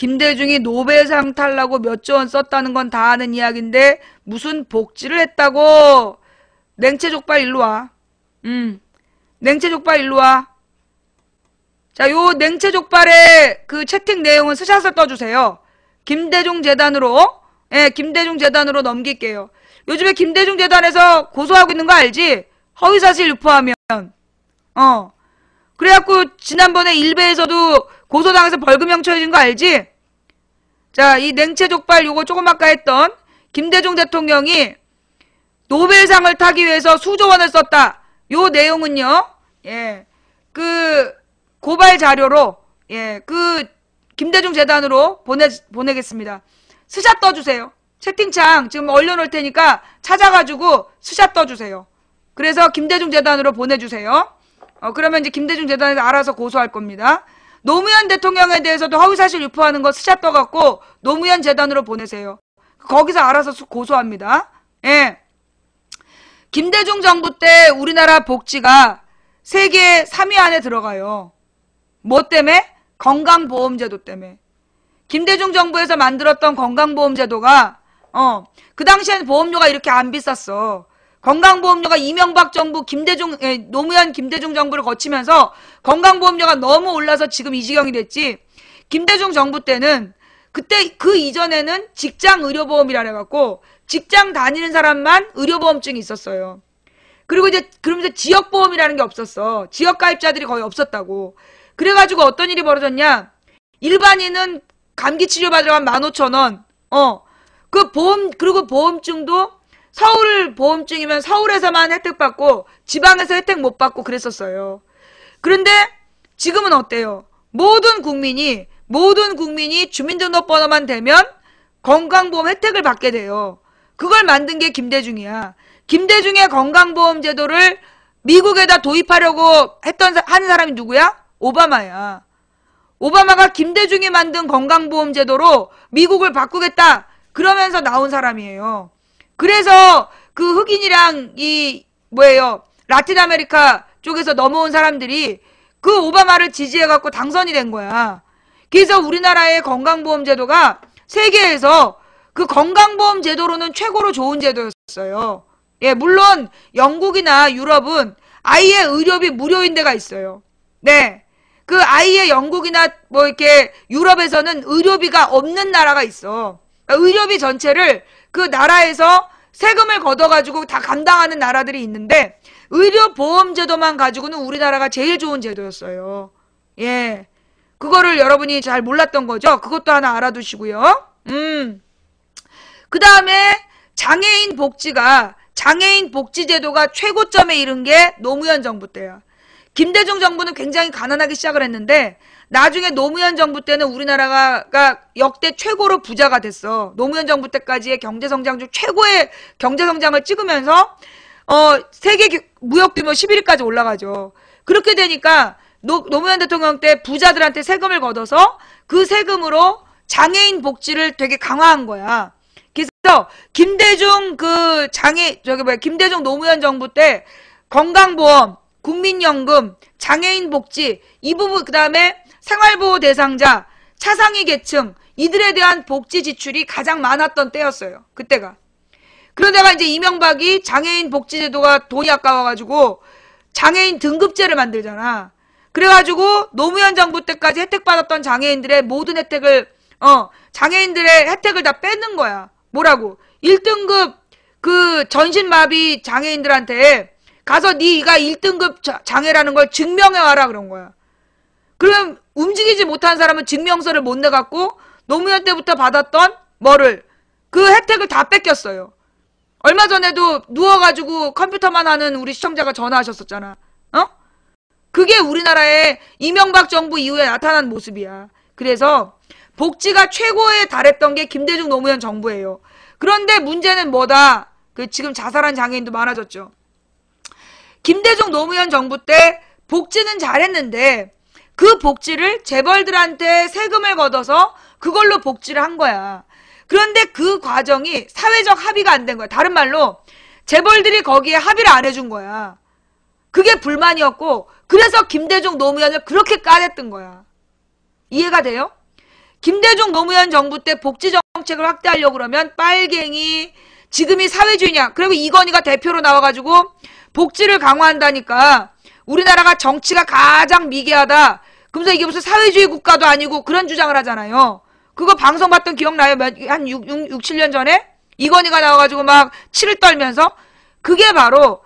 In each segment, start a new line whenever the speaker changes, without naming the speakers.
김대중이 노벨상 탈라고 몇 조 원 썼다는 건 다 아는 이야기인데 무슨 복지를 했다고. 냉채족발 일로 와. 냉채족발 일로 와. 자, 요 냉채족발의 그 채팅 내용은 스샷을 떠주세요. 김대중 재단으로, 예, 김대중 재단으로 넘길게요. 요즘에 김대중 재단에서 고소하고 있는 거 알지? 허위사실 유포하면. 그래갖고 지난번에 일베에서도 고소당해서 벌금형 처해진 거 알지? 자, 이 냉채족발 요거 조금 아까 했던 김대중 대통령이 노벨상을 타기 위해서 수조 원을 썼다. 요 내용은요, 예, 그 고발 자료로, 예, 그 김대중 재단으로 보내겠습니다. 스샷 떠주세요. 채팅창 지금 올려놓을 테니까 찾아가지고 스샷 떠주세요. 그래서 김대중 재단으로 보내주세요. 그러면 이제 김대중 재단에서 알아서 고소할 겁니다. 노무현 대통령에 대해서도 허위사실 유포하는 거 스샷 떠갖고 노무현 재단으로 보내세요. 거기서 알아서 고소합니다. 예. 김대중 정부 때 우리나라 복지가 세계 3위 안에 들어가요. 뭐 때문에? 건강보험제도 때문에. 김대중 정부에서 만들었던 건강보험제도가 그 당시에는 보험료가 이렇게 안 비쌌어. 건강보험료가 이명박 정부 노무현 김대중 정부를 거치면서 건강보험료가 너무 올라서 지금 이 지경이 됐지. 김대중 정부 때는 그때 그 이전에는 직장 의료보험이라 해갖고 직장 다니는 사람만 의료보험증이 있었어요. 그리고 이제 그러면서 지역보험이라는 게 없었어. 지역가입자들이 거의 없었다고. 그래가지고 어떤 일이 벌어졌냐. 일반인은 감기 치료 받으러 가면 15,000원. 그리고 보험증도 서울 보험증이면 서울에서만 혜택 받고 지방에서 혜택 못 받고 그랬었어요. 그런데 지금은 어때요? 모든 국민이 주민등록번호만 되면 건강보험 혜택을 받게 돼요. 그걸 만든 게 김대중이야. 김대중의 건강보험 제도를 미국에다 도입하려고 한 사람이 누구야? 오바마야. 오바마가 김대중이 만든 건강보험 제도로 미국을 바꾸겠다. 그러면서 나온 사람이에요. 그래서 그 흑인이랑 라틴 아메리카 쪽에서 넘어온 사람들이 그 오바마를 지지해갖고 당선이 된 거야. 그래서 우리나라의 건강보험 제도가 세계에서 그 건강보험 제도로는 최고로 좋은 제도였어요. 예, 물론 영국이나 유럽은 아예 의료비 무료인 데가 있어요. 네. 그 아예 영국이나 이렇게 유럽에서는 의료비가 없는 나라가 있어. 그러니까 의료비 전체를 그 나라에서 세금을 걷어가지고 다 감당하는 나라들이 있는데 의료보험제도만 가지고는 우리나라가 제일 좋은 제도였어요. 예. 그거를 여러분이 잘 몰랐던 거죠? 그것도 하나 알아두시고요. 그 다음에 장애인 복지제도가 최고점에 이른 게 노무현 정부 때야. 김대중 정부는 굉장히 가난하게 시작을 했는데 나중에 노무현 정부 때는 우리나라가 역대 최고로 부자가 됐어. 노무현 정부 때까지의 경제성장 중 최고의 경제성장을 찍으면서 세계 무역 규모 11위까지 올라가죠. 그렇게 되니까 노무현 대통령 때 부자들한테 세금을 걷어서 그 세금으로 장애인 복지를 되게 강화한 거야. 그래서 김대중 김대중 노무현 정부 때 건강보험, 국민연금, 장애인 복지 이 부분 그다음에 생활보호 대상자, 차상위 계층 이들에 대한 복지 지출이 가장 많았던 때였어요. 그때가. 그러다가 이제 이명박이 장애인 복지제도가 돈이 아까워가지고 장애인 등급제를 만들잖아. 그래가지고 노무현 정부 때까지 혜택받았던 장애인들의 모든 혜택을 장애인들의 혜택을 다 뺏는 거야. 뭐라고? 1등급 그 전신마비 장애인들한테 가서 네가 1등급 장애라는 걸 증명해와라 그런 거야. 그럼 움직이지 못한 사람은 증명서를 못 내갖고 노무현 때부터 받았던 그 혜택을 다 뺏겼어요. 얼마 전에도 누워가지고 컴퓨터만 하는 우리 시청자가 전화하셨었잖아. 그게 우리나라의 이명박 정부 이후에 나타난 모습이야. 그래서 복지가 최고에 달했던 게 김대중 노무현 정부예요. 그런데 문제는 뭐다? 지금 자살한 장애인도 많아졌죠. 김대중 노무현 정부 때 복지는 잘했는데 그 복지를 재벌들한테 세금을 걷어서 그걸로 복지를 한 거야. 그런데 그 과정이 사회적 합의가 안 된 거야. 다른 말로 재벌들이 거기에 합의를 안 해준 거야. 그게 불만이었고 그래서 김대중 노무현을 그렇게 까댔던 거야. 이해가 돼요? 김대중 노무현 정부 때 복지 정책을 확대하려고 그러면 빨갱이, 지금이 사회주의냐. 그리고 이건희가 대표로 나와가지고 복지를 강화한다니까 우리나라가 정치가 가장 미개하다. 그러면서 이게 무슨 사회주의 국가도 아니고 그런 주장을 하잖아요. 그거 방송 봤던 기억나요? 한 6, 7년 전에? 이건희가 나와가지고 막 치를 떨면서. 그게 바로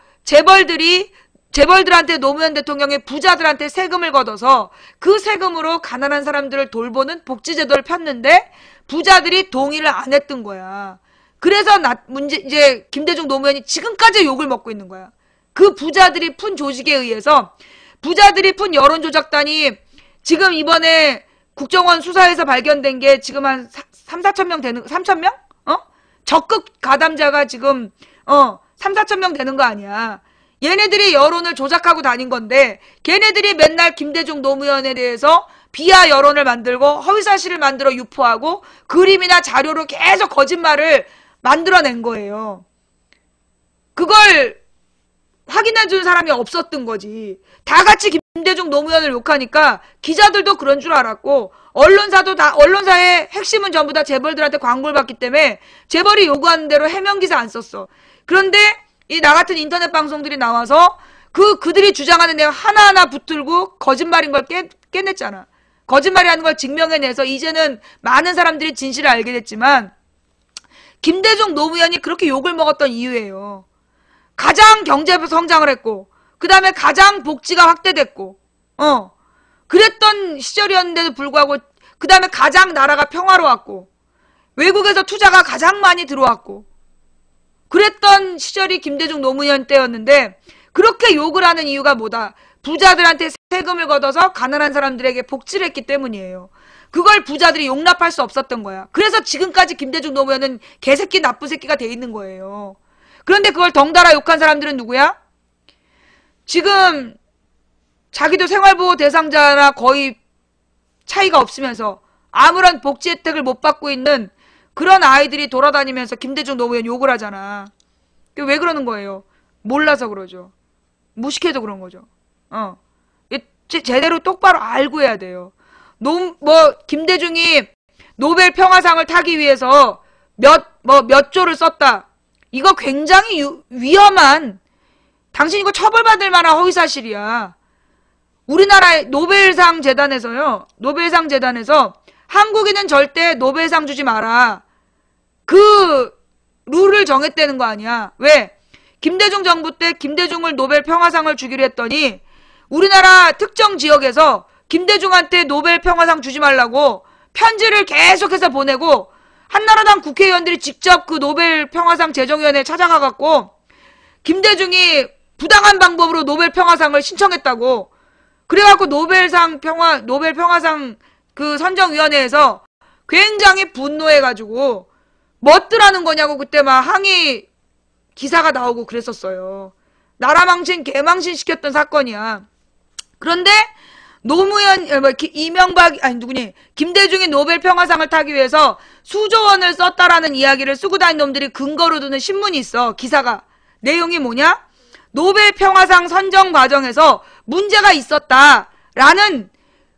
재벌들한테 노무현 대통령이 부자들한테 세금을 걷어서 그 세금으로 가난한 사람들을 돌보는 복지제도를 폈는데 부자들이 동의를 안 했던 거야. 그래서 이제 김대중 노무현이 지금까지 욕을 먹고 있는 거야. 그 부자들이 푼 조직에 의해서, 부자들이 푼 여론조작단이 지금 이번에 국정원 수사에서 발견된 게 지금 한 3,4천 명 되는, 3천 명? 적극 가담자가 지금 3,4천 명 되는 거 아니야. 얘네들이 여론을 조작하고 다닌 건데 걔네들이 맨날 김대중 노무현에 대해서 비하 여론을 만들고 허위사실을 만들어 유포하고 그림이나 자료로 계속 거짓말을 만들어낸 거예요. 그걸 확인해준 사람이 없었던 거지. 다 같이 김대중 노무현을 욕하니까 기자들도 그런 줄 알았고 언론사도 다, 언론사의 핵심은 전부 다 재벌들한테 광고를 받기 때문에 재벌이 요구하는 대로 해명기사 안 썼어. 그런데 이 나 같은 인터넷 방송들이 나와서 그들이 주장하는 내용 하나하나 붙들고 거짓말인 걸 깨냈잖아. 거짓말이라는 걸 증명해내서 이제는 많은 사람들이 진실을 알게 됐지만 김대중 노무현이 그렇게 욕을 먹었던 이유예요. 가장 경제 성장을 했고 그 다음에 가장 복지가 확대됐고 그랬던 시절이었는데도 불구하고 그 다음에 가장 나라가 평화로웠고 외국에서 투자가 가장 많이 들어왔고 그랬던 시절이 김대중 노무현 때였는데 그렇게 욕을 하는 이유가 뭐다? 부자들한테 세금을 걷어서 가난한 사람들에게 복지를 했기 때문이에요. 그걸 부자들이 용납할 수 없었던 거야. 그래서 지금까지 김대중 노무현은 개새끼 나쁜 새끼가 돼 있는 거예요. 그런데 그걸 덩달아 욕한 사람들은 누구야? 지금 자기도 생활보호 대상자나 거의 차이가 없으면서 아무런 복지 혜택을 못 받고 있는 그런 아이들이 돌아다니면서 김대중 노무현 욕을 하잖아. 왜 그러는 거예요? 몰라서 그러죠. 무식해도 그런 거죠. 제대로 똑바로 알고 해야 돼요. 김대중이 노벨 평화상을 타기 위해서 몇 조를 썼다. 이거 굉장히 위험한, 당신 이거 처벌받을 만한 허위사실이야. 우리나라의 노벨상 재단에서 한국인은 절대 노벨상 주지 마라. 그 룰을 정했다는 거 아니야. 왜? 김대중 정부 때 김대중을 노벨 평화상을 주기로 했더니 우리나라 특정 지역에서 김대중한테 노벨 평화상 주지 말라고 편지를 계속해서 보내고 한나라당 국회의원들이 직접 그 노벨 평화상 제정위원회에 찾아가갖고 김대중이 부당한 방법으로 노벨 평화상을 신청했다고. 그래갖고 노벨 평화상 그 선정위원회에서 굉장히 분노해가지고 뭣들하는 거냐고 그때 막 항의 기사가 나오고 그랬었어요. 나라 망신 개망신 시켰던 사건이야. 그런데 김대중이 노벨 평화상을 타기 위해서 수조 원을 썼다라는 이야기를 쓰고 다닌 놈들이 근거로 두는 신문이 있어. 기사가. 내용이 뭐냐? 노벨 평화상 선정 과정에서 문제가 있었다라는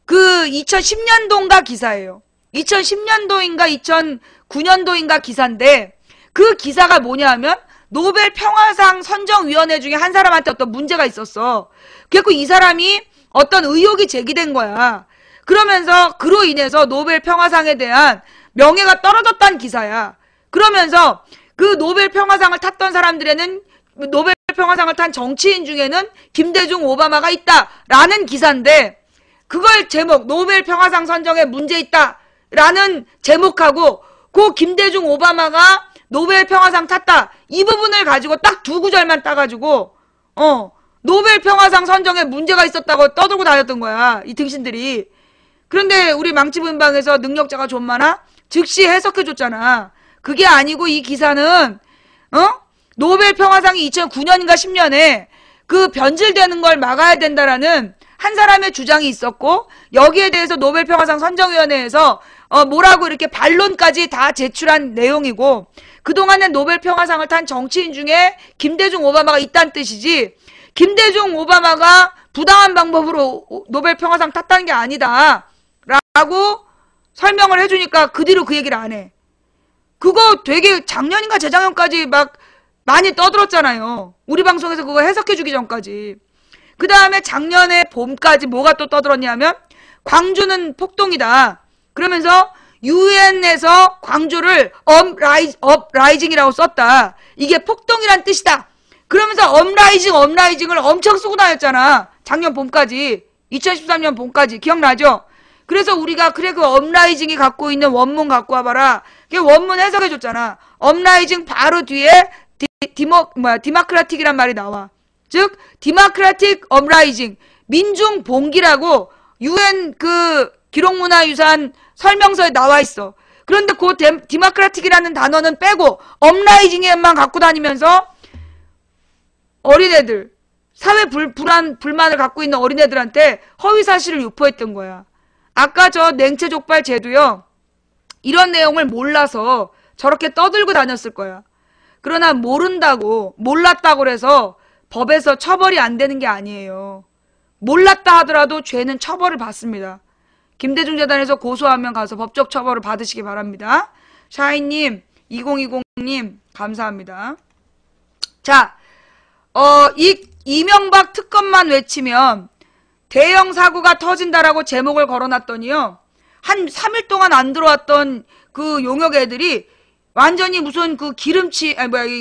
그 2010년도인가 기사예요. 2010년도인가 2009년도인가 기사인데 그 기사가 뭐냐 하면 노벨 평화상 선정위원회 중에 한 사람한테 어떤 문제가 있었어. 그래서 이 사람이 어떤 의혹이 제기된 거야. 그러면서 그로 인해서 노벨 평화상에 대한 명예가 떨어졌다는 기사야. 그러면서 그 노벨 평화상을 탔던 사람들에는 노벨 평화상을 탄 정치인 중에는 김대중 오바마가 있다라는 기사인데 그걸 제목 노벨 평화상 선정에 문제 있다라는 제목하고 그 김대중 오바마가 노벨 평화상 탔다 이 부분을 가지고 딱 두 구절만 따가지고 노벨 평화상 선정에 문제가 있었다고 떠들고 다녔던 거야. 이 등신들이. 그런데 우리 망치분방에서 능력자가 좀 많아? 즉시 해석해줬잖아. 그게 아니고 이 기사는 노벨 평화상이 2009년인가 10년에 그 변질되는 걸 막아야 된다라는 한 사람의 주장이 있었고 여기에 대해서 노벨 평화상 선정위원회에서 뭐라고 이렇게 반론까지 다 제출한 내용이고 그동안엔 노벨 평화상을 탄 정치인 중에 김대중 오바마가 있다는 뜻이지 김대중 오바마가 부당한 방법으로 노벨 평화상 탔다는 게 아니다 라고 설명을 해주니까 그 뒤로 그 얘기를 안 해. 그거 되게 작년인가 재작년까지 막 많이 떠들었잖아요. 우리 방송에서 그거 해석해주기 전까지. 그 다음에 작년에 봄까지 뭐가 또 떠들었냐면 광주는 폭동이다. 그러면서 유엔에서 광주를 업라이징이라고 썼다. 이게 폭동이란 뜻이다. 그러면서 업라이징을 엄청 쓰고 다녔잖아. 작년 봄까지. 2013년 봄까지. 기억나죠? 그래서 우리가 그래 그 업라이징이 갖고 있는 원문 갖고 와봐라. 그 원문 해석해줬잖아. 업라이징 바로 뒤에 디마크라틱이란 말이 나와. 즉 디마크라틱 업라이징 민중 봉기라고 UN 그 기록문화유산 설명서에 나와 있어. 그런데 그 디마크라틱이라는 단어는 빼고 업라이징에만 갖고 다니면서 어린애들 사회 불만을 갖고 있는 어린애들한테 허위사실을 유포했던 거야. 아까 저 냉채족발 제도요. 이런 내용을 몰라서 저렇게 떠들고 다녔을 거야. 그러나 몰랐다고 해서 법에서 처벌이 안 되는 게 아니에요. 몰랐다 하더라도 죄는 처벌을 받습니다. 김대중 재단에서 고소하면 가서 법적 처벌을 받으시기 바랍니다. 샤이님, 2020님 감사합니다. 자, 이명박 특검만 외치면 대형 사고가 터진다라고 제목을 걸어놨더니요. 한 3일 동안 안 들어왔던 그 용역 애들이 완전히 무슨 그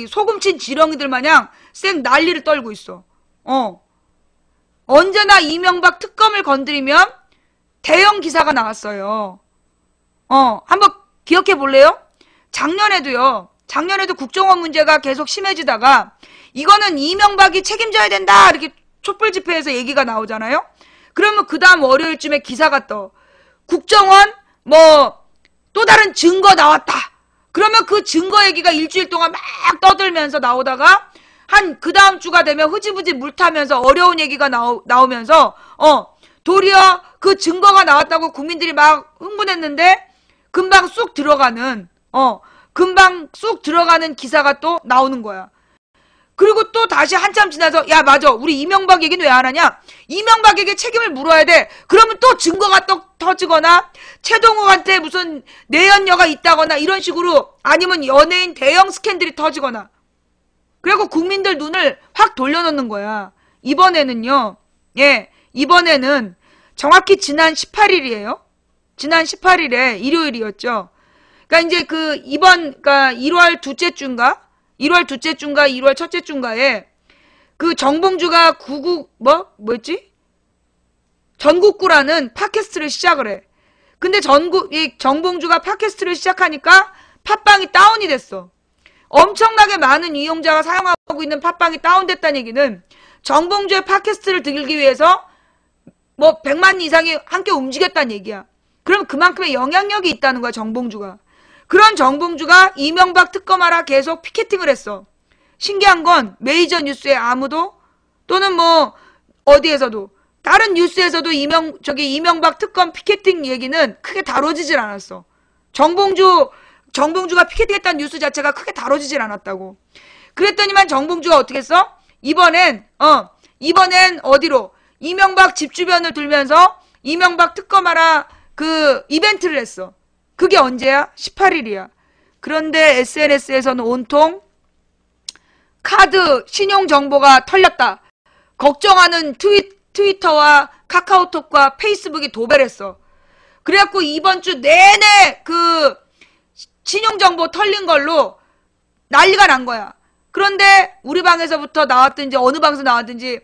소금친 지렁이들 마냥 쌩 난리를 떨고 있어. 언제나 이명박 특검을 건드리면 대형 기사가 나왔어요. 한번 기억해 볼래요? 작년에도 국정원 문제가 계속 심해지다가 이거는 이명박이 책임져야 된다 이렇게 촛불 집회에서 얘기가 나오잖아요. 그러면 그 다음 월요일쯤에 기사가 떠. 국정원 또 다른 증거 나왔다. 그러면 그 증거 얘기가 일주일 동안 막 떠들면서 나오다가 한 그 다음 주가 되면 흐지부지 물 타면서 어려운 얘기가 나오면서 도리어 그 증거가 나왔다고 국민들이 막 흥분했는데 금방 쑥 들어가는 기사가 또 나오는 거야. 그리고 또 다시 한참 지나서 야 맞아 우리 이명박 얘기는 왜 안 하냐. 이명박에게 책임을 물어야 돼. 그러면 또 증거가 또 터지거나 최동욱한테 무슨 내연녀가 있다거나 이런 식으로 아니면 연예인 대형 스캔들이 터지거나 그리고 국민들 눈을 확 돌려놓는 거야. 이번에는요. 이번에는 정확히 지난 18일이에요. 지난 18일에 일요일이었죠. 그러니까 이제 그러니까 1월 둘째 주인가 2월 첫째 주인가에 그 정봉주가 전국구라는 팟캐스트를 시작을 해. 근데 정봉주가 팟캐스트를 시작하니까 팟빵이 다운이 됐어. 엄청나게 많은 이용자가 사용하고 있는 팟빵이 다운됐다는 얘기는 정봉주의 팟캐스트를 들기 위해서 100만 이상이 함께 움직였다는 얘기야. 그럼 그만큼의 영향력이 있다는 거야, 정봉주가. 그런 정봉주가 이명박 특검하라 계속 피켓팅을 했어. 신기한 건 메이저 뉴스에 아무도 또는 어디에서도 다른 뉴스에서도 이명박 특검 피켓팅 얘기는 크게 다뤄지질 않았어. 정봉주가 피켓팅했다는 뉴스 자체가 크게 다뤄지질 않았다고. 그랬더니만 정봉주가 어떻게 했어? 이번엔 어디로? 이명박 집 주변을 돌면서 이명박 특검하라 그 이벤트를 했어. 그게 언제야? 18일이야. 그런데 SNS에서는 온통 카드 신용 정보가 털렸다. 걱정하는 트위터와 카카오톡과 페이스북이 도배했어. 그래갖고 이번 주 내내 그 신용 정보 털린 걸로 난리가 난 거야. 그런데 우리 방에서부터 나왔든지 어느 방에서 나왔든지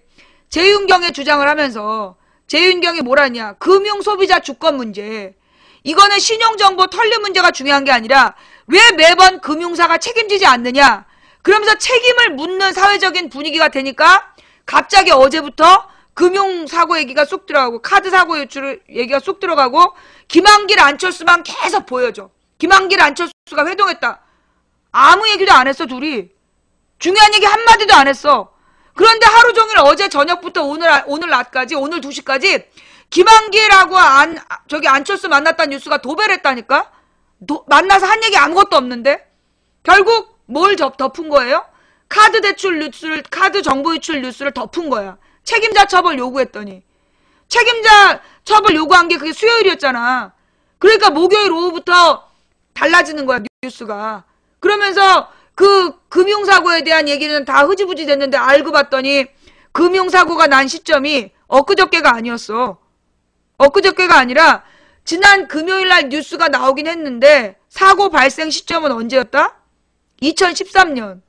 재윤경의 주장을 하면서 재윤경이 뭐라냐. 금융소비자 주권 문제. 이거는 신용정보 털린 문제가 중요한 게 아니라 왜 매번 금융사가 책임지지 않느냐. 그러면서 책임을 묻는 사회적인 분위기가 되니까 갑자기 어제부터 금융사고 얘기가 쑥 들어가고 카드사고 얘기가 쑥 들어가고 김한길 안철수만 계속 보여줘. 김한길 안철수가 회동했다. 아무 얘기도 안 했어 둘이. 중요한 얘기 한마디도 안 했어. 그런데 하루 종일 어제 저녁부터 오늘 낮까지 오늘 2시까지 김한길하고 안철수 만났다는 뉴스가 도배를 했다니까? 만나서 한 얘기 아무것도 없는데? 결국 뭘 덮은 거예요? 카드 정보 유출 뉴스를 덮은 거야. 책임자 처벌 요구했더니. 책임자 처벌 요구한 게 그게 수요일이었잖아. 그러니까 목요일 오후부터 달라지는 거야, 뉴스가. 그러면서 그 금융사고에 대한 얘기는 다 흐지부지 됐는데 알고 봤더니 금융사고가 난 시점이 엊그저께가 아니었어. 엊그저께가 아니라 지난 금요일날 뉴스가 나오긴 했는데 사고 발생 시점은 언제였다? 2013년.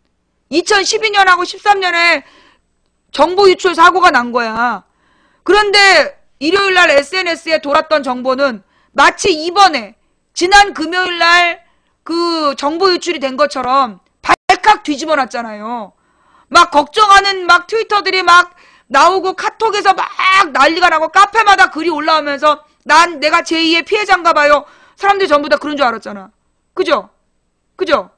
2012년하고 13년에 정보 유출 사고가 난 거야. 그런데 일요일날 SNS에 돌았던 정보는 마치 이번에 지난 금요일날 그 정보 유출이 된 것처럼 발칵 뒤집어 놨잖아요. 막 걱정하는 막 트위터들이 막 나오고 카톡에서 막 난리가 나고 카페마다 글이 올라오면서 난 내가 제2의 피해자인가 봐요. 사람들이 전부 다 그런 줄 알았잖아. 그죠? 그죠?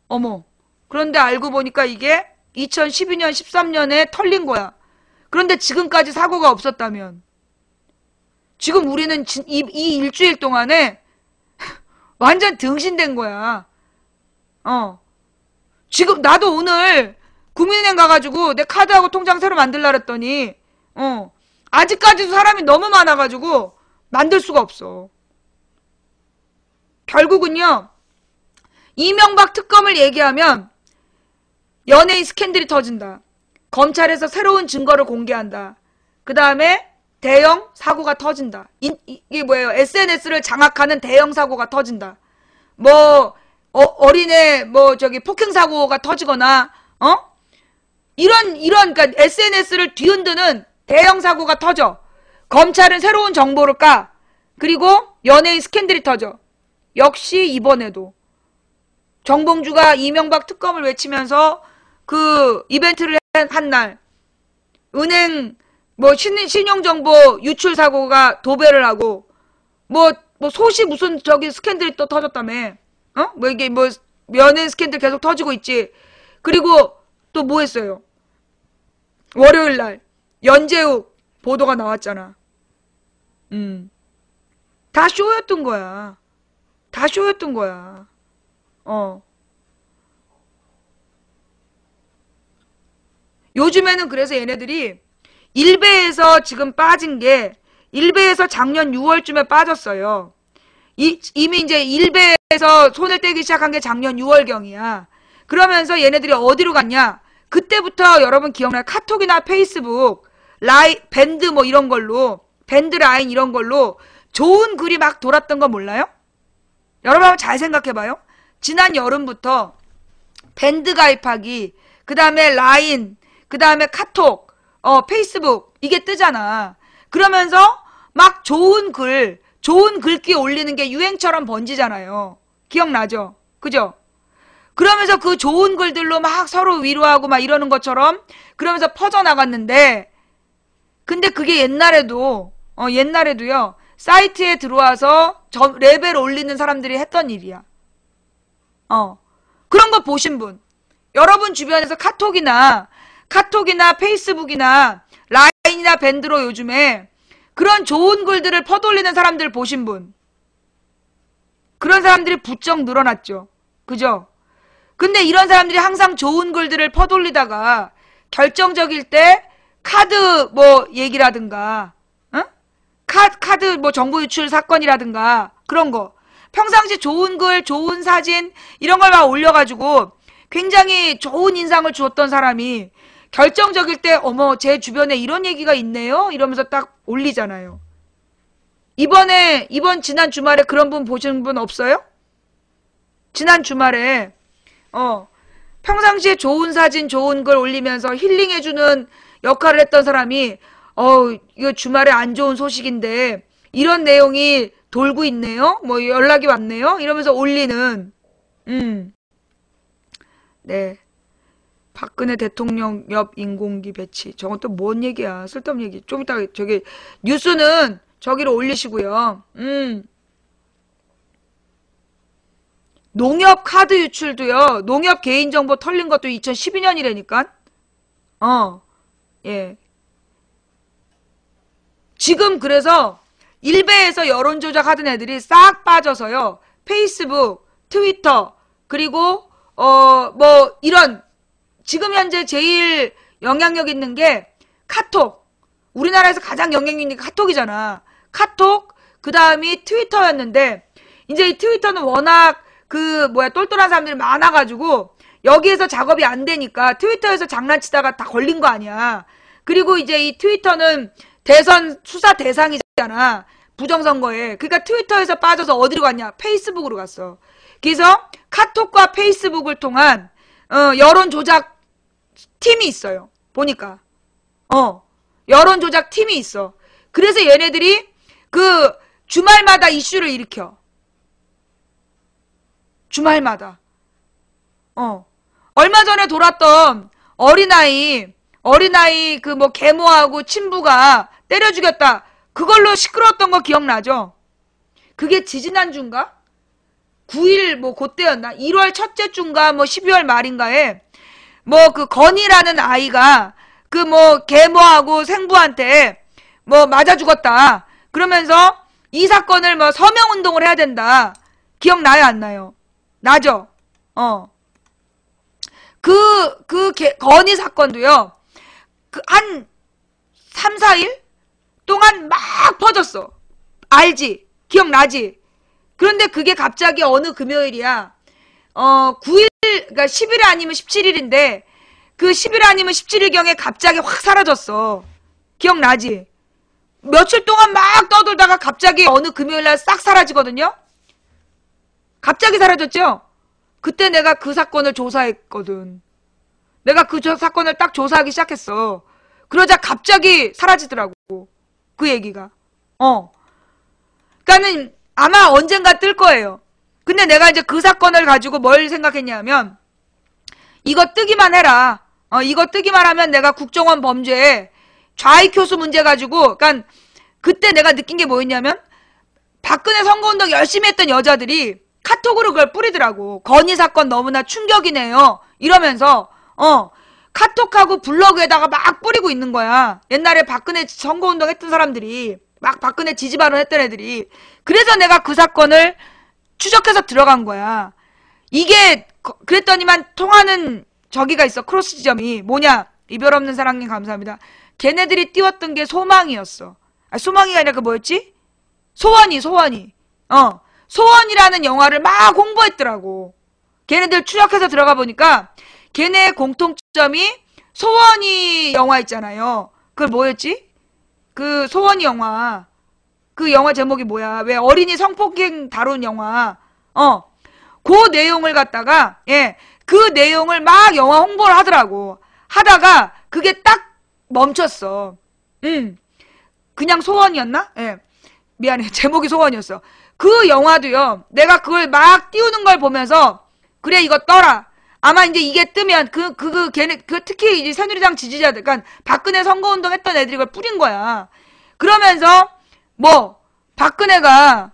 어머. 그런데 알고 보니까 이게 2012년 13년에 털린 거야. 그런데 지금까지 사고가 없었다면 지금 우리는 이 일주일 동안에 완전 등신된 거야. 지금 나도 오늘 국민은행 가가지고 내 카드하고 통장 새로 만들라 그랬더니 아직까지도 사람이 너무 많아가지고 만들 수가 없어. 결국은요. 이명박 특검을 얘기하면 연예인 스캔들이 터진다. 검찰에서 새로운 증거를 공개한다. 그 다음에 대형 사고가 터진다. 이게 뭐예요? SNS를 장악하는 대형 사고가 터진다. 뭐 어린애 폭행 사고가 터지거나 이런 그러니까 SNS를 뒤흔드는 대형 사고가 터져. 검찰은 새로운 정보를 까. 그리고 연예인 스캔들이 터져. 역시 이번에도 정봉주가 이명박 특검을 외치면서 그 이벤트를 한 날 은행 신용정보 유출 사고가 도배를 하고 소시 무슨 스캔들이 또 터졌다며. 이게 연예인 스캔들 계속 터지고 있지. 그리고 또 뭐 했어요? 월요일 날 연재욱 보도가 나왔잖아. 다 쇼였던 거야. 다 쇼였던 거야. 요즘에는 그래서 얘네들이 일베에서 지금 빠진 게 일베에서 작년 6월쯤에 빠졌어요. 이미 이제 일베에서 손을 떼기 시작한 게 작년 6월경이야. 그러면서 얘네들이 어디로 갔냐? 그때부터 여러분 기억나요? 카톡이나 페이스북, 밴드 이런 걸로, 밴드 라인 이런 걸로 좋은 글이 막 돌았던 거 몰라요? 여러분 한번 잘 생각해봐요. 지난 여름부터 밴드 가입하기, 그 다음에 라인, 그 다음에 카톡, 페이스북 이게 뜨잖아. 그러면서 막 좋은 글귀 올리는 게 유행처럼 번지잖아요. 기억나죠? 그죠? 그러면서 그 좋은 글들로 막 서로 위로하고 막 이러는 것처럼 그러면서 퍼져나갔는데 근데 그게 옛날에도요. 사이트에 들어와서 레벨 올리는 사람들이 했던 일이야. 그런 거 보신 분. 여러분 주변에서 카톡이나 페이스북이나 라인이나 밴드로 요즘에 그런 좋은 글들을 퍼돌리는 사람들 보신 분. 그런 사람들이 부쩍 늘어났죠. 그죠? 근데 이런 사람들이 항상 좋은 글들을 퍼돌리다가 결정적일 때 카드 얘기라든가 카드 정보 유출 사건이라든가 그런 거 평상시 좋은 글, 좋은 사진 이런 걸 막 올려가지고 굉장히 좋은 인상을 주었던 사람이 결정적일 때 어머 제 주변에 이런 얘기가 있네요 이러면서 딱 올리잖아요. 지난 주말에 그런 분 보신 분 없어요? 지난 주말에 평상시에 좋은 사진 좋은 글 올리면서 힐링해주는 역할을 했던 사람이 이거 주말에 안 좋은 소식인데 이런 내용이 돌고 있네요 연락이 왔네요 이러면서 올리는 네. 박근혜 대통령 옆 인공기 배치. 저건 또 뭔 얘기야. 쓸데없는 얘기. 좀 이따 뉴스는 저기로 올리시고요. 농협 카드 유출도요. 농협 개인정보 털린 것도 2012년이라니까. 예. 지금 그래서 일베에서 여론조작 하던 애들이 싹 빠져서요. 페이스북, 트위터, 그리고 이런 지금 현재 제일 영향력 있는 게 카톡. 우리나라에서 가장 영향력 있는 게 카톡이잖아. 카톡, 그 다음이 트위터였는데, 이제 이 트위터는 워낙 똘똘한 사람들이 많아가지고, 여기에서 작업이 안 되니까 트위터에서 장난치다가 다 걸린 거 아니야. 그리고 이제 이 트위터는 대선 수사 대상이잖아. 부정선거에. 그러니까 트위터에서 빠져서 어디로 갔냐? 페이스북으로 갔어. 그래서 카톡과 페이스북을 통한 여론 조작 팀이 있어요. 보니까. 여론 조작 팀이 있어. 그래서 얘네들이 주말마다 이슈를 일으켜. 주말마다. 얼마 전에 돌았던 어린아이 계모하고 친부가 때려 죽였다. 그걸로 시끄러웠던 거 기억나죠? 그게 지지난주인가? 9일 그때였나? 1월 첫째 주인가 12월 말인가에 건이라는 아이가 계모하고 생부한테 맞아 죽었다. 그러면서 이 사건을 서명 운동을 해야 된다. 기억나요, 안 나요? 나죠? 건이 사건도요. 한 3, 4일 동안 막 퍼졌어. 알지? 기억나지? 그런데 그게 갑자기 어느 금요일이야. 9일, 그러니까 10일 아니면 17일인데 그 10일 아니면 17일경에 갑자기 확 사라졌어. 기억나지? 며칠 동안 막 떠돌다가 갑자기 어느 금요일날 싹 사라지거든요? 갑자기 사라졌죠? 그때 내가 그 사건을 조사했거든. 내가 사건을 딱 조사하기 시작했어. 그러자 갑자기 사라지더라고. 그 얘기가. 그러니까는 아마 언젠가 뜰 거예요. 근데 내가 이제 그 사건을 가지고 뭘 생각했냐면, 이거 뜨기만 해라. 이거 뜨기만 하면 내가 국정원 범죄에 좌익교수 문제 가지고, 그러니까 그때 내가 느낀 게 뭐였냐면, 박근혜 선거운동 열심히 했던 여자들이 카톡으로 그걸 뿌리더라고. 건희 사건 너무나 충격이네요. 이러면서 카톡하고 블로그에다가 막 뿌리고 있는 거야. 옛날에 박근혜 선거운동 했던 사람들이, 막 박근혜 지지 발언했던 애들이. 그래서 내가 그 사건을 추적해서 들어간 거야. 이게 그랬더니만 통하는 저기가 있어. 크로스 지점이 뭐냐? 이별 없는 사랑님 감사합니다. 걔네들이 띄웠던 게 소망이었어. 소망이가 아니라 뭐였지? 소원이. 소원이라는 영화를 막 홍보했더라고. 걔네들 추적해서 들어가 보니까 걔네의 공통점이 소원이 영화 있잖아요. 그걸 뭐였지? 그 소원이 영화. 그 영화 제목이 뭐야? 왜 어린이 성폭행 다룬 영화. 그 내용을 갖다가 그 내용을 막 영화 홍보를 하더라고. 하다가 그게 딱 멈췄어. 그냥 소원이었나? 미안해. 제목이 소원이었어. 그 영화도요. 내가 그걸 막 띄우는 걸 보면서 그래 이거 떠라. 아마 이제 이게 뜨면 걔네 특히 이제 새누리당 지지자들, 그러니까 박근혜 선거운동 했던 애들이 이걸 뿌린 거야. 그러면서 박근혜가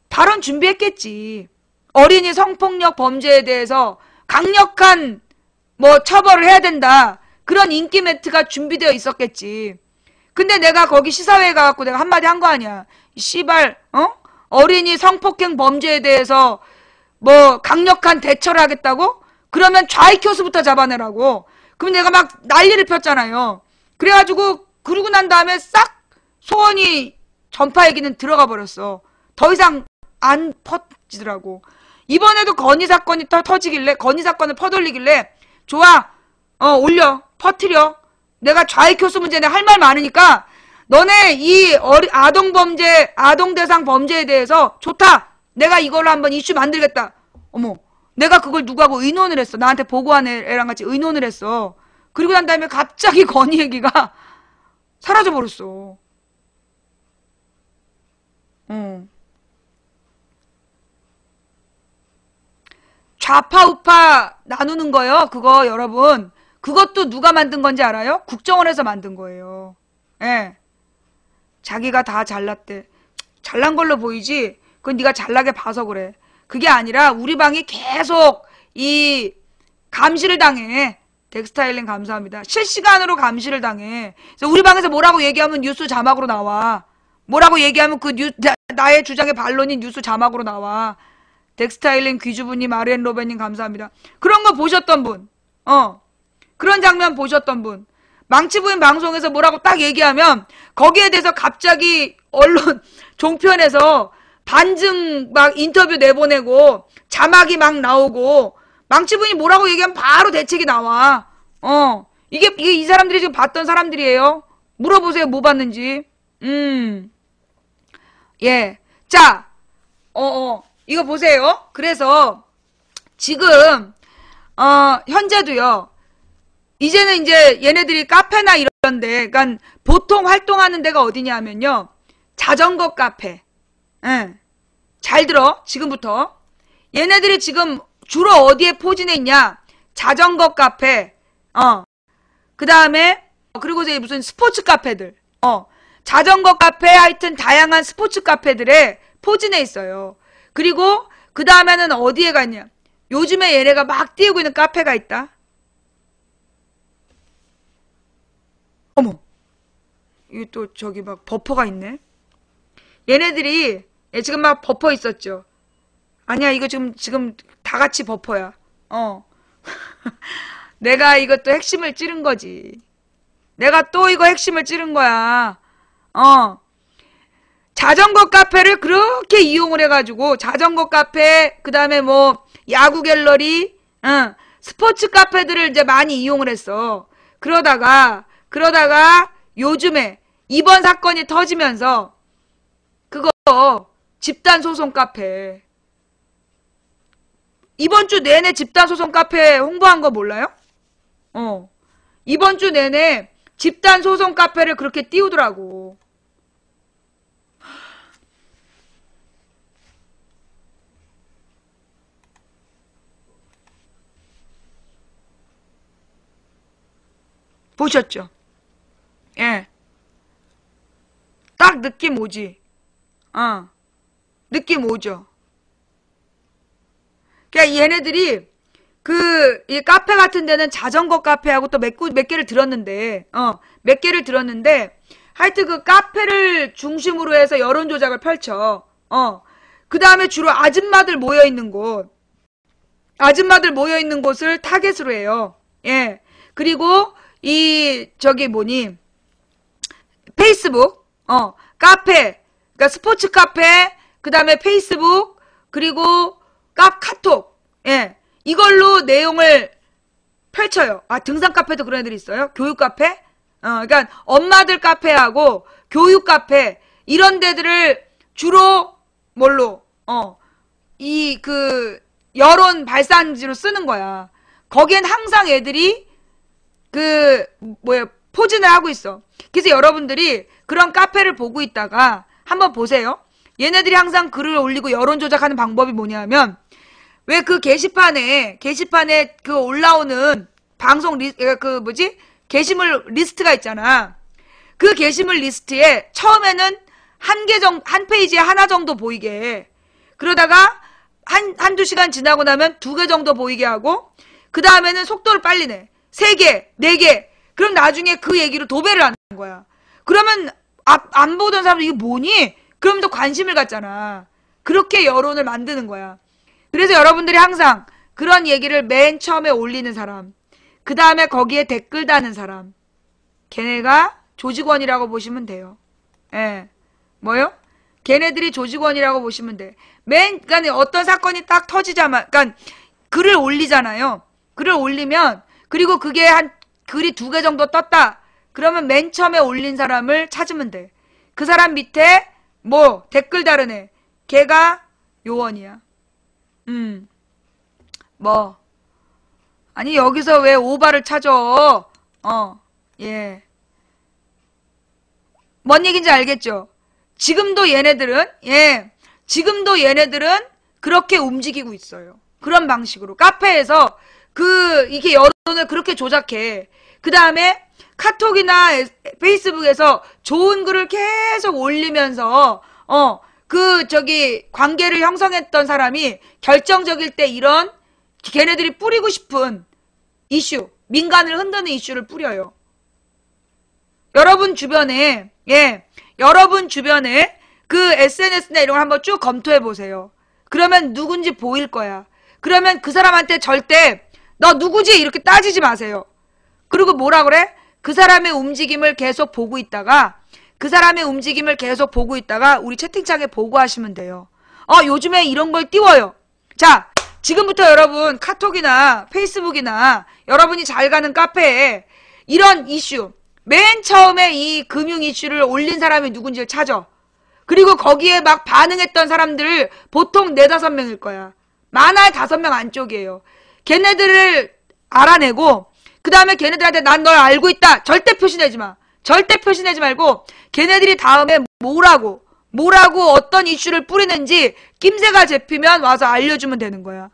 발언 준비했겠지. 어린이 성폭력 범죄에 대해서 강력한 처벌을 해야 된다. 그런 인기 멘트가 준비되어 있었겠지. 근데 내가 거기 시사회에 가갖고 내가 한마디 한 거 아니야. 씨발, 어린이 성폭행 범죄에 대해서 강력한 대처를 하겠다고? 그러면 좌익교수부터 잡아내라고. 그럼 내가 막 난리를 폈잖아요. 그래가지고 그러고 난 다음에 싹 소원이 전파 얘기는 들어가 버렸어. 더 이상 안 퍼지더라고. 이번에도 건희 사건이 터지길래, 건희 사건을 퍼돌리길래 좋아, 올려, 퍼뜨려. 내가 좌익교수 문제에 할 말 많으니까 너네 이 아동 대상 범죄에 대해서 좋다. 내가 이걸로 한번 이슈 만들겠다. 어머, 내가 그걸 누구하고 의논을 했어. 나한테 보고한 애랑 같이 의논을 했어. 그리고 난 다음에 갑자기 건희 얘기가 사라져버렸어. 좌파 우파 나누는 거요. 그거 여러분. 그것도 누가 만든 건지 알아요? 국정원에서 만든 거예요. 자기가 다 잘났대. 잘난 걸로 보이지? 그건 네가 잘나게 봐서 그래. 그게 아니라 우리 방이 계속 이 감시를 당해. 덱스타일링 감사합니다. 실시간으로 감시를 당해. 그래서 우리 방에서 뭐라고 얘기하면 뉴스 자막으로 나와. 뭐라고 얘기하면 나의 주장의 반론인 뉴스 자막으로 나와. 덱스타일링 귀주부님, 아리엔 로베님 감사합니다. 그런 거 보셨던 분. 그런 장면 보셨던 분. 망치부인 방송에서 뭐라고 딱 얘기하면 거기에 대해서 갑자기 언론 종편에서 반증 막 인터뷰 내보내고 자막이 막 나오고 망치부인이 뭐라고 얘기하면 바로 대책이 나와. 이게 이 사람들이 지금 봤던 사람들이에요. 물어보세요. 뭐 봤는지. 예. 자, 이거 보세요. 그래서 지금 현재도요. 이제는 이제 얘네들이 카페나 이런데, 그러니까 보통 활동하는 데가 어디냐면요. 자전거 카페. 예. 잘 들어. 지금부터. 얘네들이 지금 주로 어디에 포진해 있냐? 자전거 카페. 그 다음에 그리고 이제 무슨 스포츠 카페들. 자전거 카페 하여튼 다양한 스포츠 카페들에 포진해 있어요. 그리고 그 다음에는 어디에 갔냐? 요즘에 얘네가 막 띄우고 있는 카페가 있다. 어머. 이게 또 저기 막 버퍼가 있네. 얘네들이 지금 막 버퍼 있었죠. 아니야 이거 지금 다 같이 버퍼야. 내가 이것도 핵심을 찌른 거지. 내가 또 이거 핵심을 찌른 거야. 자전거 카페를 그렇게 이용을 해가지고 자전거 카페 그 다음에 뭐 야구 갤러리 스포츠 카페들을 이제 많이 이용을 했어. 그러다가 요즘에 이번 사건이 터지면서 그거 집단 소송 카페 이번 주 내내 집단 소송 카페 홍보한 거 몰라요? 이번 주 내내 집단 소송 카페를 그렇게 띄우더라고. 보셨죠? 예. 딱 느낌 오지? 느낌 오죠? 그러니까 얘네들이 이 카페 같은 데는 자전거 카페하고 또 몇 개를 들었는데, 하여튼 그 카페를 중심으로 해서 여론 조작을 펼쳐. 그 다음에 주로 아줌마들 모여있는 곳을 타겟으로 해요. 예. 그리고 페이스북, 카페, 그러니까 스포츠 카페, 그 다음에 페이스북, 그리고 카톡, 예. 이걸로 내용을 펼쳐요. 등산 카페도 그런 애들이 있어요. 교육 카페? 그러니까 엄마들 카페하고 교육 카페, 이런 데들을 주로 여론 발산지로 쓰는 거야. 거기엔 항상 애들이 포진을 하고 있어. 그래서 여러분들이 그런 카페를 보고 있다가 한번 보세요. 얘네들이 항상 글을 올리고 여론 조작하는 방법이 뭐냐면, 왜 그 게시판에 그 올라오는 방송 게시물 리스트가 있잖아. 그 게시물 리스트에 처음에는 한 페이지에 하나 정도 보이게 해. 그러다가 한두 시간 지나고 나면 2개 정도 보이게 하고, 그 다음에는 속도를 빨리 내. 3개, 4개. 그럼 나중에 그 얘기로 도배를 하는 거야. 그러면 안 보던 사람들 이게 뭐니? 그럼 또 관심을 갖잖아. 그렇게 여론을 만드는 거야. 그래서 여러분들이 항상 그런 얘기를 맨 처음에 올리는 사람, 그 다음에 거기에 댓글 다는 사람, 걔네가 조직원이라고 보시면 돼요. 예. 뭐요? 걔네들이 조직원이라고 보시면 돼. 그러니까 어떤 사건이 딱 터지자마자, 그러니까 글을 올리잖아요. 글을 올리면, 그리고 그게 글이 2개 정도 떴다. 그러면 맨 처음에 올린 사람을 찾으면 돼. 그 사람 밑에 댓글 다른 애. 걔가 요원이야. 아니 여기서 왜 오바를 찾어? 예. 뭔 얘기인지 알겠죠? 지금도 얘네들은 그렇게 움직이고 있어요. 그런 방식으로 카페에서 이게 여론을 그렇게 조작해. 그 다음에 카톡이나 페이스북에서 좋은 글을 계속 올리면서 관계를 형성했던 사람이 결정적일 때 이런 걔네들이 뿌리고 싶은 이슈, 민간을 흔드는 이슈를 뿌려요. 여러분 주변에 그 SNS나 이런 걸 한번 쭉 검토해 보세요. 그러면 누군지 보일 거야. 그러면 그 사람한테 절대 너 누구지? 이렇게 따지지 마세요. 그리고 뭐라 그래? 그 사람의 움직임을 계속 보고 있다가 우리 채팅창에 보고하시면 돼요. 요즘에 이런 걸 띄워요. 자, 지금부터 여러분 카톡이나 페이스북이나 여러분이 잘 가는 카페에 이런 이슈, 맨 처음에 이 금융 이슈를 올린 사람이 누군지를 찾아. 그리고 거기에 막 반응했던 사람들 보통 4-5명일 거야. 많아야 5명 안쪽이에요. 걔네들을 알아내고 그 다음에 걔네들한테 난 널 알고 있다. 절대 표시내지 마. 절대 표시내지 말고 걔네들이 다음에 뭐라고 어떤 이슈를 뿌리는지 낌새가 잡히면 와서 알려주면 되는 거야.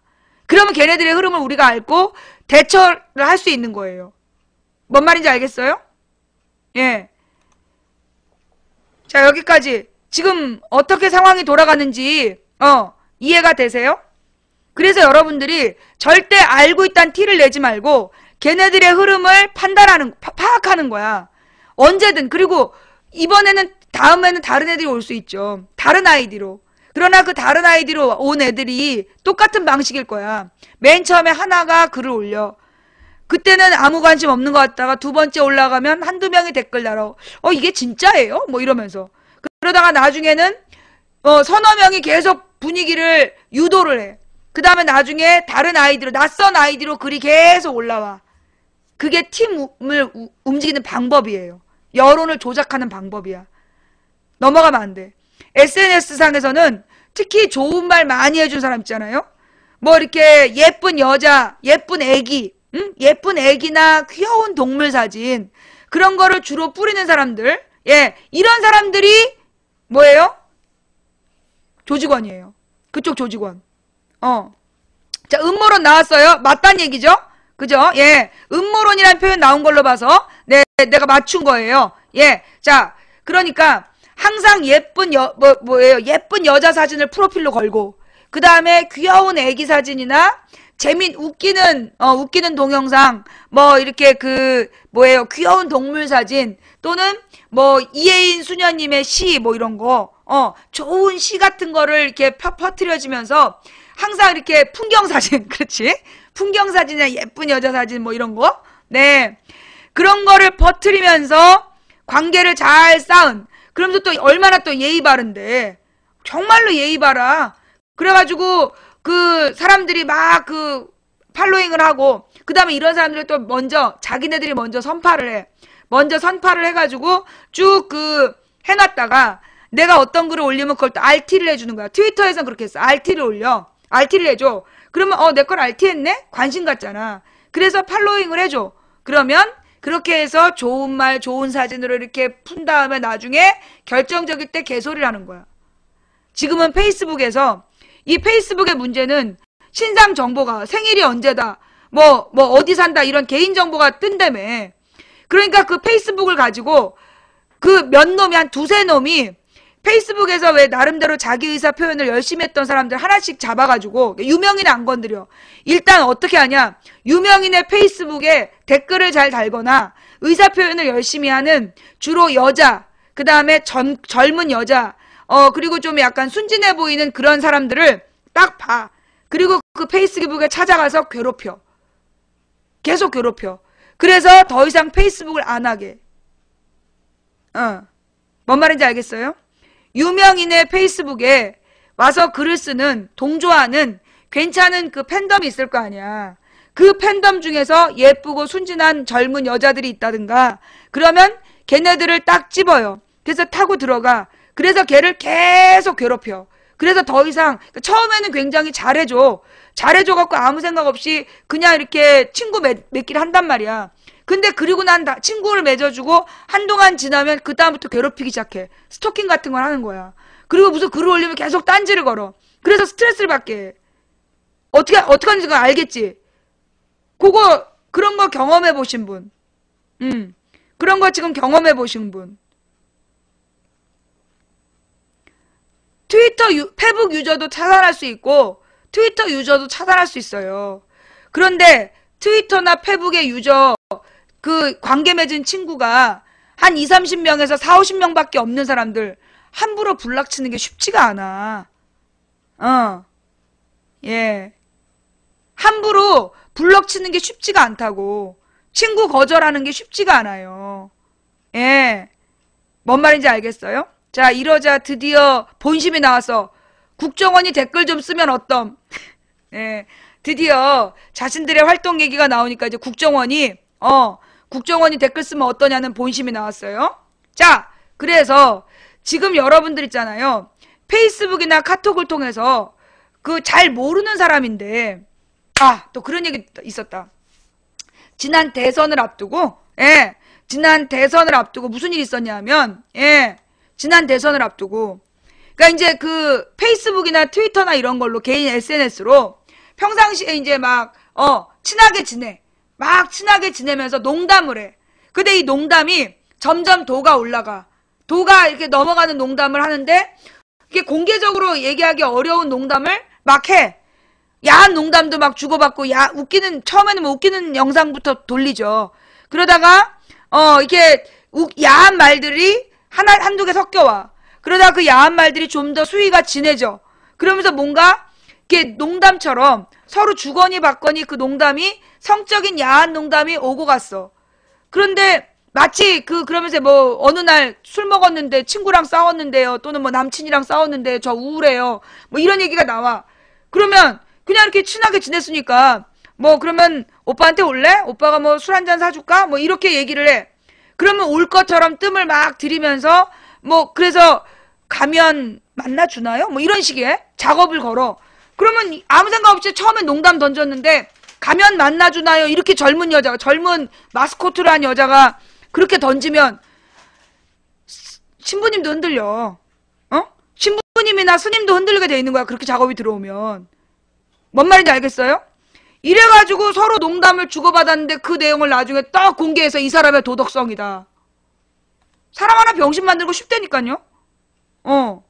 그러면 걔네들의 흐름을 우리가 알고 대처를 할 수 있는 거예요. 뭔 말인지 알겠어요? 예. 자, 여기까지 지금 어떻게 상황이 돌아가는지 이해가 되세요? 그래서 여러분들이 절대 알고 있다는 티를 내지 말고 걔네들의 흐름을 파악하는 거야. 언제든. 그리고 다음에는 다른 애들이 올 수 있죠. 다른 아이디로. 그러나 그 다른 아이디로 온 애들이 똑같은 방식일 거야. 맨 처음에 하나가 글을 올려. 그때는 아무 관심 없는 것 같다가 두 번째 올라가면 한두 명이 댓글 달아. 이게 진짜예요? 뭐 이러면서. 그러다가 나중에는 서너 명이 계속 분위기를 유도를 해. 그 다음에 나중에 다른 아이디로, 낯선 아이디로 글이 계속 올라와. 그게 팀을 움직이는 방법이에요. 여론을 조작하는 방법이야. 넘어가면 안 돼. SNS상에서는 특히 좋은 말 많이 해준 사람 있잖아요. 뭐 이렇게 예쁜 여자, 예쁜 애기, 예쁜 애기나 귀여운 동물 사진 그런 거를 주로 뿌리는 사람들, 예, 이런 사람들이 뭐예요? 조직원이에요. 그쪽 조직원. 자, 음모론 나왔어요. 맞단 얘기죠? 그죠? 예. 음모론이라는 표현 나온 걸로 봐서 내가 맞춘 거예요. 예. 자, 그러니까 항상 예쁜 예쁜 여자 사진을 프로필로 걸고 그 다음에 귀여운 애기 사진이나 웃기는 동영상 뭐 이렇게 귀여운 동물 사진 또는 뭐 이혜인 수녀님의 시 뭐 이런 거 좋은 시 같은 거를 이렇게 퍼뜨려지면서 항상 이렇게 풍경사진, 그렇지? 풍경사진이나 예쁜 여자 사진 뭐 이런 거. 네. 그런 거를 퍼뜨리면서 관계를 잘 쌓은. 그러면서 또 얼마나 또 예의 바른데. 정말로 예의 바라. 그래가지고 그 사람들이 막 팔로잉을 하고 그 다음에 이런 사람들이 또 자기네들이 먼저 선파를 해. 먼저 선파를 해가지고 쭉 해놨다가 내가 어떤 글을 올리면 그걸 또 RT를 해주는 거야. 트위터에서는 그렇게 했어. RT를 올려. RT를 해줘. 그러면 내 걸 RT 했네? 관심 갖잖아. 그래서 팔로잉을 해줘. 그러면 그렇게 해서 좋은 말 좋은 사진으로 이렇게 푼 다음에 나중에 결정적일 때 개소리를 하는 거야. 지금은 페이스북에서 이 페이스북의 문제는 신상 정보가 생일이 언제다 뭐 어디 산다 이런 개인 정보가 뜬다며. 그러니까 그 페이스북을 가지고 그 몇 놈이 한 2-3놈이 페이스북에서 왜 나름대로 자기 의사 표현을 열심히 했던 사람들 하나씩 잡아가지고 유명인은 안 건드려. 일단 어떻게 하냐. 유명인의 페이스북에 댓글을 잘 달거나 의사 표현을 열심히 하는 주로 여자 그 다음에 젊은 여자 그리고 좀 약간 순진해 보이는 그런 사람들을 딱 봐. 그리고 그 페이스북에 찾아가서 괴롭혀. 계속 괴롭혀. 그래서 더 이상 페이스북을 안 하게. 뭔 말인지 알겠어요? 유명인의 페이스북에 와서 글을 쓰는 동조하는 괜찮은 그 팬덤이 있을 거 아니야. 그 팬덤 중에서 예쁘고 순진한 젊은 여자들이 있다든가 그러면 걔네들을 딱 집어요. 그래서 타고 들어가. 그래서 걔를 계속 괴롭혀. 그래서 더 이상 처음에는 굉장히 잘해줘갖고 아무 생각 없이 그냥 이렇게 친구 맺기를 한단 말이야. 근데 그리고 난 친구를 맺어주고 한동안 지나면 그 다음부터 괴롭히기 시작해. 스토킹 같은 걸 하는 거야. 그리고 무슨 글을 올리면 계속 딴지를 걸어. 그래서 스트레스를 받게 해. 어떻게 하는지 그건 알겠지? 그런 거 경험해 보신 분. 그런 거 지금 경험해 보신 분. 페북 유저도 차단할 수 있고 트위터 유저도 차단할 수 있어요. 그런데 트위터나 페북의 유저 그 관계 맺은 친구가 한 20-30명에서 40-50명밖에 없는 사람들 함부로 불락치는 게 쉽지가 않아. 예. 함부로 블럭치는 게 쉽지가 않다고. 친구 거절하는 게 쉽지가 않아요. 예. 뭔 말인지 알겠어요? 자, 이러자 드디어 본심이 나와서 국정원이 댓글 좀 쓰면 어떤? 예. 드디어 자신들의 활동 얘기가 나오니까 이제 국정원이 댓글 쓰면 어떠냐는 본심이 나왔어요. 자, 그래서 지금 여러분들 있잖아요. 페이스북이나 카톡을 통해서 그 잘 모르는 사람인데 또 그런 얘기 있었다. 지난 대선을 앞두고 지난 대선을 앞두고 무슨 일이 있었냐면 지난 대선을 앞두고 그러니까 이제 그 페이스북이나 트위터나 이런 걸로 개인 SNS로 평상시에 이제 막 친하게 지내. 막 친하게 지내면서 농담을 해. 근데 이 농담이 점점 도가 올라가. 도가 이렇게 넘어가는 농담을 하는데 이게 공개적으로 얘기하기 어려운 농담을 막 해. 야한 농담도 막 주고받고 처음에는 뭐 웃기는 영상부터 돌리죠. 그러다가 이렇게 야한 말들이 한두 개 섞여와. 그러다가 그 야한 말들이 좀 더 수위가 진해져. 그러면서 뭔가 이렇게 농담처럼 서로 주거니 받거니 그 농담이 성적인 야한 농담이 오고 갔어. 그런데 마치 그러면서 뭐 어느 날 술 먹었는데 친구랑 싸웠는데요. 또는 뭐 남친이랑 싸웠는데 저 우울해요. 뭐 이런 얘기가 나와. 그러면 그냥 이렇게 친하게 지냈으니까 뭐 그러면 오빠한테 올래? 오빠가 뭐 술 한잔 사줄까? 뭐 이렇게 얘기를 해. 그러면 올 것처럼 뜸을 막 들이면서 뭐 그래서 가면 만나주나요? 뭐 이런 식의 작업을 걸어. 그러면 아무 생각 없이 처음에 농담 던졌는데 가면 만나주나요? 이렇게 젊은 마스코트를 한 여자가 그렇게 던지면 신부님도 흔들려. 신부님이나 스님도 흔들리게 돼 있는 거야. 그렇게 작업이 들어오면. 뭔 말인지 알겠어요? 이래가지고 서로 농담을 주고받았는데 그 내용을 나중에 딱 공개해서 이 사람의 도덕성이다. 사람 하나 병신 만들고 싶다니까요. 뭔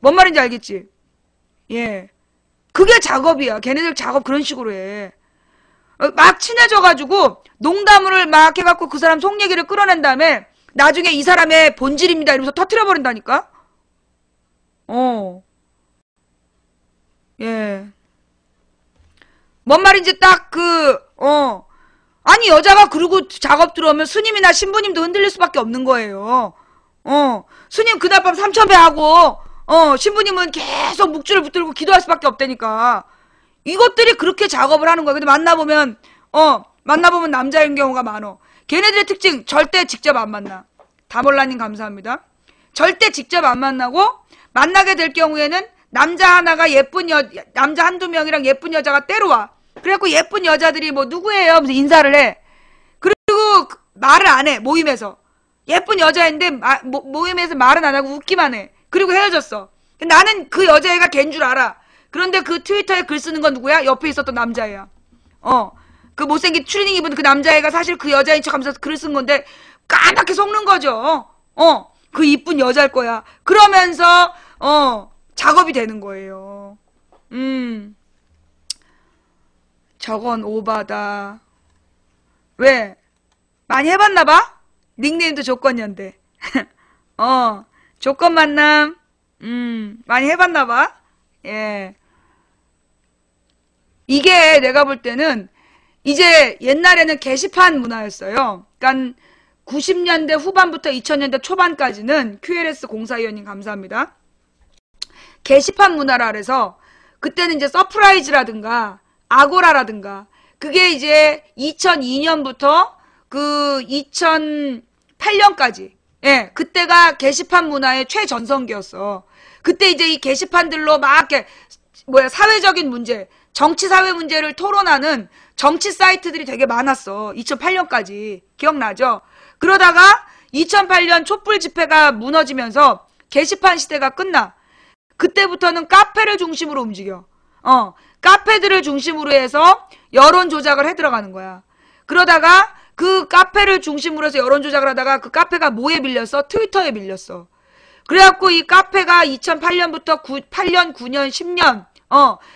말인지 알겠지? 예. 그게 작업이야. 걔네들 작업 그런 식으로 해. 막 친해져가지고 농담을 막 해갖고 그 사람 속 얘기를 끌어낸 다음에 나중에 이 사람의 본질입니다 이러면서 터트려버린다니까? 예. 뭔 말인지 딱 아니 여자가 그러고 작업 들어오면 스님이나 신부님도 흔들릴 수밖에 없는 거예요. 스님 그날 밤 3,000배 하고 신부님은 계속 묵주를 붙들고 기도할 수밖에 없다니까. 이것들이 그렇게 작업을 하는 거야. 근데 만나보면 남자인 경우가 많어. 걔네들의 특징 절대 직접 안 만나. 다몰라님 감사합니다. 절대 직접 안 만나고 만나게 될 경우에는 남자 하나가 남자 한두 명이랑 예쁜 여자가 때려와. 그래갖고 예쁜 여자들이 뭐 누구예요? 하면서 인사를 해. 그리고 말을 안 해. 모임에서. 예쁜 여자인데 모임에서 말은 안 하고 웃기만 해. 그리고 헤어졌어. 나는 그 여자애가 걘 줄 알아. 그런데 그 트위터에 글 쓰는 건 누구야? 옆에 있었던 남자애야. 그 못생긴 추리닝 입은 그 남자애가 사실 그 여자인 척 하면서 글을 쓴 건데 까맣게 속는 거죠. 그 이쁜 여자일 거야. 그러면서 작업이 되는 거예요. 저건 오바다. 왜? 많이 해봤나 봐? 닉네임도 조건연대. 조건 만남. 많이 해봤나 봐? 예. 이게 내가 볼 때는 이제 옛날에는 게시판 문화였어요. 그러니까 90년대 후반부터 2000년대 초반까지는 QLS 공사위원님 감사합니다. 게시판 문화라 그래서 그때는 이제 서프라이즈라든가 아고라라든가 그게 이제 2002년부터 그 2008년까지 그때가 게시판 문화의 최전성기였어. 그때 이제 이 게시판들로 막 이렇게 사회적인 문제, 정치 사회 문제를 토론하는 정치 사이트들이 되게 많았어. 2008년까지. 기억나죠? 그러다가 2008년 촛불 집회가 무너지면서 게시판 시대가 끝나. 그때부터는 카페를 중심으로 움직여. 카페들을 중심으로 해서 여론 조작을 해 들어가는 거야. 그러다가 그 카페를 중심으로 해서 여론 조작을 하다가 그 카페가 뭐에 밀렸어? 트위터에 밀렸어. 그래갖고 이 카페가 2008년부터 8년, 9년, 10년,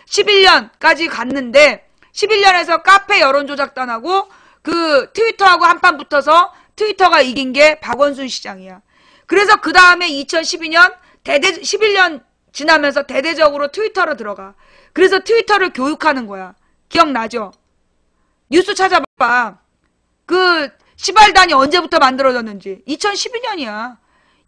11년까지 갔는데 11년에서 카페 여론조작단하고 그 트위터하고 한판 붙어서 트위터가 이긴 게 박원순 시장이야. 그래서 그 다음에 2012년 11년 지나면서 대대적으로 트위터로 들어가. 그래서 트위터를 교육하는 거야. 기억나죠? 뉴스 찾아봐. 그 시발단이 언제부터 만들어졌는지. 2012년이야.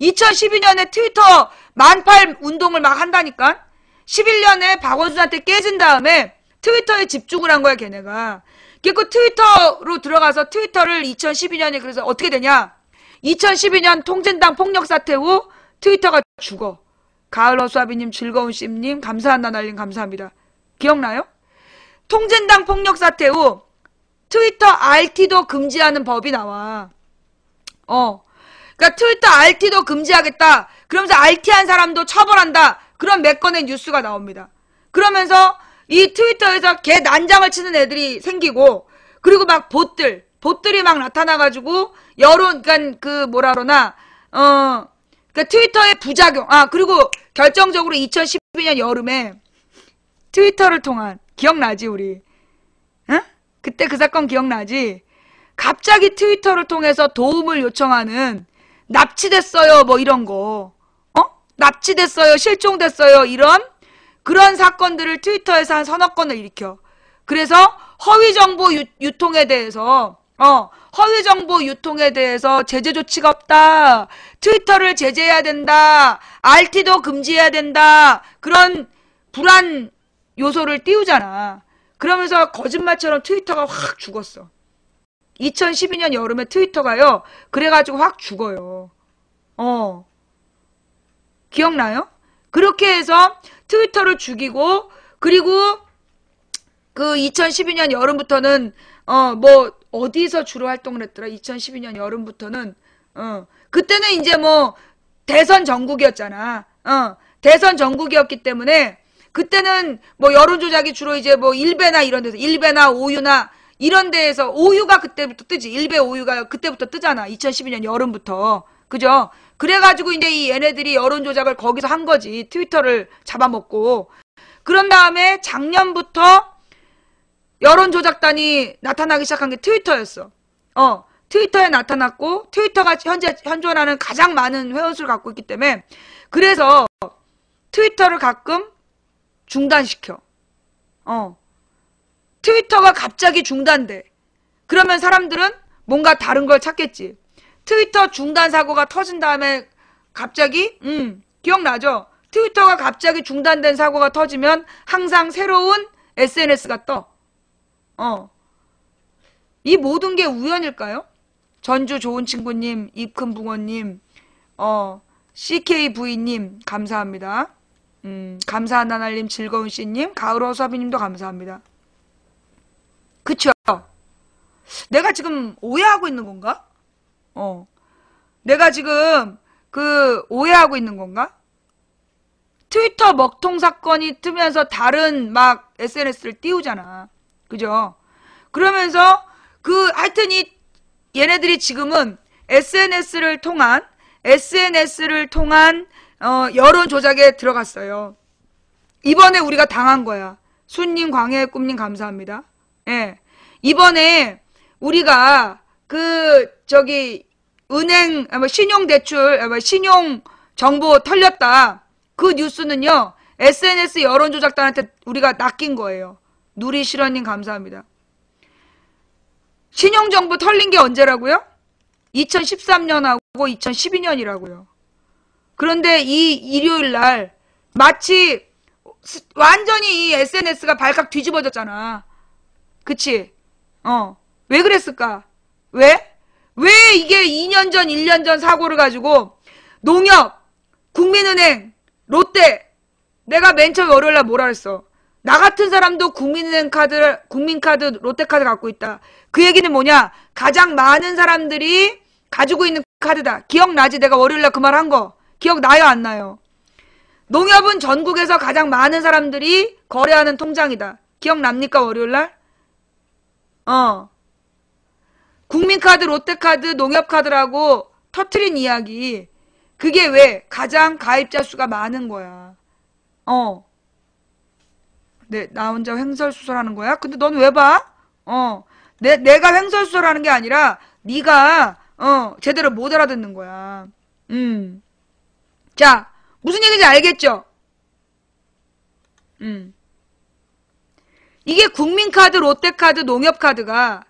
2012년에 트위터 만팔 운동을 막 한다니까. 11년에 박원순한테 깨진 다음에 트위터에 집중을 한 거야, 걔네가. 그 트위터로 들어가서 트위터를 2012년에 그래서 어떻게 되냐? 2012년 통진당 폭력 사태 후 트위터가 죽어. 가을 허수아비님, 즐거운 씹님, 감사한 나날님 감사합니다. 기억나요? 통진당 폭력 사태 후 트위터 RT도 금지하는 법이 나와. 그러니까 트위터 RT도 금지하겠다. 그러면서 RT한 사람도 처벌한다. 그런 몇 건의 뉴스가 나옵니다. 그러면서 이 트위터에서 개 난장을 치는 애들이 생기고, 그리고 막 봇들이 막 나타나가지고 여론, 그러니까 그 뭐라 그러나, 그러니까 트위터의 부작용. 그리고 결정적으로 2012년 여름에 트위터를 통한, 기억나지 우리? 응? 그때 그 사건 기억나지? 갑자기 트위터를 통해서 도움을 요청하는, 납치됐어요 뭐 이런 거, 납치됐어요, 실종됐어요, 이런 그런 사건들을 트위터에서 한 서너 건을 일으켜. 그래서 허위정보 유통에 대해서 허위정보 유통에 대해서 제재 조치가 없다. 트위터를 제재해야 된다. RT도 금지해야 된다. 그런 불안 요소를 띄우잖아. 그러면서 거짓말처럼 트위터가 확 죽었어. 2012년 여름에 트위터가요. 그래가지고 확 죽어요. 기억나요? 그렇게 해서 트위터를 죽이고, 그리고 그 2012년 여름부터는 뭐 어디서 주로 활동을 했더라? 2012년 여름부터는 그때는 이제 뭐 대선 전국이었잖아. 대선 전국이었기 때문에 그때는 뭐 여론 조작이 주로 이제 뭐 일베나 이런 데서, 일베나 오유나 이런 데에서, 오유가 그때부터 뜨지. 일베 오유가 그때부터 뜨잖아. 2012년 여름부터. 그죠? 그래가지고 이제 이 얘네들이 여론 조작을 거기서 한 거지. 트위터를 잡아먹고. 그런 다음에 작년부터 여론 조작단이 나타나기 시작한 게 트위터였어. 트위터에 나타났고, 트위터가 현재 현존하는 가장 많은 회원수를 갖고 있기 때문에, 그래서 트위터를 가끔 중단시켜. 트위터가 갑자기 중단돼. 그러면 사람들은 뭔가 다른 걸 찾겠지. 트위터 중단 사고가 터진 다음에 갑자기 기억나죠? 트위터가 갑자기 중단된 사고가 터지면 항상 새로운 SNS가 떠. 이 모든 게 우연일까요? 전주 좋은 친구님, 입큰 붕어님, CKV님 감사합니다. 감사한 나날님, 즐거운 씨님, 가을 허수아비님도 감사합니다. 그쵸? 내가 지금 오해하고 있는 건가? 내가 지금 오해하고 있는 건가? 트위터 먹통 사건이 뜨면서 다른 막 SNS를 띄우잖아. 그죠? 그러면서 하여튼 얘네들이 지금은 SNS를 통한 여론 조작에 들어갔어요. 이번에 우리가 당한 거야. 순님, 광해의 꿈님 감사합니다. 예. 이번에 우리가 은행 신용대출 신용 정보 털렸다. 그 뉴스는요. SNS 여론 조작단한테 우리가 낚인 거예요. 누리실원님 감사합니다. 신용 정보 털린 게 언제라고요? 2013년하고 2012년이라고요. 그런데 이 일요일 날 마치 완전히 이 SNS가 발칵 뒤집어졌잖아. 그치? 왜 그랬을까? 왜 이게 2년 전, 1년 전 사고를 가지고 농협, 국민은행, 롯데, 내가 맨 처음 월요일날 뭐라 그랬어? 나 같은 사람도 국민은행 카드, 국민카드, 롯데카드 갖고 있다. 그 얘기는 뭐냐? 가장 많은 사람들이 가지고 있는 카드다. 기억나지? 내가 월요일날 그 말 한 거. 기억나요? 안 나요? 농협은 전국에서 가장 많은 사람들이 거래하는 통장이다. 기억납니까? 월요일날? 국민카드, 롯데카드, 농협카드라고 터트린 이야기. 그게 왜? 가장 가입자 수가 많은 거야. 네, 나 혼자 횡설수설하는 거야? 근데 넌 왜 봐? 내가 횡설수설하는 게 아니라 네가 제대로 못 알아듣는 거야. 자, 무슨 얘기인지 알겠죠? 이게 국민카드, 롯데카드, 농협카드가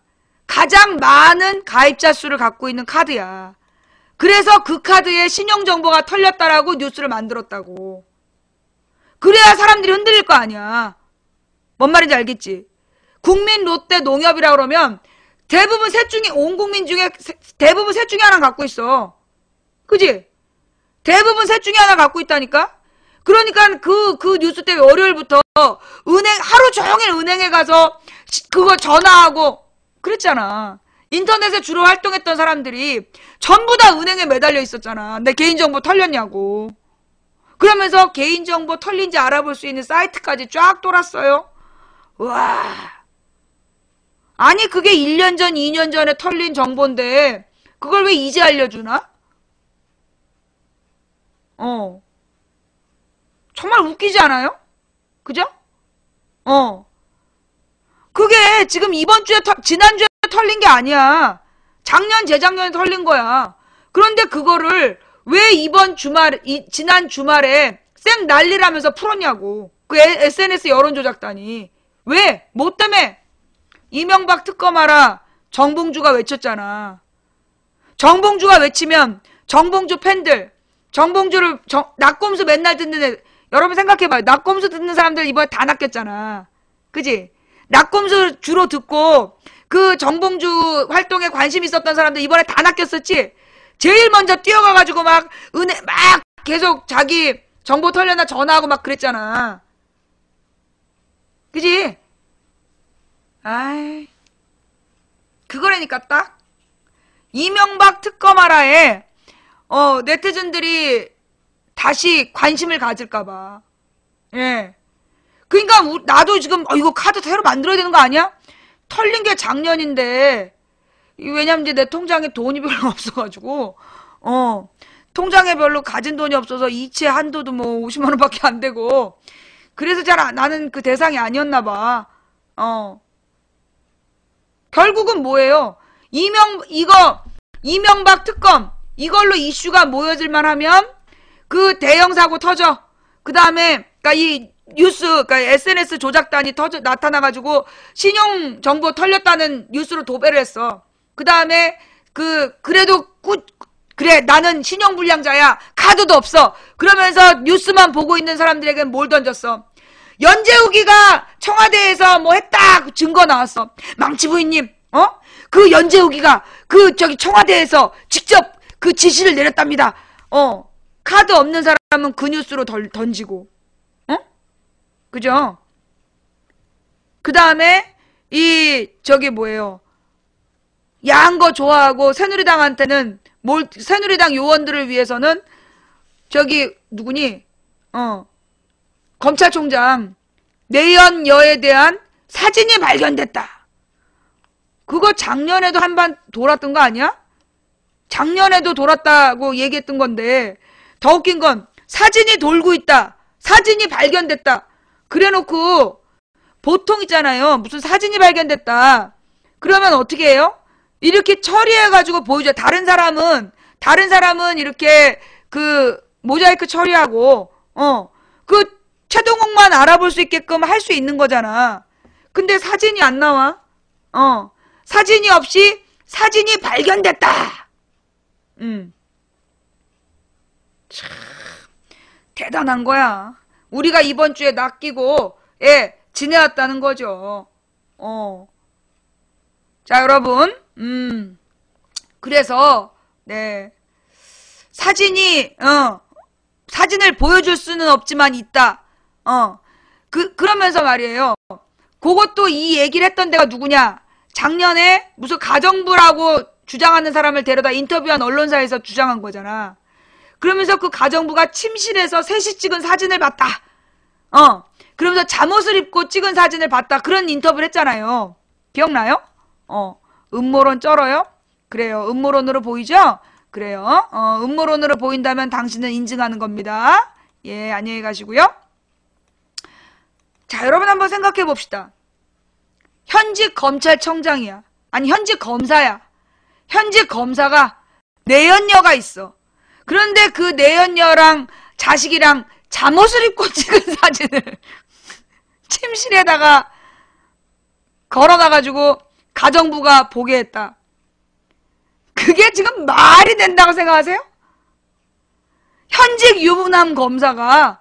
가장 많은 가입자 수를 갖고 있는 카드야. 그래서 그 카드에 신용정보가 털렸다라고 뉴스를 만들었다고. 그래야 사람들이 흔들릴 거 아니야. 뭔 말인지 알겠지? 국민 롯데 농협이라 그러면 대부분 셋 중에, 온 국민 중에 대부분 셋 중에 하나 갖고 있어. 그지? 대부분 셋 중에 하나 갖고 있다니까? 그러니까 그 뉴스 때문에 월요일부터 하루 종일 은행에 가서 그거 전화하고 그랬잖아. 인터넷에 주로 활동했던 사람들이 전부 다 은행에 매달려 있었잖아. 내 개인정보 털렸냐고. 그러면서 개인정보 털린지 알아볼 수 있는 사이트까지 쫙 돌았어요. 와. 아니 그게 1년 전, 2년 전에 털린 정보인데 그걸 왜 이제 알려주나? 정말 웃기지 않아요? 그죠? 그게 지금 지난주에 털린 게 아니야. 작년, 재작년에 털린 거야. 그런데 그거를 왜 지난 주말에 쌩 난리라면서 풀었냐고. 그 SNS 여론조작단이. 왜? 뭐 때문에? 이명박 특검하라 정봉주가 외쳤잖아. 정봉주가 외치면 정봉주 팬들, 정봉주를 낙곰수 맨날 듣는 애, 여러분 생각해봐요. 낙곰수 듣는 사람들 이번에 다 낚였잖아. 그지? 낙곰수 주로 듣고 그 정봉주 활동에 관심 있었던 사람들 이번에 다 낚였었지? 제일 먼저 뛰어가가지고 막 계속 자기 정보 털려나 전화하고 막 그랬잖아. 그지? 아이, 그거라니까 딱. 이명박 특검하라에 네티즌들이 다시 관심을 가질까봐. 예. 그러니까 나도 지금 이거 카드 새로 만들어야 되는 거 아니야? 털린 게 작년인데 왜냐면 이제 내 통장에 돈이 별로 없어가지고 통장에 별로 가진 돈이 없어서 이체 한도도 뭐 50만 원밖에 안 되고 그래서 나는 그 대상이 아니었나 봐. 결국은 뭐예요? 이명박 특검 이걸로 이슈가 모여질만 하면 그 대형 사고 터져. 그 다음에 그러니까 이 뉴스, 그러니까 SNS 조작단이 나타나가지고 신용 정보 털렸다는 뉴스로 도배를 했어. 그 다음에 그래도 그래 나는 신용불량자야. 카드도 없어. 그러면서 뉴스만 보고 있는 사람들에게 뭘 던졌어? 연재우기가 청와대에서 뭐 했다 증거 나왔어. 망치 부인님, 그 연재우기가 청와대에서 직접 그 지시를 내렸답니다. 카드 없는 사람은 그 뉴스로 던지고, 그죠? 그 다음에 뭐예요? 야한 거 좋아하고 새누리당한테는 새누리당 요원들을 위해서는 누구니? 검찰총장 내연여에 대한 사진이 발견됐다. 그거 작년에도 한번 돌았던 거 아니야? 작년에도 돌았다고 얘기했던 건데 더 웃긴 건 사진이 돌고 있다. 사진이 발견됐다. 그래놓고 보통 있잖아요. 무슨 사진이 발견됐다. 그러면 어떻게 해요? 이렇게 처리해가지고 보여줘. 다른 사람은 이렇게 모자이크 처리하고 최동욱만 알아볼 수 있게끔 할 수 있는 거잖아. 근데 사진이 안 나와. 사진이 없이 사진이 발견됐다. 참 대단한 거야. 우리가 이번 주에 낚이고 지내왔다는 거죠. 자, 여러분. 그래서 사진을 보여줄 수는 없지만 있다. 그러면서 말이에요. 그것도 이 얘기를 했던 데가 누구냐? 작년에 무슨 가정부라고 주장하는 사람을 데려다 인터뷰한 언론사에서 주장한 거잖아. 그러면서 그 가정부가 침실에서 셋이 찍은 사진을 봤다. 그러면서 잠옷을 입고 찍은 사진을 봤다. 그런 인터뷰를 했잖아요. 기억나요? 음모론 쩔어요? 그래요. 음모론으로 보이죠? 그래요. 음모론으로 보인다면 당신은 인증하는 겁니다. 예, 안녕히 가시고요. 자, 여러분 한번 생각해 봅시다. 현직 검찰청장이야. 아니, 현직 검사야. 현직 검사가 내연녀가 있어. 그런데 그 내연녀랑 자식이랑 잠옷을 입고 찍은 사진을 침실에다가 걸어놔가지고 가정부가 보게 했다. 그게 지금 말이 된다고 생각하세요? 현직 유부남 검사가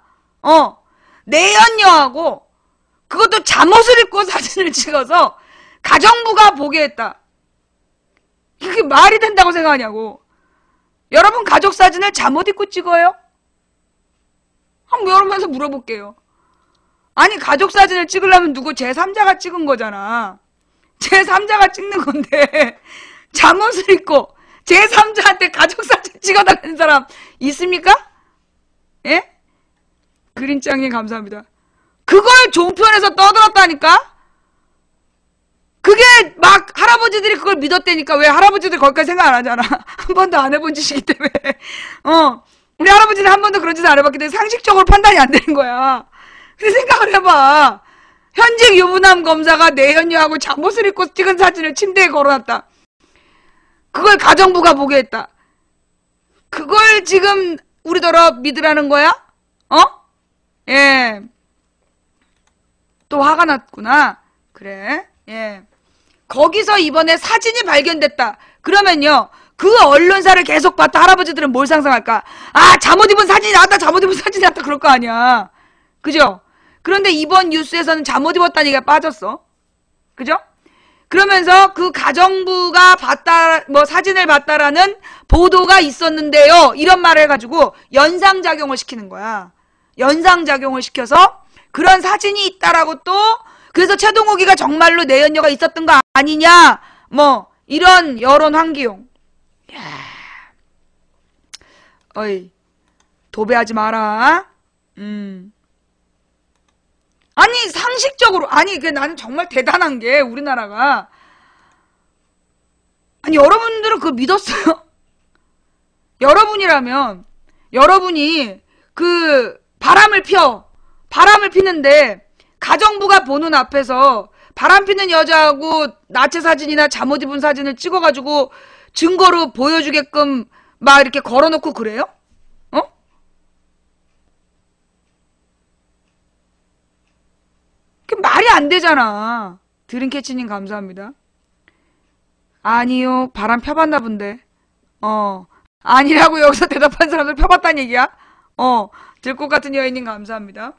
내연녀하고 그것도 잠옷을 입고 사진을 찍어서 가정부가 보게 했다. 그게 말이 된다고 생각하냐고. 여러분 가족 사진을 잠옷 입고 찍어요? 한번 여러분한테 물어볼게요. 아니 가족 사진을 찍으려면 누구 제3자가 찍은 거잖아. 제3자가 찍는 건데 잠옷을 입고 제3자한테 가족 사진 찍어달라는 사람 있습니까? 예? 그린짱님 감사합니다. 그걸 종편에서 떠들었다니까? 그게 막 할아버지들이 그걸 믿었다니까. 왜 할아버지들 거기까지 생각 안 하잖아. 한 번도 안 해본 짓이기 때문에. 우리 할아버지는 한 번도 그런 짓을 안 해봤기 때문에 상식적으로 판단이 안 되는 거야. 근데 생각을 해봐. 현직 유부남 검사가 내연녀하고 잠옷을 입고 찍은 사진을 침대에 걸어놨다. 그걸 가정부가 보게 했다. 그걸 지금 우리더러 믿으라는 거야? 예. 또 화가 났구나. 그래. 예. 거기서 이번에 사진이 발견됐다. 그러면요. 그 언론사를 계속 봤다 할아버지들은 뭘 상상할까? 아, 잠옷 입은 사진이 나왔다. 잠옷 입은 사진이 나왔다. 그럴 거 아니야. 그죠? 그런데 이번 뉴스에서는 잠옷 입었다는 얘기가 빠졌어. 그죠? 그러면서 그 가정부가 봤다, 사진을 봤다라는 보도가 있었는데요. 이런 말을 해가지고 연상작용을 시키는 거야. 연상작용을 시켜서 그런 사진이 있다라고 또 그래서 최동욱이가 정말로 내연녀가 있었던 거 아니냐 이런 여론 환기용. 야, 어이 도배하지 마라. 아니 상식적으로 그게 나는 정말 대단한 게 우리나라가 아니 여러분들은 그거 믿었어요? 여러분이라면 여러분이 그 바람을 피는데 가정부가 보는 앞에서 바람 피는 여자하고 나체 사진이나 잠옷 입은 사진을 찍어가지고 증거로 보여주게끔 막 이렇게 걸어놓고 그래요? 그 말이 안 되잖아. 드림캐치님 감사합니다. 아니요. 바람 펴봤나 본데. 아니라고 여기서 대답한 사람들 펴봤다는 얘기야? 들꽃 같은 여인님 감사합니다.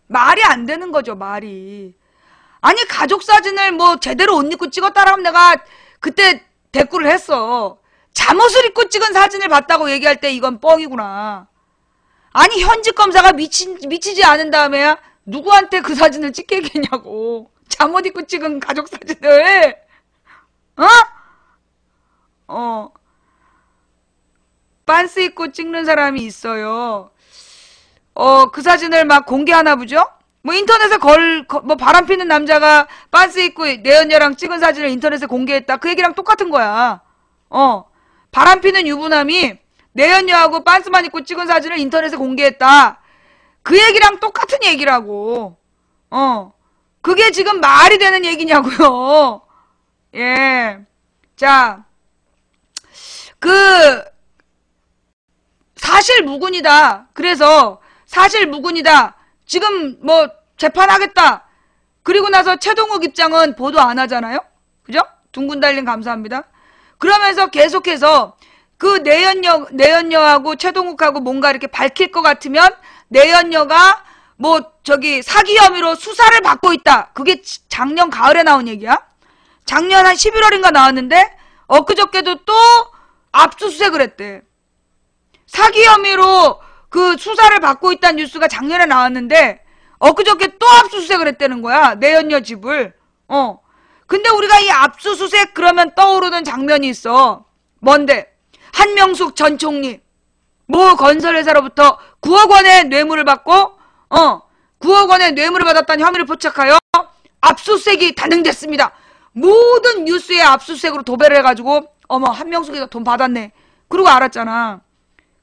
말이 안 되는 거죠, 말이. 아니, 가족 사진을 제대로 옷 입고 찍었다라면 내가 그때 댓글을 했어. 잠옷을 입고 찍은 사진을 봤다고 얘기할 때 이건 뻥이구나. 아니, 현직 검사가 미치지 않은 다음에야 누구한테 그 사진을 찍게 했겠냐고. 잠옷 입고 찍은 가족 사진을. 빤스 입고 찍는 사람이 있어요. 그 사진을 막 공개하나 보죠? 인터넷에 바람 피는 남자가 빤스 입고 내연녀랑 찍은 사진을 인터넷에 공개했다. 그 얘기랑 똑같은 거야. 바람 피는 유부남이 내연녀하고 빤스만 입고 찍은 사진을 인터넷에 공개했다. 그 얘기랑 똑같은 얘기라고. 그게 지금 말이 되는 얘기냐고요. 예. 자, 사실무근이다. 그래서 사실무근이다. 지금 재판하겠다. 그리고 나서 최동욱 입장은 보도 안 하잖아요. 그죠? 둥근 달린 감사합니다. 그러면서 계속해서 그 내연녀하고 최동욱하고 뭔가 이렇게 밝힐 것 같으면 내연녀가 사기 혐의로 수사를 받고 있다. 그게 작년 가을에 나온 얘기야. 작년 한 11월인가 나왔는데 엊그저께도 또 압수수색을 했대. 사기 혐의로 그 수사를 받고 있다는 뉴스가 작년에 나왔는데 엊그저께 또 압수수색을 했다는 거야. 내연녀 집을. 근데 우리가 이 압수수색 그러면 떠오르는 장면이 있어. 뭔데? 한명숙 전 총리 모 건설회사로부터 9억 원의 뇌물을 받고 9억 원의 뇌물을 받았다는 혐의를 포착하여 압수수색이 단행됐습니다. 모든 뉴스에 압수수색으로 도배를 해가지고 한명숙이가 돈 받았네. 그러고 알았잖아.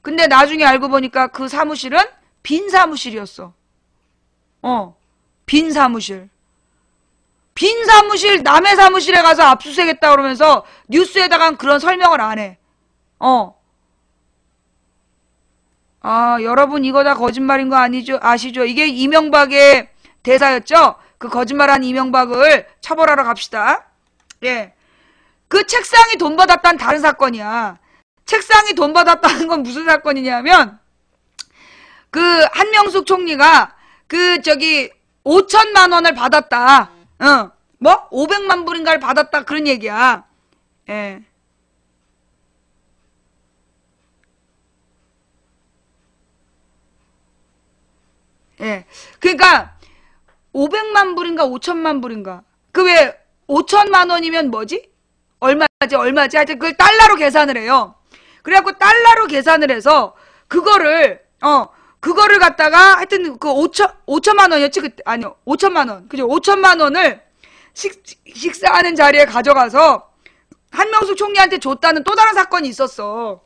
근데 나중에 알고 보니까 그 사무실은 빈 사무실이었어. 빈 사무실. 빈 사무실, 남의 사무실에 가서 압수수색했다 그러면서 뉴스에다가 그런 설명을 안 해. 여러분 이거 다 거짓말인 거 아시죠? 이게 이명박의 대사였죠? 그 거짓말한 이명박을 처벌하러 갑시다. 예. 그 책상이 돈 받았다는 다른 사건이야. 책상이 돈 받았다는 건 무슨 사건이냐면, 그 한명숙 총리가 그 5천만 원을 받았다. 뭐? 500만 불인가를 받았다. 그런 얘기야. 예. 예. 그러니까 500만 불인가 5천만 불인가. 그 왜 5천만 원이면 뭐지? 얼마지? 하여튼 그걸 달러로 계산을 해요. 그래갖고 달러로 계산을 해서 그거를 갖다가 하여튼 그 5천만 원이었지 그때. 아니요. 5천만 원. 그죠? 5천만 원을 식사하는 자리에 가져가서 한명숙 총리한테 줬다는 또 다른 사건이 있었어.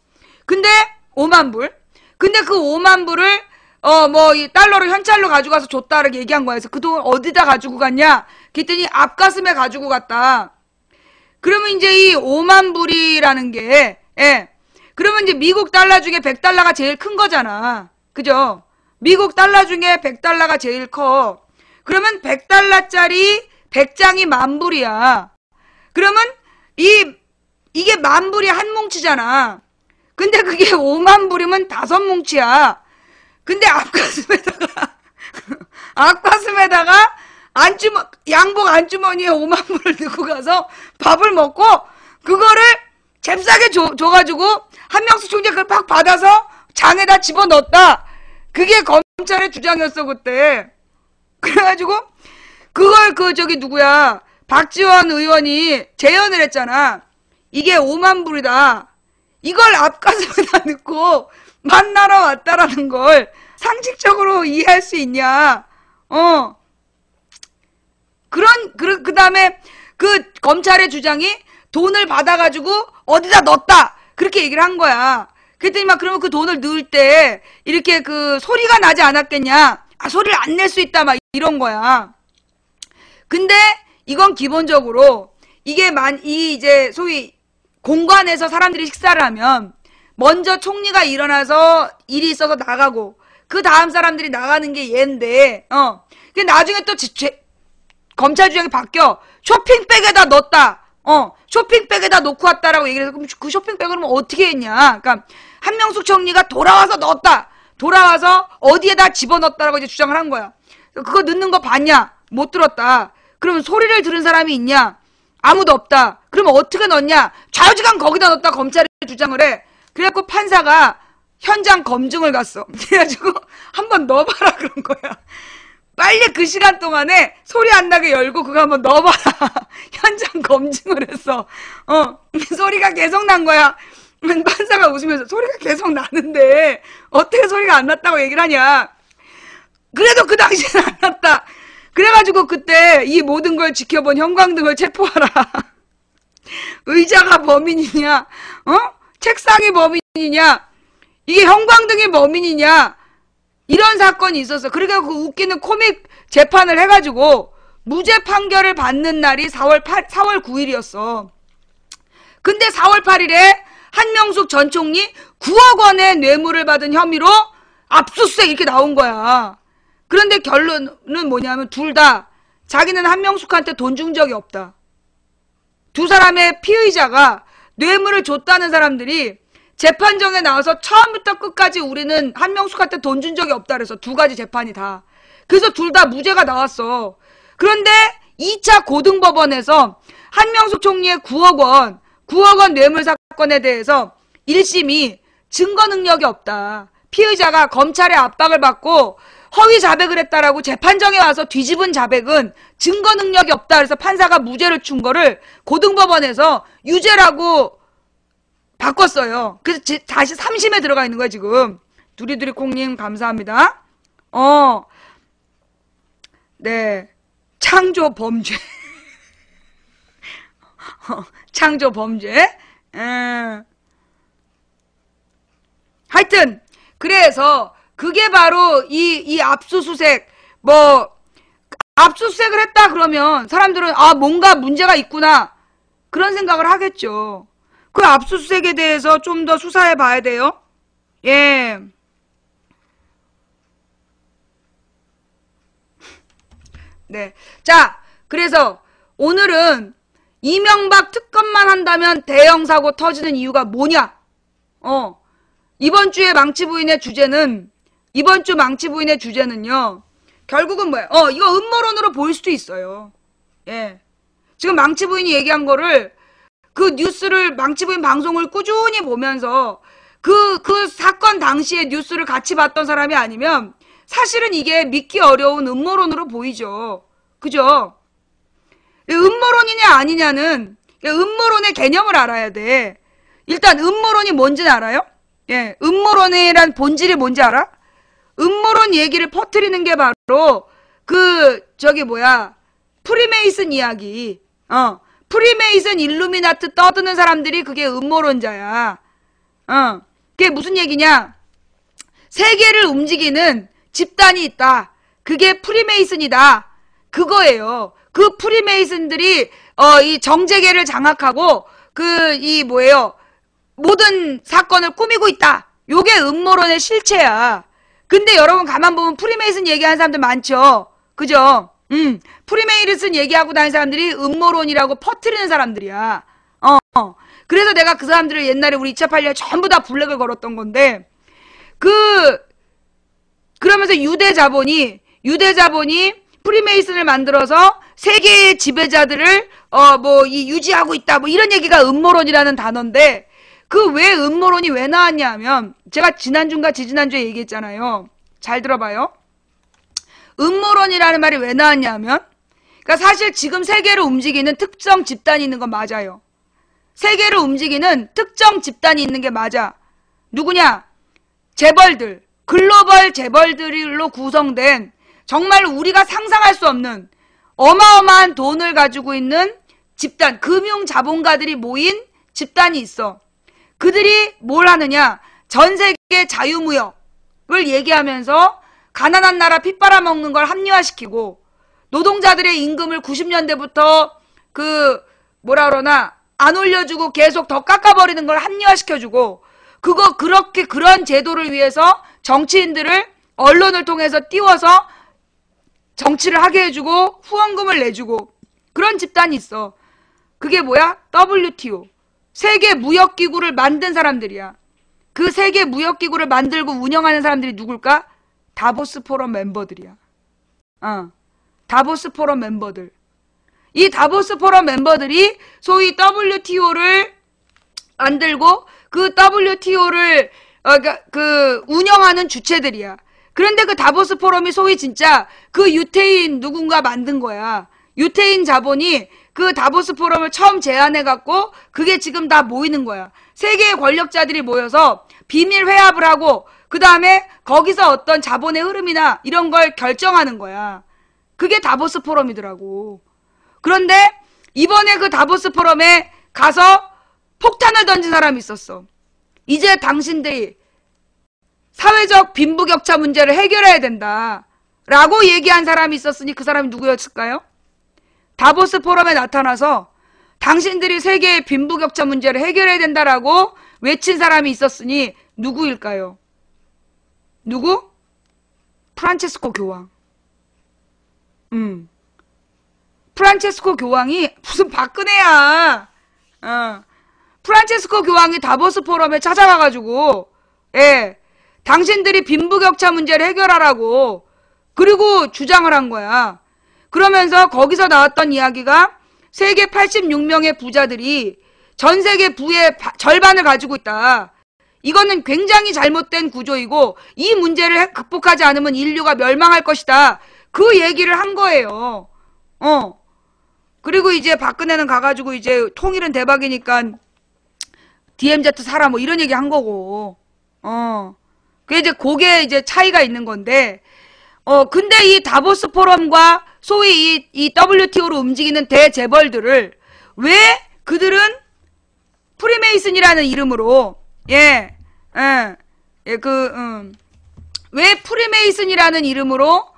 근데 5만 불. 근데 그 5만 불을 이 달러로 현찰로 가져가서 줬다라고 얘기한 거야. 그래서 그 돈 어디다 가지고 갔냐? 그랬더니 앞가슴에 가지고 갔다. 그러면 이제 이 5만 불이라는 게, 예. 그러면 이제 미국 달러 중에 100달러가 제일 큰 거잖아. 그죠? 미국 달러 중에 100달러가 제일 커. 그러면 100달러짜리 100장이 만 불이야. 그러면 이게 만 불이 한 뭉치잖아. 근데 그게 5만 불이면 5뭉치야. 근데 앞가슴에다가 양복 안주머니에 5만 불을 넣고 가서 밥을 먹고 그거를 잽싸게 줘가지고 한명숙 총리가 그걸 팍 받아서 장에다 집어넣었다. 그게 검찰의 주장이었어 그때. 그래가지고 그걸 누구야 박지원 의원이 재연을 했잖아. 이게 5만 불이다. 이걸 앞가슴에다 넣고 만나러 왔다라는 걸 상식적으로 이해할 수 있냐. 그 다음에 그 검찰의 주장이 돈을 받아가지고 어디다 넣었다. 그렇게 얘기를 한 거야. 그랬더니 그러면 그 돈을 넣을 때 이렇게 그 소리가 나지 않았겠냐. 소리를 안 낼 수 있다. 이런 거야. 근데 이건 기본적으로 이게 이제 소위 공관에서 사람들이 식사를 하면 먼저 총리가 일어나서 일이 있어서 나가고 그 다음 사람들이 나가는 게 얘인데 근데 나중에 또 검찰 주장이 바뀌어. 쇼핑백에다 넣었다. 쇼핑백에다 놓고 왔다라고 얘기를 해서 그럼 그 쇼핑백을 그러면 어떻게 했냐. 그러니까 한명숙 총리가 돌아와서 넣었다. 돌아와서 어디에다 집어넣었다라고 이제 주장을 한 거야. 그거 넣는 거 봤냐? 못 들었다. 그러면 소리를 들은 사람이 있냐? 아무도 없다. 그러면 어떻게 넣었냐? 좌우지간 거기다 넣었다. 검찰이 주장을 해. 그래갖고 판사가 현장 검증을 갔어. 그래가지고 한번 넣어봐라 그런 거야. 빨리 그 시간 동안에 소리 안 나게 열고 그거 한번 넣어봐라. 현장 검증을 했어. 소리가 계속 난 거야. 판사가 웃으면서 소리가 계속 나는데 어떻게 소리가 안 났다고 얘기를 하냐. 그래도 그 당시에는 안 났다. 그래가지고 그때 이 모든 걸 지켜본 형광등을 체포하라. 의자가 범인이냐? 책상이 범인이냐? 이게 형광등이 범인이냐? 이런 사건이 있었어. 그러니까 그 웃기는 코믹 재판을 해가지고 무죄 판결을 받는 날이 4월 9일이었어. 근데 4월 8일에 한명숙 전 총리 9억 원의 뇌물을 받은 혐의로 압수수색 이렇게 나온 거야. 그런데 결론은 뭐냐면 둘 다 자기는 한명숙한테 돈 준 적이 없다. 두 사람의 피의자가 뇌물을 줬다는 사람들이 재판정에 나와서 처음부터 끝까지 우리는 한명숙한테 돈 준 적이 없다 그래서 두 가지 재판이 다. 그래서 둘 다 무죄가 나왔어. 그런데 2차 고등법원에서 한명숙 총리의 9억 원 뇌물 사건에 대해서 1심이 증거 능력이 없다. 피의자가 검찰의 압박을 받고 허위 자백을 했다라고 재판정에 와서 뒤집은 자백은 증거 능력이 없다. 그래서 판사가 무죄를 준 거를 고등법원에서 유죄라고 바꿨어요. 그래서 다시 3심에 들어가 있는 거야 지금. 두리두리 콩님 감사합니다. 네. 창조 범죄. 창조 범죄. 하여튼 그래서 그게 바로 이 압수수색 압수수색을 했다 그러면 사람들은 뭔가 문제가 있구나 그런 생각을 하겠죠. 그 압수수색에 대해서 좀 더 수사해 봐야 돼요. 예. 네. 자, 그래서 오늘은 이명박 특검만 한다면 대형 사고 터지는 이유가 뭐냐? 이번 주 망치부인의 주제는요. 결국은 뭐예요? 이거 음모론으로 보일 수도 있어요. 예. 지금 망치부인이 얘기한 거를 그 뉴스를 망치부인 방송을 꾸준히 보면서 그 사건 당시의 뉴스를 같이 봤던 사람이 아니면 사실은 이게 믿기 어려운 음모론으로 보이죠. 그죠? 음모론이냐 아니냐는 음모론의 개념을 알아야 돼. 일단 음모론이 뭔지는 알아요? 예, 음모론이란 본질이 뭔지 알아? 음모론 얘기를 퍼뜨리는 게 바로 프리메이슨 이야기. 프리메이슨 일루미나트 떠드는 사람들이 그게 음모론자야. 그게 무슨 얘기냐? 세계를 움직이는 집단이 있다. 그게 프리메이슨이다. 그거예요. 그 프리메이슨들이 이 정재계를 장악하고 모든 사건을 꾸미고 있다. 요게 음모론의 실체야. 근데 여러분 가만 보면 프리메이슨 얘기하는 사람들 많죠. 그죠? 프리메이슨 얘기하고 다니는 사람들이 음모론이라고 퍼뜨리는 사람들이야. 그래서 내가 그 사람들을 옛날에 우리 2008년에 전부 다 블랙을 걸었던 건데 그러면서 유대자본이 프리메이슨을 만들어서 세계의 지배자들을 유지하고 있다. 뭐 이런 얘기가 음모론이라는 단어인데 왜 음모론이 왜 나왔냐 하면 제가 지난주인가 지지난주에 얘기했잖아요. 잘 들어봐요. 음모론이라는 말이 왜 나왔냐 하면 그러니까 사실 지금 세계를 움직이는 특정 집단이 있는 건 맞아요. 세계를 움직이는 특정 집단이 있는 게 맞아. 누구냐? 재벌들. 글로벌 재벌들로 구성된 정말 우리가 상상할 수 없는 어마어마한 돈을 가지고 있는 집단, 금융 자본가들이 모인 집단이 있어. 그들이 뭘 하느냐? 전 세계 자유무역을 얘기하면서 가난한 나라 피 빨아먹는 걸 합리화시키고 노동자들의 임금을 90년대부터 안 올려주고 계속 더 깎아버리는 걸 합리화시켜주고 그런 제도를 위해서 정치인들을 언론을 통해서 띄워서 정치를 하게 해주고 후원금을 내주고 그런 집단이 있어. 그게 뭐야? WTO. 세계무역기구를 만든 사람들이야. 그 세계무역기구를 만들고 운영하는 사람들이 누굴까? 다보스 포럼 멤버들이야. 다보스 포럼 멤버들. 이 다보스 포럼 멤버들이 소위 WTO를 만들고 그 WTO를 운영하는 주체들이야. 그런데 그 다보스 포럼이 소위 진짜 그 유태인 누군가 만든 거야. 유태인 자본이 그 다보스 포럼을 처음 제안해갖고 그게 지금 다 모이는 거야. 세계의 권력자들이 모여서 비밀 회합을 하고 그 다음에 거기서 어떤 자본의 흐름이나 이런 걸 결정하는 거야. 그게 다보스 포럼이더라고. 그런데 이번에 그 다보스 포럼에 가서 폭탄을 던진 사람이 있었어. 이제 당신들이 사회적 빈부격차 문제를 해결해야 된다 라고 얘기한 사람이 있었으니 그 사람이 누구였을까요? 다보스 포럼에 나타나서 당신들이 세계의 빈부격차 문제를 해결해야 된다라고 외친 사람이 있었으니 누구일까요? 누구? 프란체스코 교황. 프란체스코 교황이 무슨 박근혜야. 프란체스코 교황이 다보스 포럼에 찾아가가지고 당신들이 빈부격차 문제를 해결하라고 그리고 주장을 한 거야. 그러면서 거기서 나왔던 이야기가 세계 86명의 부자들이 전 세계 부의 절반을 가지고 있다. 이거는 굉장히 잘못된 구조이고 이 문제를 극복하지 않으면 인류가 멸망할 것이다. 그 얘기를 한 거예요. 그리고 이제 박근혜는 가가지고 이제 통일은 대박이니까 DMZ 사라 뭐 이런 얘기 한 거고. 그게 이제 차이가 있는 건데. 근데 이 다보스 포럼과 소위 이 WTO로 움직이는 대재벌들을 왜 그들은 프리메이슨이라는 이름으로 왜 프리메이슨이라는 이름으로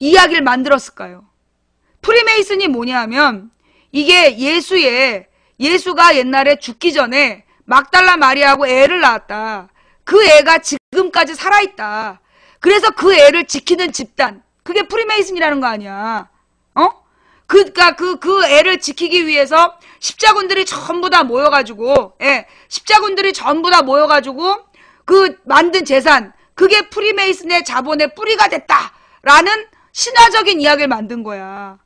이야기를 만들었을까요? 프리메이슨이 뭐냐 하면 이게 예수가 옛날에 죽기 전에 막달라 마리아하고 애를 낳았다. 그 애가 지금까지 살아있다. 그래서 그 애를 지키는 집단. 그게 프리메이슨이라는 거 아니야. 그니까 그 애를 지키기 위해서 십자군들이 전부 다 모여가지고, 십자군들이 전부 다 모여가지고, 그 만든 재산, 그게 프리메이슨의 자본의 뿌리가 됐다라는 신화적인 이야기를 만든 거야.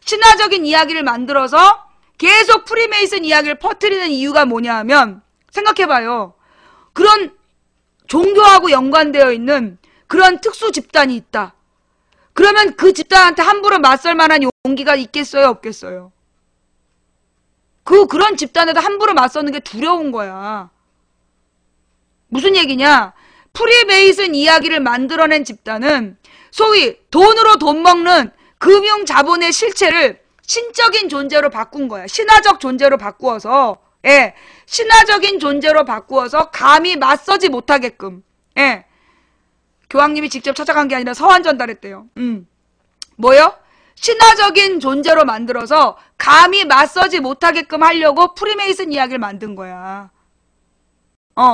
신화적인 이야기를 만들어서 계속 프리메이슨 이야기를 퍼뜨리는 이유가 뭐냐 하면, 생각해봐요. 그런 종교하고 연관되어 있는 그런 특수 집단이 있다. 그러면 그 집단한테 함부로 맞설 만한 용기가 있겠어요, 없겠어요? 그런 집단에도 함부로 맞서는 게 두려운 거야. 무슨 얘기냐? 프리메이슨 이야기를 만들어낸 집단은 소위 돈으로 돈 먹는 금융 자본의 실체를 신적인 존재로 바꾼 거야. 신화적 존재로 바꾸어서, 신화적인 존재로 바꾸어서 감히 맞서지 못하게끔, 교황님이 직접 찾아간 게 아니라 서한 전달했대요. 뭐요? 신화적인 존재로 만들어서 감히 맞서지 못하게끔 하려고 프리메이슨 이야기를 만든 거야.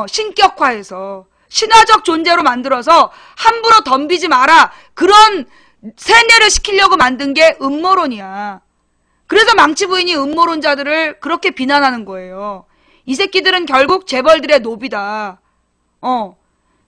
신격화해서. 신화적 존재로 만들어서 함부로 덤비지 마라. 그런 세뇌를 시키려고 만든 게 음모론이야. 그래서 망치부인이 음모론자들을 그렇게 비난하는 거예요. 이 새끼들은 결국 재벌들의 노비다.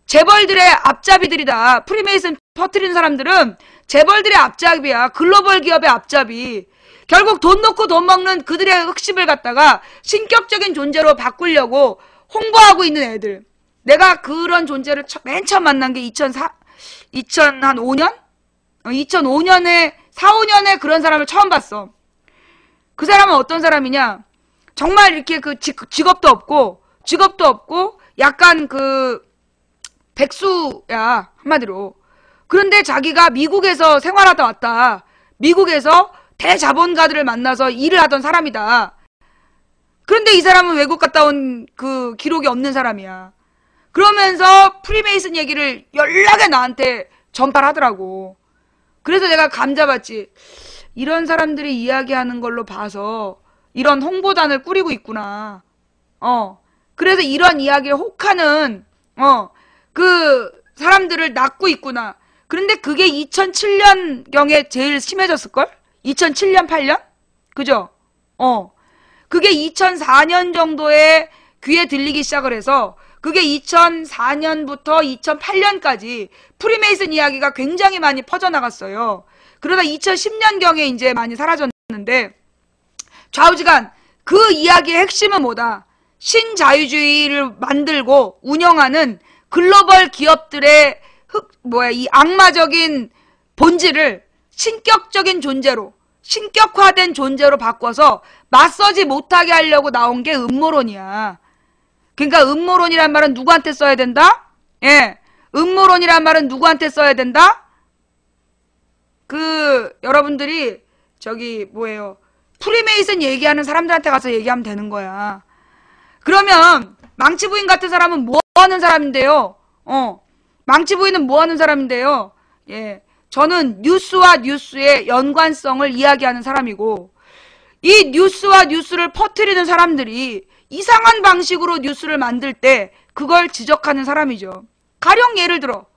재벌들의 앞잡이들이다. 프리메이슨 퍼뜨리는 사람들은 재벌들의 앞잡이야. 글로벌 기업의 앞잡이. 결국 돈 놓고 돈 먹는 그들의 흑심을 갖다가 신격적인 존재로 바꾸려고 홍보하고 있는 애들. 내가 그런 존재를 맨 처음 만난 게 2005년? 2005년에 4, 5년에 그런 사람을 처음 봤어. 그 사람은 어떤 사람이냐? 정말 이렇게 그 직업도 없고 약간 그 백수야, 한마디로. 그런데 자기가 미국에서 생활하다 왔다. 미국에서 대자본가들을 만나서 일을 하던 사람이다. 그런데 이 사람은 외국 갔다 온 그 기록이 없는 사람이야. 그러면서 프리메이슨 얘기를 연락에 나한테 전파를 하더라고. 그래서 내가 감잡았지. 이런 사람들이 이야기하는 걸로 봐서 이런 홍보단을 꾸리고 있구나. 그래서 이런 이야기를 혹하는 그 사람들을 낳고 있구나. 그런데 그게 2007년경에 제일 심해졌을걸? 2007년, 8년? 그죠? 그게 2004년 정도에 귀에 들리기 시작을 해서 그게 2004년부터 2008년까지 프리메이슨 이야기가 굉장히 많이 퍼져나갔어요. 그러다 2010년경에 이제 많이 사라졌는데 좌우지간 그 이야기의 핵심은 뭐다? 신자유주의를 만들고 운영하는 글로벌 기업들의 이 악마적인 본질을 신격적인 존재로, 신격화된 존재로 바꿔서 맞서지 못하게 하려고 나온 게 음모론이야. 그러니까 음모론이란 말은 누구한테 써야 된다? 음모론이란 말은 누구한테 써야 된다? 여러분들이 프리메이슨 얘기하는 사람들한테 가서 얘기하면 되는 거야. 그러면 망치부인 같은 사람은 뭐 하는 사람인데요? 망치부인은 뭐 하는 사람인데요? 저는 뉴스와 뉴스의 연관성을 이야기하는 사람이고, 이 뉴스와 뉴스를 퍼뜨리는 사람들이 이상한 방식으로 뉴스를 만들 때 그걸 지적하는 사람이죠. 가령 예를 들어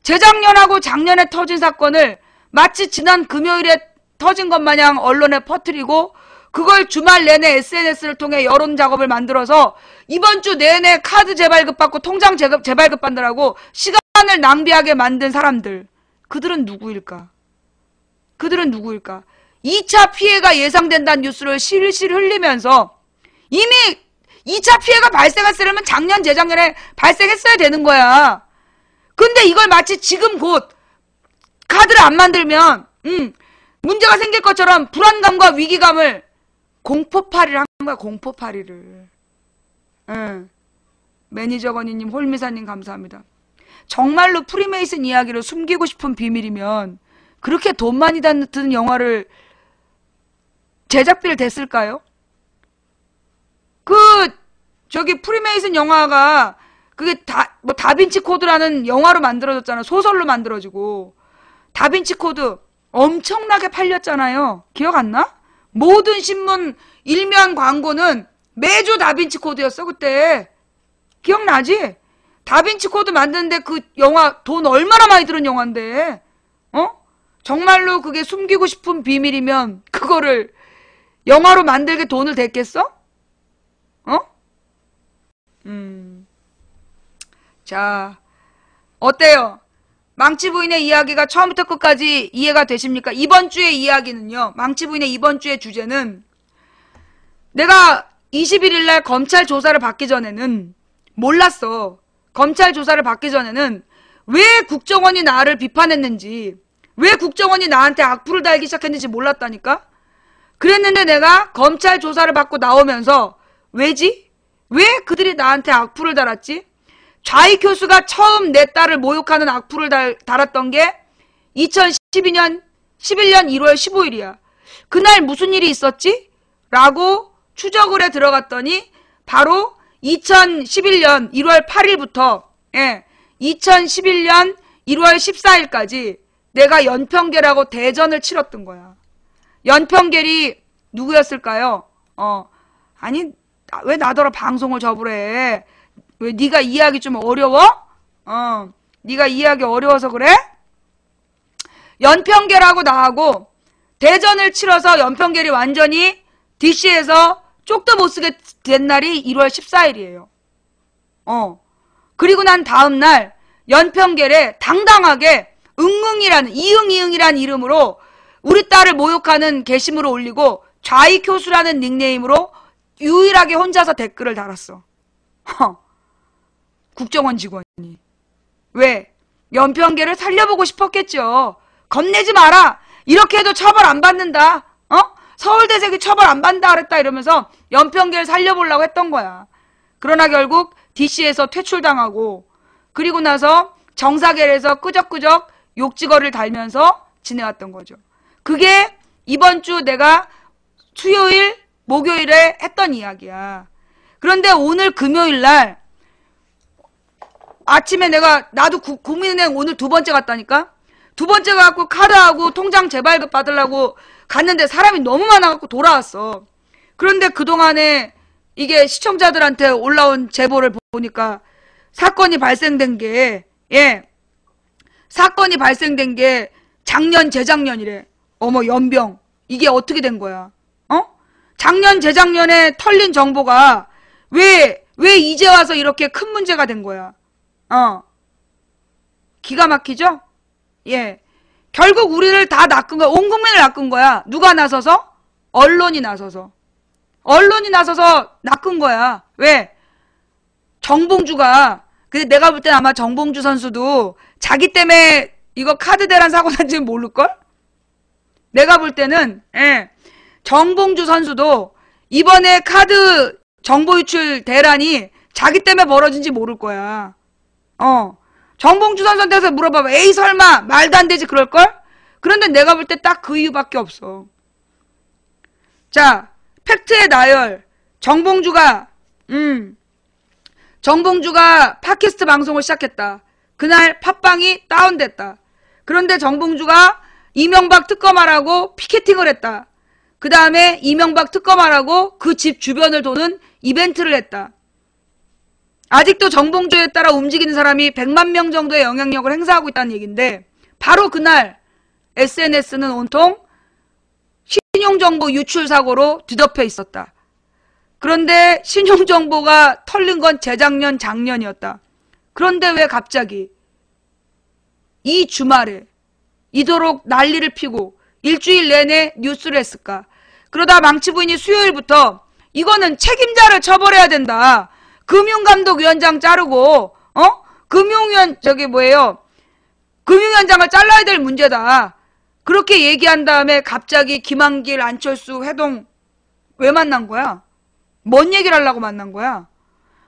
재작년하고 작년에 터진 사건을 마치 지난 금요일에 터진 것 마냥 언론에 퍼뜨리고 그걸 주말 내내 SNS를 통해 여론 작업을 만들어서 이번 주 내내 카드 재발급 받고 통장 재발급 받느라고 시간을 낭비하게 만든 사람들. 그들은 누구일까? 2차 피해가 예상된다는 뉴스를 실실 흘리면서 이미 2차 피해가 발생했으려면 작년, 재작년에 발생했어야 되는 거야. 근데 이걸 마치 지금 곧 카드를 안 만들면 문제가 생길 것처럼 불안감과 위기감을 공포파리를 한 거야. 공포파리를. 매니저 건희님, 홀미사님 감사합니다. 정말로 프리메이슨 이야기를 숨기고 싶은 비밀이면 그렇게 돈 많이 드는 영화를 제작비를 댔을까요? 프리메이슨 영화가 그게 다빈치 코드라는 영화로 만들어졌잖아. 소설로 만들어지고. 다빈치 코드 엄청나게 팔렸잖아요. 기억 안 나? 모든 신문 일면 광고는 매주 다빈치 코드였어, 그때. 기억나지? 다빈치 코드 만드는데 그 영화 돈 얼마나 많이 들은 영화인데, 정말로 그게 숨기고 싶은 비밀이면 그거를 영화로 만들게 돈을 댔겠어? 자, 어때요? 망치 부인의 이야기가 처음부터 끝까지 이해가 되십니까? 이번 주의 이야기는요, 망치 부인의 이번 주의 주제는, 내가 21일 날 검찰 조사를 받기 전에는 몰랐어. 검찰 조사를 받기 전에는 왜 국정원이 나를 비판했는지, 왜 국정원이 나한테 악플을 달기 시작했는지 몰랐다니까? 그랬는데 내가 검찰 조사를 받고 나오면서 왜지? 왜 그들이 나한테 악플을 달았지? 좌익 교수가 처음 내 딸을 모욕하는 악플을 달았던 게 2011년 1월 15일이야. 그날 무슨 일이 있었지? 라고 추적을 해 들어갔더니 바로 2011년 1월 8일부터 2011년 1월 14일까지 내가 연평계라고 대전을 치렀던 거야. 연평계리 누구였을까요? 아니 왜 나더러 방송을 접으래? 왜 네가 이해하기 좀 어려워? 네가 이해하기 어려워서 그래? 연평계라고 나하고 대전을 치러서 연평계리 완전히 DC에서 쪽도 못 쓰게 된 날이 1월 14일이에요. 그리고 난 다음날 연평계에 당당하게 이응이응이라는 이름으로 우리 딸을 모욕하는 게시물을 올리고 좌익교수라는 닉네임으로 유일하게 혼자서 댓글을 달았어. 국정원 직원이. 왜? 연평계를 살려보고 싶었겠죠. 겁내지 마라. 이렇게 해도 처벌 안 받는다. 서울대생이 처벌 안 받는다 그랬다 이러면서 연평계를 살려보려고 했던 거야. 그러나 결국 DC에서 퇴출당하고 그리고 나서 정사계에서 끄적끄적 욕지거리를 달면서 지내왔던 거죠. 그게 이번 주 내가 수요일, 목요일에 했던 이야기야. 그런데 오늘 금요일 날 아침에 나도 국민은행 오늘 두 번째 갔다니까? 두 번째 가갖고 카드하고 통장 재발급 받으려고 갔는데 사람이 너무 많아갖고 돌아왔어. 그런데 그동안에 이게 시청자들한테 올라온 제보를 보니까 사건이 발생된 게 작년, 재작년이래. 어머, 연병. 이게 어떻게 된 거야? 작년, 재작년에 털린 정보가 왜 이제 와서 이렇게 큰 문제가 된 거야? 기가 막히죠? 예. 결국 우리를 다 낚은 거야. 온 국민을 낚은 거야. 누가 나서서? 언론이 나서서. 언론이 나서서 낚은 거야. 왜? 정봉주가, 근데 내가 볼 땐 아마 정봉주 선수도 자기 때문에 이거 카드 대란 사고 난지는 모를걸? 내가 볼 때는, 정봉주 선수도 이번에 카드 정보 유출 대란이 자기 때문에 벌어진지 모를 거야. 정봉주 선수한테서 물어봐봐. 에이 설마 말도 안 되지 그럴걸? 그런데 내가 볼 때 딱 그 이유밖에 없어. 자, 팩트의 나열. 정봉주가 팟캐스트 방송을 시작했다. 그날 팟빵이 다운됐다. 그런데 정봉주가 이명박 특검하라고 피켓팅을 했다. 그 다음에 이명박 특검하라고 그 집 주변을 도는 이벤트를 했다. 아직도 정봉주에 따라 움직이는 사람이 100만 명 정도의 영향력을 행사하고 있다는 얘기인데 바로 그날 SNS는 온통 신용정보 유출 사고로 뒤덮여 있었다. 그런데 신용정보가 털린 건 재작년, 작년이었다. 그런데 왜 갑자기 이 주말에 이토록 난리를 피고 일주일 내내 뉴스를 했을까? 그러다 망치부인이 수요일부터 이거는 책임자를 처벌해야 된다. 금융감독위원장 자르고 금융위원장을 잘라야 될 문제다. 그렇게 얘기한 다음에 갑자기 김한길, 안철수, 회동 왜 만난 거야? 뭔 얘기를 하려고 만난 거야?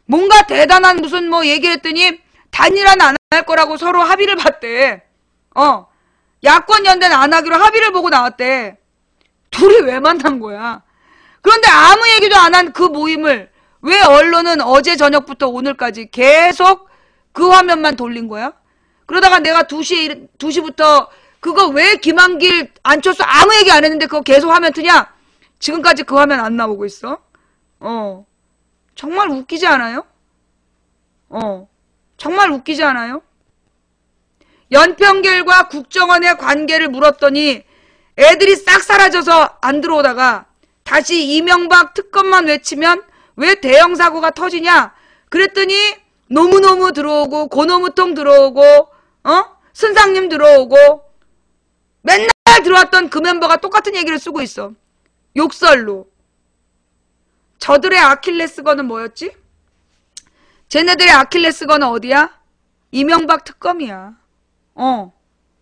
뭔가 대단한 무슨 얘기를 했더니 단일화는 안 할 거라고 서로 합의를 봤대. 야권 연대는 안 하기로 합의를 보고 나왔대. 둘이 왜 만난 거야? 그런데 아무 얘기도 안 한 그 모임을 왜 언론은 어제 저녁부터 오늘까지 계속 그 화면만 돌린 거야? 그러다가 내가 2시부터 그거 왜 김한길, 안철수 아무 얘기 안 했는데 그거 계속 화면 트냐? 지금까지 그 화면 안 나오고 있어? 정말 웃기지 않아요? 정말 웃기지 않아요? 연평결과 국정원의 관계를 물었더니 애들이 싹 사라져서 안 들어오다가 다시 이명박 특검만 외치면 왜 대형 사고가 터지냐? 그랬더니 노무노무 들어오고 고노무통 들어오고 선상님 들어오고 맨날 들어왔던 그 멤버가 똑같은 얘기를 쓰고 있어. 욕설로. 저들의 아킬레스건은 뭐였지? 쟤네들의 아킬레스건은 어디야? 이명박 특검이야.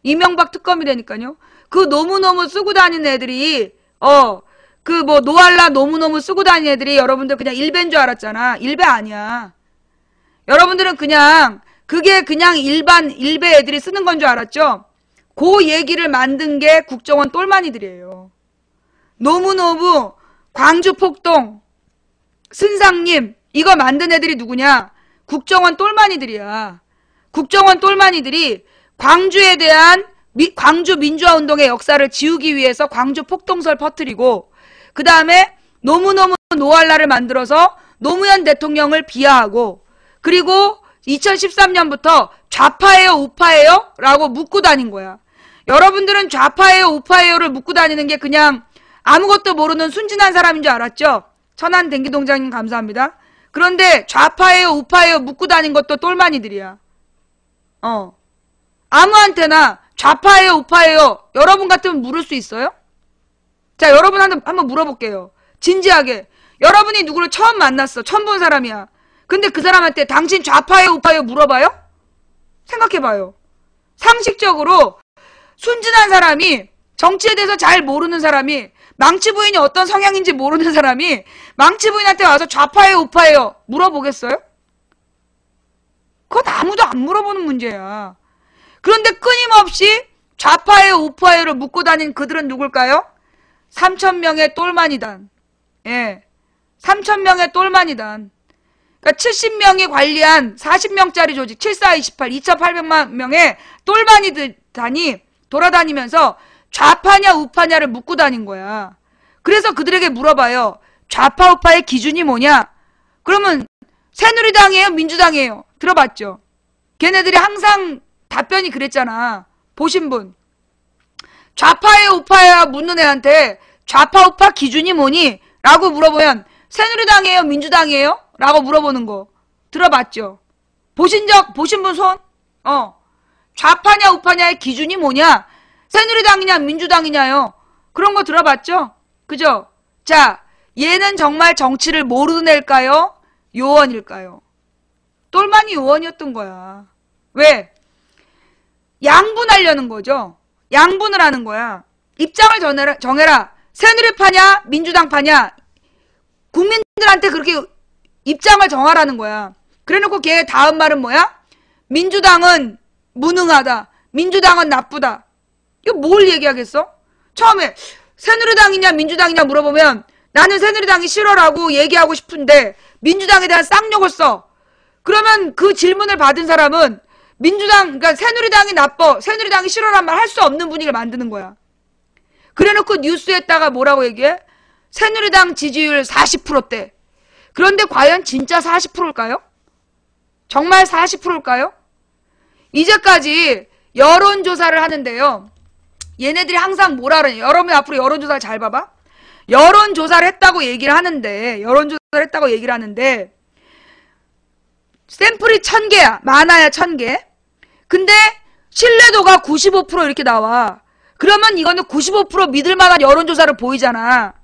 이명박 특검이라니까요. 그 노무노무 쓰고 다니는 애들이 그 뭐 노알라 노무노무 쓰고 다니는 애들이 여러분들 그냥 일배인 줄 알았잖아. 일배 아니야. 여러분들은 그냥 그게 그냥 일반 일배 애들이 쓰는 건 줄 알았죠? 그 얘기를 만든 게 국정원 똘마니들이에요. 노무노무, 광주폭동, 순상님 이거 만든 애들이 누구냐? 국정원 똘마니들이야. 국정원 똘마니들이 광주에 대한 광주 민주화운동의 역사를 지우기 위해서 광주 폭동설 퍼뜨리고 그 다음에 노무노무 노알라를 만들어서 노무현 대통령을 비하하고 그리고 2013년부터 좌파예요 우파예요? 라고 묻고 다닌 거야. 여러분들은 좌파예요 우파예요를 묻고 다니는 게 그냥 아무것도 모르는 순진한 사람인 줄 알았죠? 천안 den기동장님 감사합니다. 그런데 좌파예요 우파예요 묻고 다닌 것도 똘마니들이야. 아무한테나 좌파예요 우파예요 여러분 같으면 물을 수 있어요? 자 여러분한테 한번 물어볼게요. 진지하게. 여러분이 누구를 처음 만났어. 처음 본 사람이야. 근데 그 사람한테 당신 좌파예요 우파예요 물어봐요? 생각해봐요. 상식적으로 순진한 사람이 정치에 대해서 잘 모르는 사람이 망치 부인이 어떤 성향인지 모르는 사람이 망치 부인한테 와서 좌파예요 우파예요 물어보겠어요? 그건 아무도 안 물어보는 문제야. 그런데 끊임없이 좌파예요 우파예요를 묻고 다닌 그들은 누굴까요? 3,000명의 똘마니단. 예, 3,000명의 똘마니단. 그러니까 70명이 관리한 40명짜리 조직 7428 2,800만 명의 똘마니단이 돌아다니면서 좌파냐 우파냐를 묻고 다닌 거야. 그래서 그들에게 물어봐요. 좌파 우파의 기준이 뭐냐? 그러면 새누리당이에요 민주당이에요? 들어봤죠? 걔네들이 항상 답변이 그랬잖아. 보신 분. 좌파예요 우파예요 묻는 애한테 좌파 우파 기준이 뭐니? 라고 물어보면 새누리당이에요 민주당이에요? 라고 물어보는 거 들어봤죠? 보신 분 손? 좌파냐 우파냐의 기준이 뭐냐? 새누리당이냐 민주당이냐요? 그런 거 들어봤죠? 그죠? 자, 얘는 정말 정치를 모르는 애일까요? 요원일까요? 똘마니 요원이었던 거야. 왜? 양분하려는 거죠. 양분을 하는 거야. 입장을 정해라. 새누리파냐 민주당파냐 국민들한테 그렇게 입장을 정하라는 거야. 그래놓고 걔 다음 말은 뭐야? 민주당은 무능하다. 민주당은 나쁘다. 이거 뭘 얘기하겠어? 처음에 새누리당이냐 민주당이냐 물어보면 나는 새누리당이 싫어라고 얘기하고 싶은데 민주당에 대한 쌍욕을 써. 그러면 그 질문을 받은 사람은 그러니까 새누리당이 나빠, 새누리당이 싫어란 말 할 수 없는 분위기를 만드는 거야. 그래놓고 뉴스에다가 뭐라고 얘기해? 새누리당 지지율 40%대. 그런데 과연 진짜 40%일까요? 정말 40%일까요? 이제까지 여론조사를 하는데요. 얘네들이 항상 뭐라 그러냐. 여러분이 앞으로 여론조사를 잘 봐봐. 여론조사를 했다고 얘기를 하는데 샘플이 1000개야. 많아야 1000개. 근데 신뢰도가 95% 이렇게 나와. 그러면 이거는 95% 믿을만한 여론조사를 보이잖아.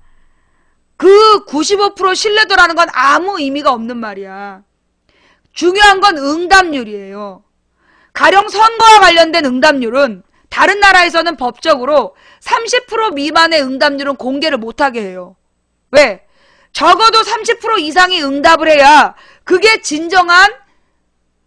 그 95% 신뢰도라는 건 아무 의미가 없는 말이야. 중요한 건 응답률이에요. 가령 선거와 관련된 응답률은 다른 나라에서는 법적으로 30% 미만의 응답률은 공개를 못하게 해요. 왜? 적어도 30% 이상이 응답을 해야 그게 진정한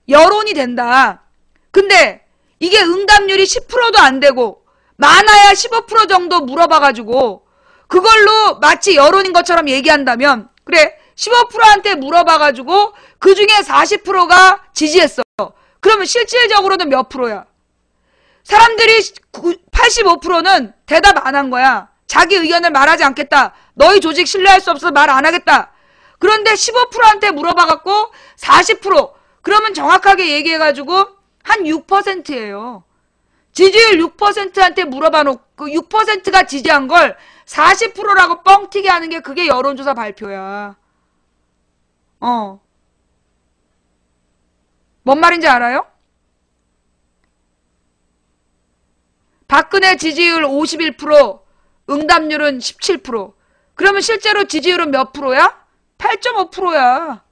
여론이 된다. 근데 이게 응답률이 10%도 안 되고 많아야 15% 정도 물어봐가지고 그걸로 마치 여론인 것처럼 얘기한다면 그래 15%한테 물어봐가지고 그 중에 40%가 지지했어. 그러면 실질적으로는 몇 프로야? 사람들이 85%는 대답 안 한 거야. 자기 의견을 말하지 않겠다. 너희 조직 신뢰할 수 없어서 말 안 하겠다. 그런데 15%한테 물어봐갖고 40% 그러면 정확하게 얘기해가지고 한 6%예요. 지지율 6%한테 물어봐 놓고 6%가 지지한 걸 40%라고 뻥튀기 하는 게 그게 여론조사 발표야. 뭔 말인지 알아요? 박근혜 지지율 51%, 응답률은 17%. 그러면 실제로 지지율은 몇 프로야? 8.5%야.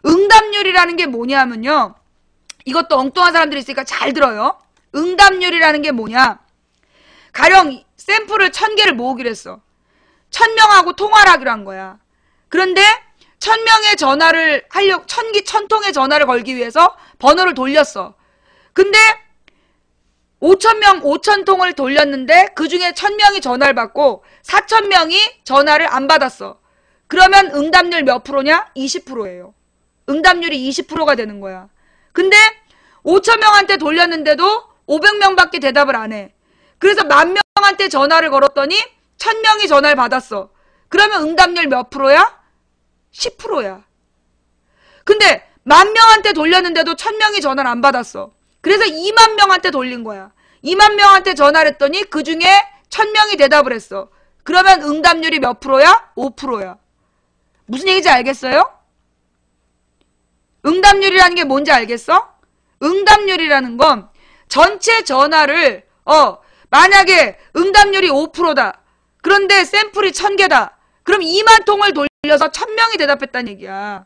응답률이라는 게 뭐냐면요. 이것도 엉뚱한 사람들이 있으니까 잘 들어요. 응답률이라는 게 뭐냐. 가령 샘플을 1000개를 모으기로 했어. 1000명하고 통화를 하기로 한 거야. 그런데 1000명의 전화를 하려고 1000통의 전화를 걸기 위해서 번호를 돌렸어. 근데 5000통을 돌렸는데 그 중에 1000명이 전화를 받고 4000명이 전화를 안 받았어. 그러면 응답률 몇 프로냐? 20%예요. 응답률이 20%가 되는 거야. 근데 5000명한테 돌렸는데도 500명밖에 대답을 안 해. 그래서 10,000명한테 전화를 걸었더니 1000명이 전화를 받았어. 그러면 응답률 몇 프로야? 10%야. 근데 10,000명한테 돌렸는데도 1000명이 전화를 안 받았어. 그래서 20,000명한테 돌린 거야. 20,000명한테 전화를 했더니 그 중에 1000명이 대답을 했어. 그러면 응답률이 몇 프로야? 5%야. 무슨 얘기인지 알겠어요? 응답률이라는 게 뭔지 알겠어? 응답률이라는 건 전체 전화를 만약에 응답률이 5%다. 그런데 샘플이 1000개다. 그럼 20,000통을 돌려서 1000명이 대답했다는 얘기야.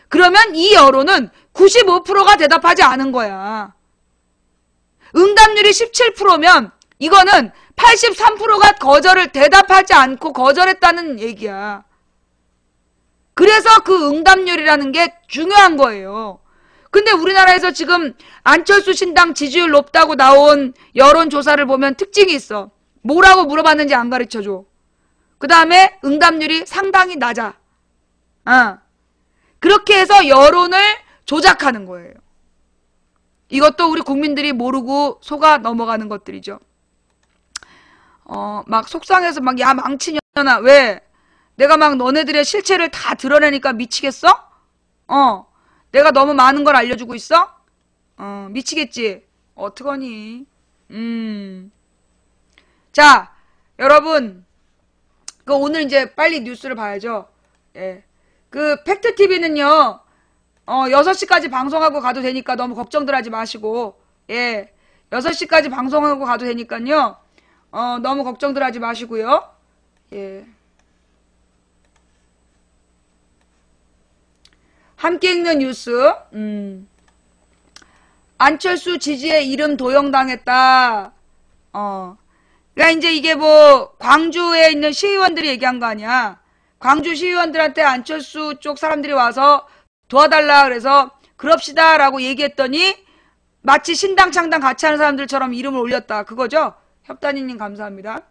그러면 이 여론은 95%가 대답하지 않은 거야. 응답률이 17%면 이거는 83%가 대답하지 않고 거절했다는 얘기야. 그래서 그 응답률이라는 게 중요한 거예요. 근데 우리나라에서 지금 안철수 신당 지지율 높다고 나온 여론조사를 보면 특징이 있어. 뭐라고 물어봤는지 안 가르쳐줘. 그 다음에 응답률이 상당히 낮아. 그렇게 해서 여론을 조작하는 거예요. 이것도 우리 국민들이 모르고 속아 넘어가는 것들이죠. 막 속상해서 막 야 망치년아 왜? 내가 막 너네들의 실체를 다 드러내니까 미치겠어? 내가 너무 많은 걸 알려주고 있어? 미치겠지? 어떡하니? 자, 여러분. 오늘 이제 빨리 뉴스를 봐야죠. 예. 그 팩트TV는요. 6시까지 방송하고 가도 되니까 너무 걱정들 하지 마시고. 예. 6시까지 방송하고 가도 되니까요. 너무 걱정들 하지 마시고요. 예. 함께 읽는 뉴스. 안철수 지지에 이름 도용당했다. 그러니까 이제 이게 뭐 광주에 있는 시의원들이 얘기한 거 아니야. 광주 시의원들한테 안철수 쪽 사람들이 와서 도와달라 그래서 그럽시다 라고 얘기했더니 마치 신당 창당 같이 하는 사람들처럼 이름을 올렸다. 그거죠? 협단이님 감사합니다.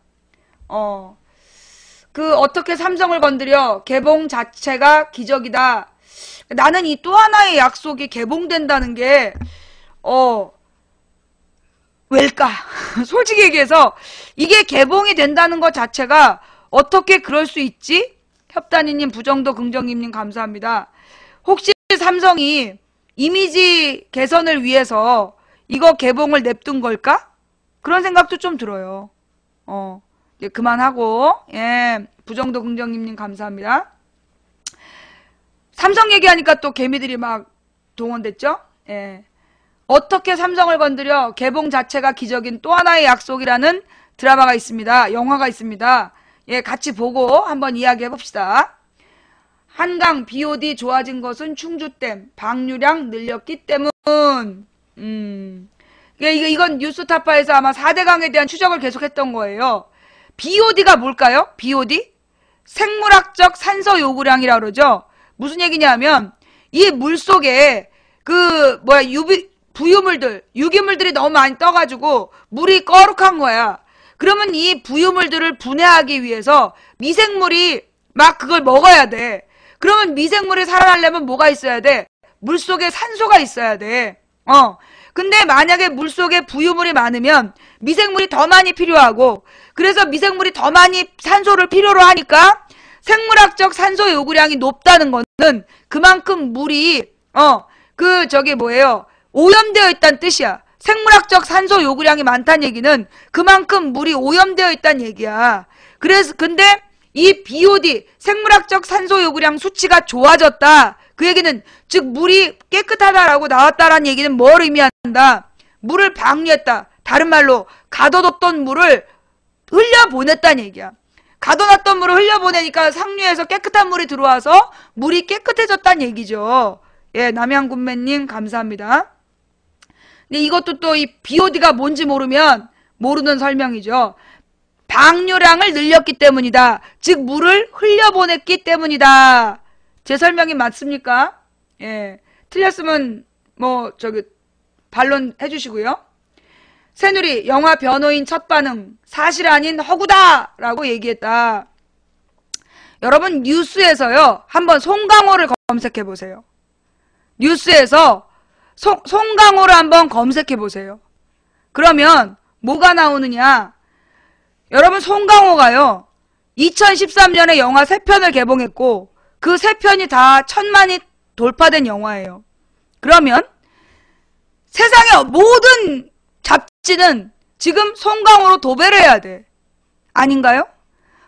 어떻게 삼성을 건드려? 개봉 자체가 기적이다. 나는 이 또 하나의 약속이 개봉된다는 게 왜일까? 솔직히 얘기해서 이게 개봉이 된다는 것 자체가 어떻게 그럴 수 있지? 협단이님 부정도 긍정님님 감사합니다. 혹시 삼성이 이미지 개선을 위해서 이거 개봉을 냅둔 걸까? 그런 생각도 좀 들어요. 이제 그만하고 예 부정도 긍정님님 감사합니다. 삼성 얘기하니까 또 개미들이 막 동원됐죠? 예. 어떻게 삼성을 건드려? 개봉 자체가 기적인 또 하나의 약속이라는 드라마가 있습니다. 영화가 있습니다. 예, 같이 보고 한번 이야기해 봅시다. 한강 BOD 좋아진 것은 충주댐 방류량 늘렸기 때문. 이건 뉴스타파에서 아마 4대강에 대한 추적을 계속했던 거예요. BOD가 뭘까요? BOD? 생물학적 산소 요구량이라고 그러죠. 무슨 얘기냐면 이 물속에 유기물들이 너무 많이 떠가지고 물이 거룩한 거야. 그러면 이 부유물들을 분해하기 위해서 미생물이 막 그걸 먹어야 돼. 그러면 미생물이 살아나려면 뭐가 있어야 돼? 물속에 산소가 있어야 돼. 근데 만약에 물속에 부유물이 많으면 미생물이 더 많이 필요하고 그래서 미생물이 더 많이 산소를 필요로 하니까 생물학적 산소 요구량이 높다는 거는 그만큼 물이 오염되어 있다는 뜻이야. 생물학적 산소 요구량이 많다는 얘기는 그만큼 물이 오염되어 있다는 얘기야. 그래서 근데 이 BOD 생물학적 산소 요구량 수치가 좋아졌다. 그 얘기는 즉 물이 깨끗하다라고 나왔다라는 얘기는 뭘 의미한다? 물을 방류했다. 다른 말로 가둬뒀던 물을 흘려보냈다는 얘기야. 가둬놨던 물을 흘려보내니까 상류에서 깨끗한 물이 들어와서 물이 깨끗해졌다는 얘기죠. 예, 남양군매님 감사합니다. 근데 이것도 또 이 BOD가 뭔지 모르면 모르는 설명이죠. 방류량을 늘렸기 때문이다. 즉 물을 흘려보냈기 때문이다. 제 설명이 맞습니까? 예, 틀렸으면 반론 해주시고요. 새누리 영화 변호인 첫 반응 사실 아닌 허구다 라고 얘기했다. 여러분 뉴스에서요 한번 송강호를 검색해보세요. 뉴스에서 송강호를 한번 검색해보세요. 그러면 뭐가 나오느냐. 여러분 송강호가요 2013년에 영화 3편을 개봉했고 그 3편이 다 1000만이 돌파된 영화예요. 그러면 세상의 모든 잡지는 지금 송강호로 도배를 해야 돼. 아닌가요?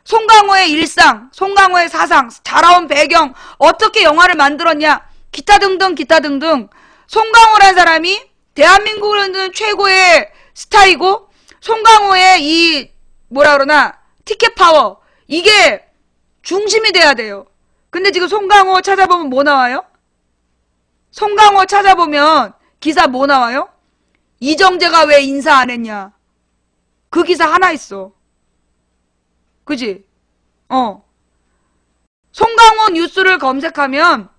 송강호의 일상, 송강호의 사상, 자라온 배경, 어떻게 영화를 만들었냐, 기타 등등 송강호라는 사람이 대한민국으로는 최고의 스타이고 송강호의 이 티켓 파워 이게 중심이 돼야 돼요. 근데 지금 송강호 찾아보면 뭐 나와요? 송강호 찾아보면 기사 뭐 나와요? 이정재가 왜 인사 안 했냐? 그 기사 하나 있어. 그지? 송강호 뉴스를 검색하면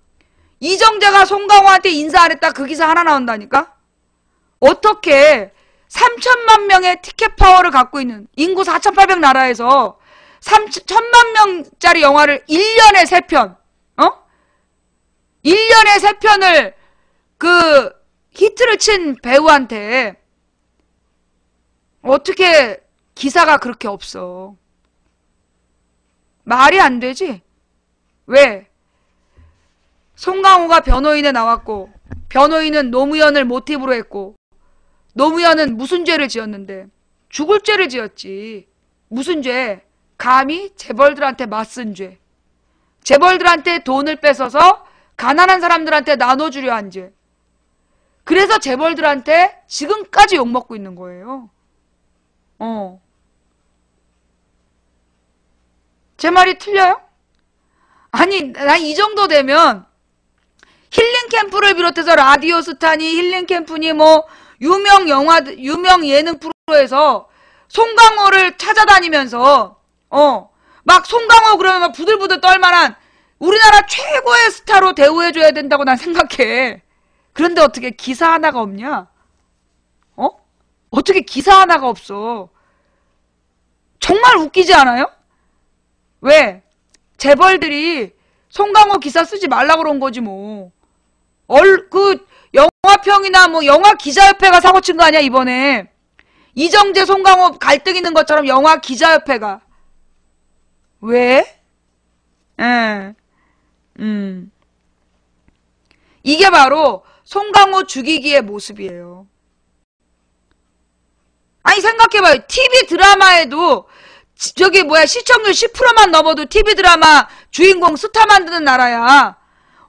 이정재가 송강호한테 인사 안 했다 그 기사 하나 나온다니까? 어떻게 3천만 명의 티켓 파워를 갖고 있는 인구 4,800 나라에서 1,000만 명짜리 영화를 1년에 3편 1년에 3편을 히트를 친 배우한테 어떻게 기사가 그렇게 없어. 말이 안 되지? 왜? 송강호가 변호인에 나왔고 변호인은 노무현을 모티브로 했고 노무현은 무슨 죄를 지었는데? 죽을 죄를 지었지. 무슨 죄? 감히 재벌들한테 맞선 죄. 재벌들한테 돈을 뺏어서 가난한 사람들한테 나눠주려 한 죄. 그래서 재벌들한테 지금까지 욕먹고 있는 거예요. 제 말이 틀려요? 아니, 나 이 정도 되면 힐링 캠프를 비롯해서 라디오 스타니 힐링 캠프니 유명 예능 프로에서 송강호를 찾아다니면서 막 송강호 그러면 막 부들부들 떨만한 우리나라 최고의 스타로 대우해줘야 된다고 난 생각해. 그런데 어떻게 기사 하나가 없냐? 어떻게 기사 하나가 없어? 정말 웃기지 않아요? 왜? 재벌들이 송강호 기사 쓰지 말라고 그런 거지 뭐. 영화평이나 영화 기자협회가 사고친 거 아니야 이번에. 이정재 송강호 갈등 있는 것처럼 영화 기자협회가. 왜? 이게 바로 송강호 죽이기의 모습이에요. 아니 생각해봐요. TV 드라마에도 시청률 10%만 넘어도 TV 드라마 주인공 스타 만드는 나라야.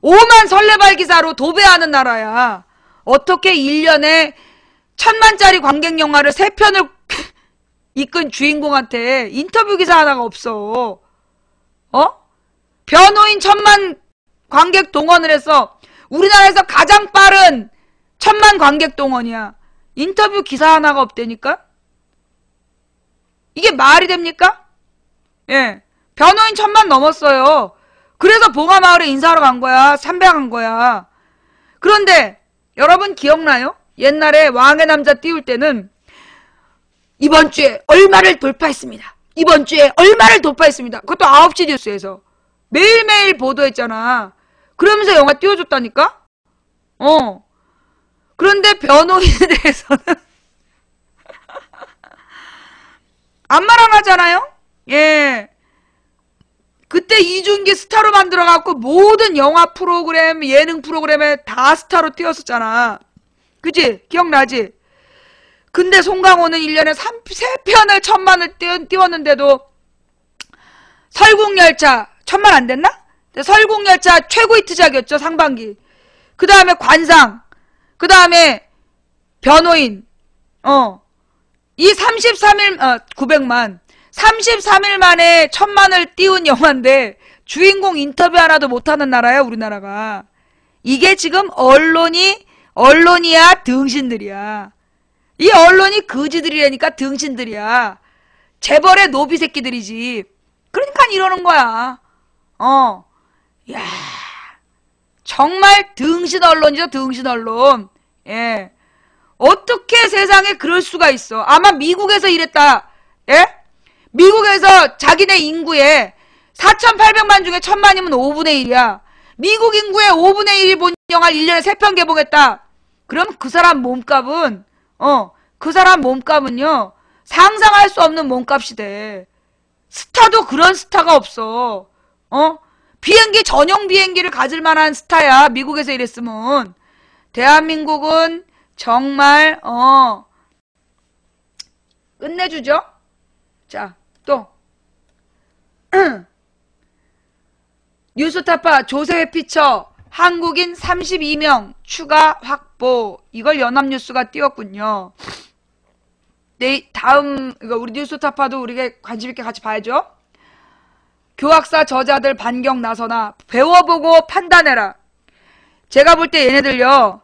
오만 설레발 기사로 도배하는 나라야. 어떻게 1년에 1000만짜리 관객 영화를 3편을 이끈 주인공한테 인터뷰 기사 하나가 없어. 변호인 1000만 관객 동원을 해서 우리나라에서 가장 빠른 1000만 관객 동원이야. 인터뷰 기사 하나가 없다니까? 이게 말이 됩니까? 예. 변호인 1000만 넘었어요. 그래서 봉화마을에 인사하러 간 거야. 참배한 거야. 그런데 여러분 기억나요? 옛날에 왕의 남자 띄울 때는 이번 주에 얼마를 돌파했습니다. 이번 주에 얼마를 돌파했습니다. 그것도 9시 뉴스에서. 매일매일 보도했잖아. 그러면서 영화 띄워줬다니까? 그런데 변호인에 대해서는 안 말 안 하잖아요? 예. 그때 이준기 스타로 만들어갖고 모든 영화 프로그램, 예능 프로그램에 다 스타로 띄웠었잖아. 그치? 기억나지? 근데 송강호는 1년에 3편을 1000만을 띄웠는데도 설국열차 1000만 안 됐나? 설국열차 최고 히트작이었죠, 상반기. 그 다음에 관상, 그 다음에 변호인, 이 900만. 33일 만에 1000만을 띄운 영화인데 주인공 인터뷰 하나도 못하는 나라야, 우리나라가. 이게 지금 언론이야, 등신들이야. 이 언론이 거지들이라니까 등신들이야. 재벌의 노비 새끼들이지. 그러니까 이러는 거야. 야, 정말 등신 언론이죠, 등신 언론. 예. 어떻게 세상에 그럴 수가 있어. 아마 미국에서 이랬다. 예? 미국에서 자기네 인구에 4800만 중에 1000만이면 5분의 1이야. 미국 인구의 5분의 1이 본 영화 1년에 3편 개봉했다. 그럼 그 사람 몸값은 그 사람 몸값은요, 상상할 수 없는 몸값이 돼. 스타도 그런 스타가 없어. 비행기 전용 비행기를 가질 만한 스타야, 미국에서 이랬으면. 대한민국은 정말 끝내주죠. 자, 또 뉴스타파 조세회 피처 한국인 32명 추가 확보. 이걸 연합뉴스가 띄웠군요. 네, 다음 이거 우리 뉴스타파도 우리가 관심 있게 같이 봐야죠. 교학사 저자들 반경 나서나 배워보고 판단해라. 제가 볼 때 얘네들요,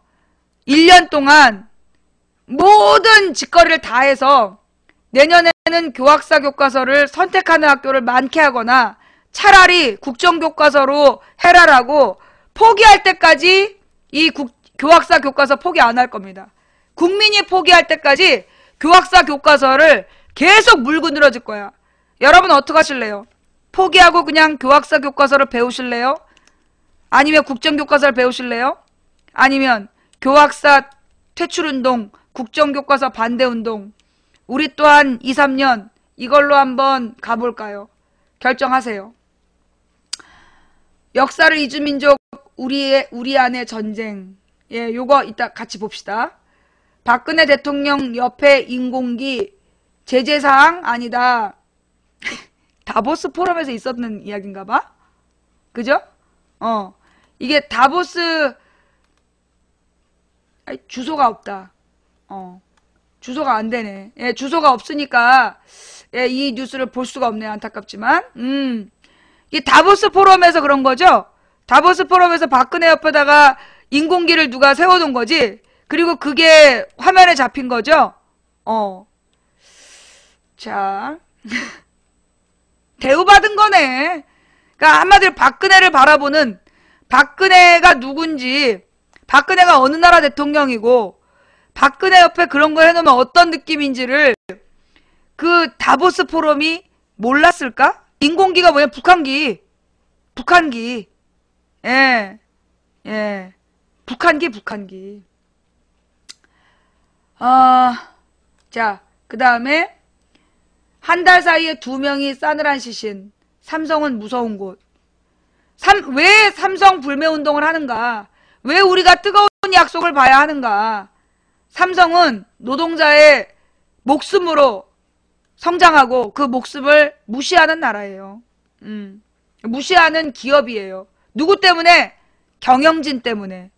1년 동안 모든 짓거리를 다 해서 내년에는 교학사 교과서를 선택하는 학교를 많게 하거나 차라리 국정교과서로 해라라고 포기할 때까지 이 교학사 교과서 포기 안 할 겁니다. 국민이 포기할 때까지 교학사 교과서를 계속 물고 늘어질 거야. 여러분 어떻게 하실래요? 포기하고 그냥 교학사 교과서를 배우실래요? 아니면 국정교과서를 배우실래요? 아니면 교학사 퇴출운동, 국정교과서 반대운동, 우리 또한 2, 3년 이걸로 한번 가볼까요? 결정하세요. 역사를 이주민족 우리 안의 전쟁. 예, 요거 이따 같이 봅시다. 박근혜 대통령 옆에 인공기 제재사항 아니다. 다보스 포럼에서 있었는 이야기인가 봐? 그죠? 이게 다보스 주소가 없다. 주소가 안 되네. 예, 주소가 없으니까 예, 이 뉴스를 볼 수가 없네. 안타깝지만. 이 다보스 포럼에서 그런 거죠? 다보스 포럼에서 박근혜 옆에다가 인공기를 누가 세워둔 거지? 그리고 그게 화면에 잡힌 거죠? 자. 대우받은 거네. 그러니까 한마디로 박근혜를 바라보는, 박근혜가 누군지, 박근혜가 어느 나라 대통령이고 박근혜 옆에 그런 거 해놓으면 어떤 느낌인지를 그 다보스 포럼이 몰랐을까? 인공기가 뭐냐? 북한기. 예. 북한기. 자, 그 다음에 한 달 사이에 2명이 싸늘한 시신. 삼성은 무서운 곳. 왜 삼성 불매운동을 하는가? 왜 우리가 뜨거운 약속을 봐야 하는가? 삼성은 노동자의 목숨으로 성장하고 그 목숨을 무시하는 나라예요. 무시하는 기업이에요. 누구 때문에? 경영진 때문에.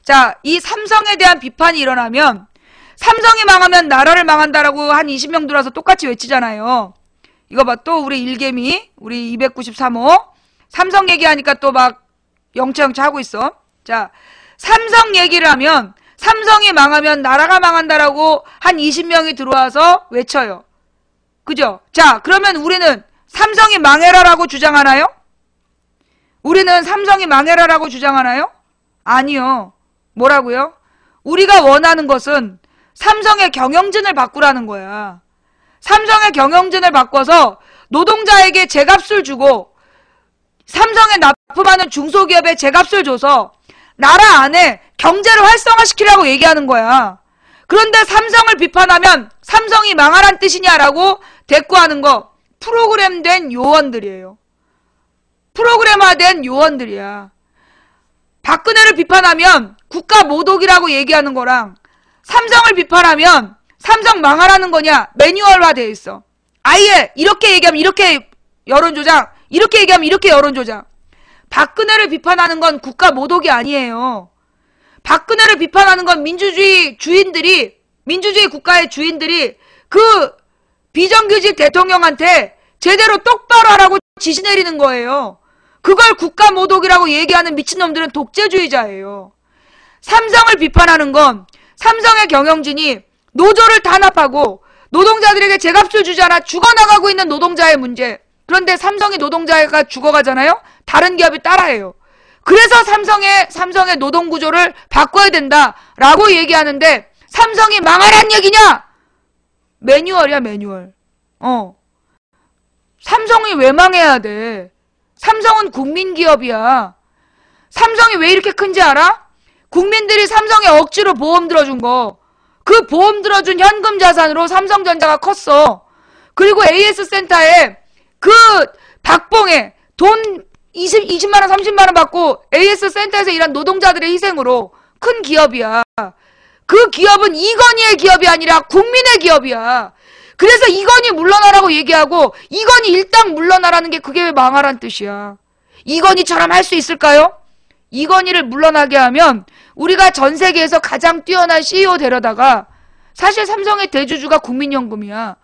자, 이 삼성에 대한 비판이 일어나면 삼성이 망하면 나라를 망한다라고 한 20명 들어와서 똑같이 외치잖아요. 이거 봐, 또 우리 일개미, 우리 293호 삼성 얘기하니까 또 막 영차 하고 있어. 자, 삼성 얘기를 하면 삼성이 망하면 나라가 망한다라고 한 20명이 들어와서 외쳐요. 그죠? 자, 그러면 우리는 삼성이 망해라라고 주장하나요? 우리는 삼성이 망해라라고 주장하나요? 아니요. 뭐라고요? 우리가 원하는 것은 삼성의 경영진을 바꾸라는 거야. 삼성의 경영진을 바꿔서 노동자에게 제값을 주고 삼성에 납품하는 중소기업에 제값을 줘서 나라 안에 경제를 활성화시키라고 얘기하는 거야. 그런데 삼성을 비판하면 삼성이 망하란 뜻이냐라고 대꾸하는 거 프로그램된 요원들이에요. 프로그램화된 요원들이야. 박근혜를 비판하면 국가 모독이라고 얘기하는 거랑 삼성을 비판하면 삼성 망하라는 거냐 매뉴얼화 되어 있어. 아예 이렇게 얘기하면 이렇게 여론조작, 이렇게 얘기하면 이렇게 여론조작. 박근혜를 비판하는 건 국가 모독이 아니에요. 박근혜를 비판하는 건 민주주의 주인들이, 민주주의 국가의 주인들이 그 비정규직 대통령한테 제대로 똑바로 하라고 지시 내리는 거예요. 그걸 국가 모독이라고 얘기하는 미친놈들은 독재주의자예요. 삼성을 비판하는 건 삼성의 경영진이 노조를 탄압하고 노동자들에게 제값을 주지 않아 죽어나가고 있는 노동자의 문제. 그런데 삼성의 노동자가 죽어가잖아요? 다른 기업이 따라해요. 그래서 삼성의 노동구조를 바꿔야 된다라고 얘기하는데 삼성이 망하란 얘기냐? 매뉴얼이야, 매뉴얼. 삼성이 왜 망해야 돼? 삼성은 국민기업이야. 삼성이 왜 이렇게 큰지 알아? 국민들이 삼성에 억지로 보험 들어준 거. 그 보험 들어준 현금 자산으로 삼성전자가 컸어. 그리고 AS센터에 그 박봉에 돈 20만원 30만원 받고 AS센터에서 일한 노동자들의 희생으로 큰 기업이야. 그 기업은 이건희의 기업이 아니라 국민의 기업이야. 그래서 이건희 물러나라고 얘기하고 이건희 일당 물러나라는 게 그게 왜 망하란 뜻이야. 이건희처럼 할 수 있을까요? 이건희를 물러나게 하면 우리가 전 세계에서 가장 뛰어난 CEO 데려다가 사실 삼성의 대주주가 국민연금이야.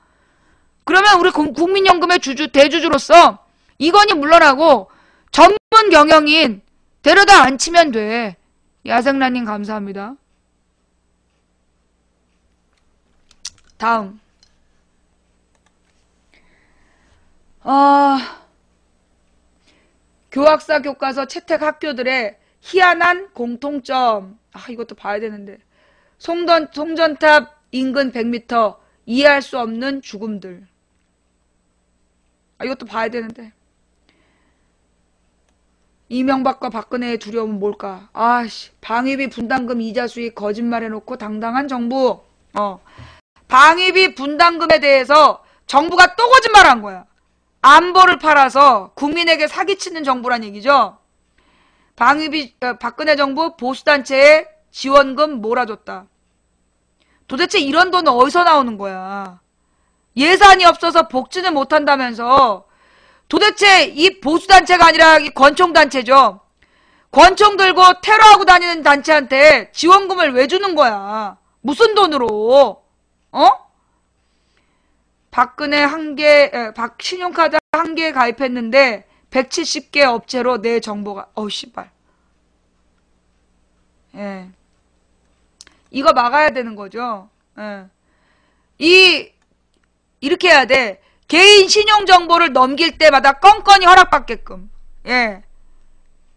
그러면 우리 국민연금의 대주주로서 이건희 물러나고 전문 경영인 데려다 앉히면 돼. 야생라님 감사합니다. 다음. 교학사 교과서 채택 학교들의 희한한 공통점. 이것도 봐야 되는데. 송전탑 인근 100m 이해할 수 없는 죽음들. 이것도 봐야 되는데. 이명박과 박근혜의 두려움은 뭘까? 방위비 분담금 이자 수익 거짓말해놓고 당당한 정부. 방위비 분담금에 대해서 정부가 또 거짓말한 거야. 안보를 팔아서 국민에게 사기치는 정부란 얘기죠. 박근혜 정부 보수단체에 지원금 몰아줬다. 도대체 이런 돈은 어디서 나오는 거야? 예산이 없어서 복지는 못한다면서. 도대체 이 보수단체가 아니라 이 권총단체죠. 권총 들고 테러하고 다니는 단체한테 지원금을 왜 주는 거야? 무슨 돈으로? 박근혜 신용카드 1개 가입했는데 170개 업체로 내 정보가 씨발. 예. 이거 막아야 되는 거죠. 예. 이렇게 해야 돼. 개인 신용 정보를 넘길 때마다 건건이 허락받게끔. 예.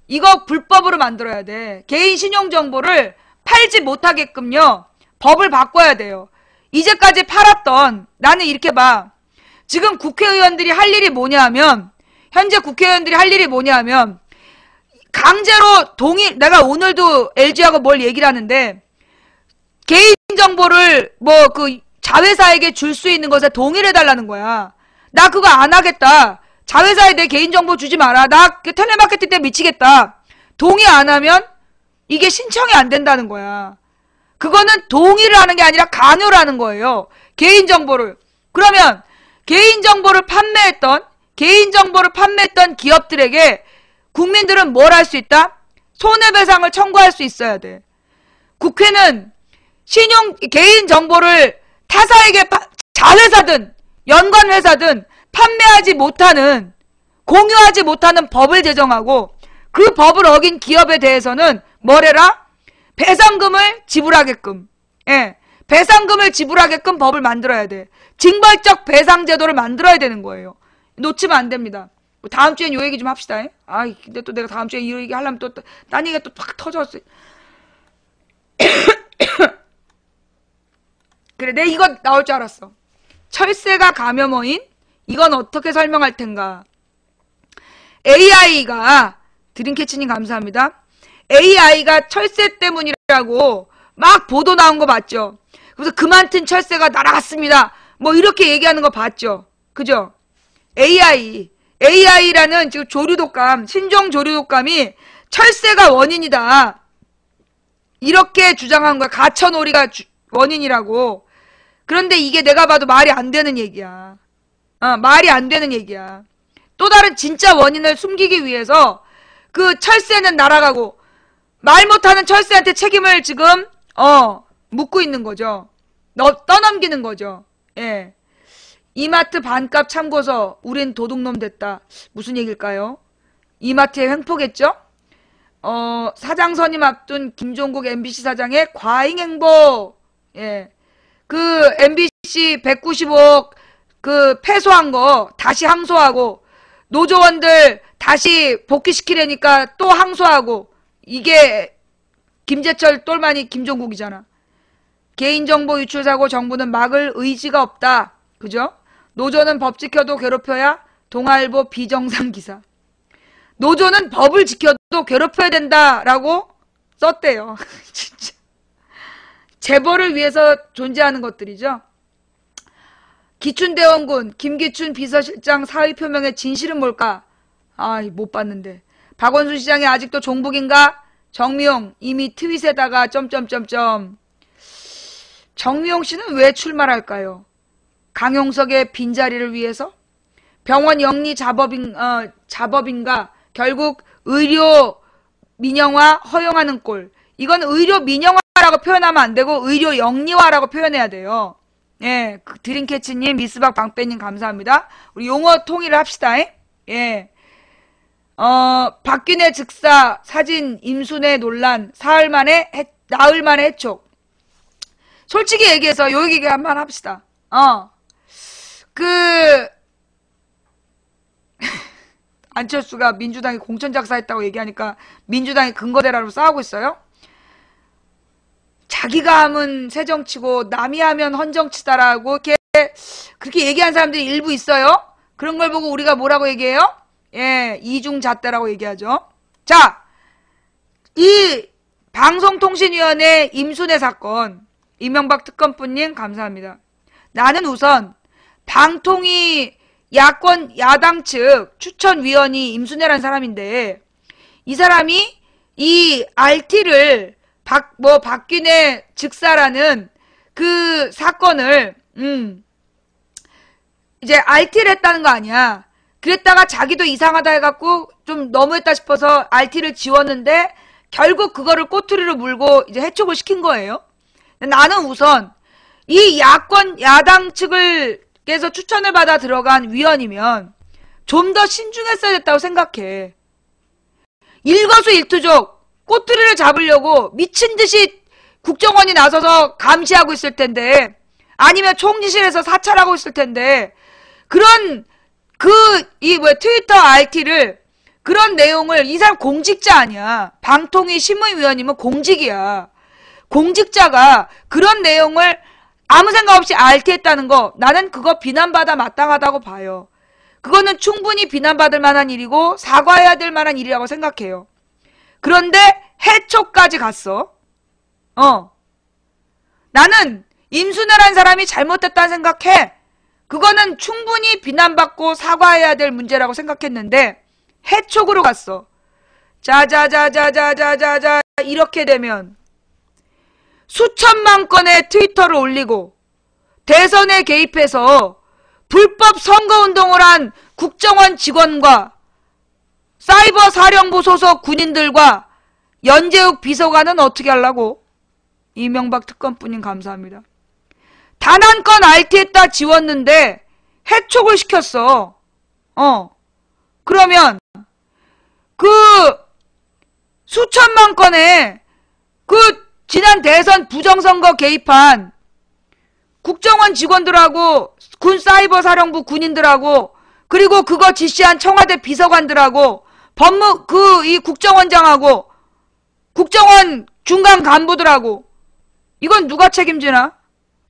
이거 불법으로 만들어야 돼. 개인 신용 정보를 팔지 못하게끔요. 법을 바꿔야 돼요. 이제까지 팔았던, 나는 이렇게 봐. 지금 국회의원들이 할 일이 뭐냐면, 현재 국회의원들이 할 일이 뭐냐면, 강제로 내가 오늘도 LG하고 뭘 얘기를 하는데, 개인정보를 자회사에게 줄 수 있는 것에 동의를 해달라는 거야. 나 그거 안 하겠다. 자회사에 내 개인정보 주지 마라. 나 텔레마케팅 때문에 미치겠다. 동의 안 하면 이게 신청이 안 된다는 거야. 그거는 동의를 하는 게 아니라 강요를 하는 거예요. 개인정보를. 그러면 개인정보를 판매했던 기업들에게 국민들은 뭘 할 수 있다? 손해배상을 청구할 수 있어야 돼. 국회는 개인정보를 타사에게 자회사든 연관회사든 판매하지 못하는, 공유하지 못하는 법을 제정하고 그 법을 어긴 기업에 대해서는 뭘 해라? 배상금을 지불하게끔. 예. 배상금을 지불하게끔 법을 만들어야 돼. 징벌적 배상 제도를 만들어야 되는 거예요. 놓치면 안 됩니다. 다음 주엔 요 얘기 좀 합시다. 근데 또 내가 다음 주에 이 얘기 하려면 또 딴 얘기가 또 팍 터졌어. 그래, 내가 이거 나올 줄 알았어. 철새가 감염어인? 이건 어떻게 설명할 텐가? AI가, 드림캐치님 감사합니다. AI가 철새 때문이라고 막 보도 나온 거 봤죠? 그래서 그만 튼 철새가 날아갔습니다. 뭐 이렇게 얘기하는 거 봤죠? 그죠? AI AI라는 지금 조류독감, 신종 조류독감이 철새가 원인이다. 이렇게 주장한 거야. 가천오리가 원인이라고. 그런데 이게 내가 봐도 말이 안 되는 얘기야. 말이 안 되는 얘기야. 또 다른 진짜 원인을 숨기기 위해서 그 철새는 날아가고 말 못하는 철새한테 책임을 지금 묻고 있는 거죠. 떠넘기는 거죠. 예. 이마트 반값 참고서 우린 도둑놈 됐다. 무슨 얘기일까요? 이마트의 횡포겠죠? 사장 선임 앞둔 김종국 MBC 사장의 과잉 행보. 예. 그 MBC 195억 그 패소한 거 다시 항소하고 노조원들 다시 복귀시키려니까 또 항소하고. 이게 김재철 똘마니 김종국이잖아. 개인정보 유출 사고 정부는 막을 의지가 없다. 그죠? 노조는 법 지켜도 괴롭혀야 동아일보 비정상 기사. 노조는 법을 지켜도 괴롭혀야 된다라고 썼대요. 진짜. 재벌을 위해서 존재하는 것들이죠. 기춘대원군 김기춘 비서실장 사의 표명의 진실은 뭘까? 못 봤는데. 박원순 시장이 아직도 종북인가? 정미용 이미 트윗에다가 점점점점. 정미용 씨는 왜 출마할까요? 강용석의 빈자리를 위해서? 병원 영리 자법인가? 결국 의료 민영화 허용하는 꼴. 이건 의료 민영화라고 표현하면 안 되고 의료 영리화라고 표현해야 돼요. 예, 드림캐치님, 미스박 방빼님 감사합니다. 우리 용어 통일을 합시다. 예. 박균혜 즉사 사진 임순애 논란 나흘 만에 해촉. 솔직히 얘기해서 요 얘기 한번 합시다. 안철수가 민주당이 공천작사했다고 얘기하니까 민주당이 근거대라로 싸우고 있어요? 자기가 하면 새정치고 남이 하면 헌정치다라고 그렇게 얘기한 사람들이 일부 있어요? 그런 걸 보고 우리가 뭐라고 얘기해요? 예, 이중잣대라고 얘기하죠. 자, 이 방송통신위원회 임순애 사건, 이명박 특검뿐님 감사합니다. 나는 우선 방통위 야당 측 추천위원이 임순애라는 사람인데 이 사람이 이 RT를 박균혜 즉사라는 그 사건을 이제 RT를 했다는 거 아니야. 그랬다가 자기도 이상하다 해갖고 좀 너무했다 싶어서 RT를 지웠는데 결국 그거를 꼬투리로 물고 이제 해촉을 시킨 거예요. 나는 우선 이 야당 측에서 추천을 받아 들어간 위원이면 좀 더 신중했어야 됐다고 생각해. 일거수일투족 꼬투리를 잡으려고 미친 듯이 국정원이 나서서 감시하고 있을 텐데 아니면 총리실에서 사찰하고 있을 텐데 그런 트위터 RT를 그런 내용을 이 사람 공직자 아니야. 방통위 심의위원이면 공직이야. 공직자가 그런 내용을 아무 생각 없이 RT했다는 거 나는 그거 비난받아 마땅하다고 봐요. 그거는 충분히 비난받을 만한 일이고 사과해야 될 만한 일이라고 생각해요. 그런데 해촉까지 갔어. 나는 임순애라는 사람이 잘못됐다는 생각해. 그거는 충분히 비난받고 사과해야 될 문제라고 생각했는데 해촉으로 갔어. 자자자자자자자자 이렇게 되면 수천만 건의 트위터를 올리고 대선에 개입해서 불법 선거운동을 한 국정원 직원과 사이버 사령부 소속 군인들과 연재욱 비서관은 어떻게 하려고? 이명박 특검뿐인 감사합니다. 단 한 건 RT했다 지웠는데 해촉을 시켰어. 그러면 그 수천만 건의 그 지난 대선 부정선거 개입한 국정원 직원들하고 군 사이버 사령부 군인들하고 그리고 그거 지시한 청와대 비서관들하고 이 국정원장하고 국정원 중간 간부들하고 이건 누가 책임지나?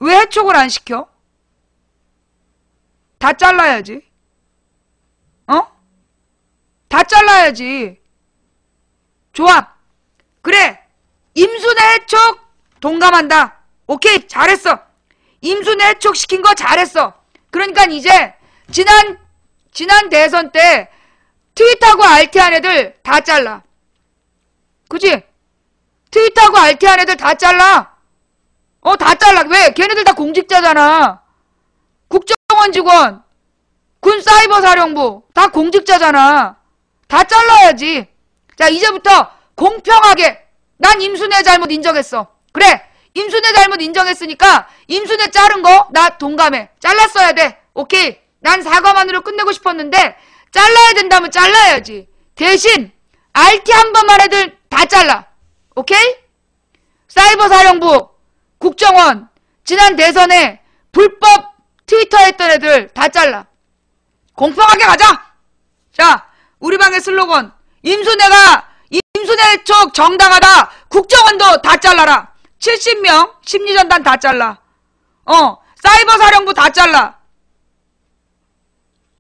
왜 해촉을 안 시켜? 다 잘라야지. 다 잘라야지. 좋아. 그래. 임순애 해촉 동감한다. 오케이. 잘했어. 임순애 해촉 시킨 거 잘했어. 그러니까 이제 지난 지난 대선 때 트윗하고 RT한 애들 다 잘라. 그치? 트윗하고 RT한 애들 다 잘라. 다 잘라. 왜? 걔네들 다 공직자잖아. 국정원 직원, 군사이버사령부 다 공직자잖아. 다 잘라야지. 자, 이제부터 공평하게 난 임순애 잘못 인정했어. 그래, 임순애 잘못 인정했으니까 임순애 자른 거 나 동감해. 잘랐어야 돼. 오케이. 난 사과만으로 끝내고 싶었는데 잘라야 된다면 잘라야지. 대신 RT 한 번만 애들 다 잘라. 오케이? 사이버사령부, 국정원, 지난 대선에 불법 트위터 했던 애들 다 잘라. 공평하게 가자. 자, 우리 방의 슬로건, 임순애 쪽 정당하다. 국정원도 다 잘라라. 70명 심리전단 다 잘라. 사이버사령부 다 잘라.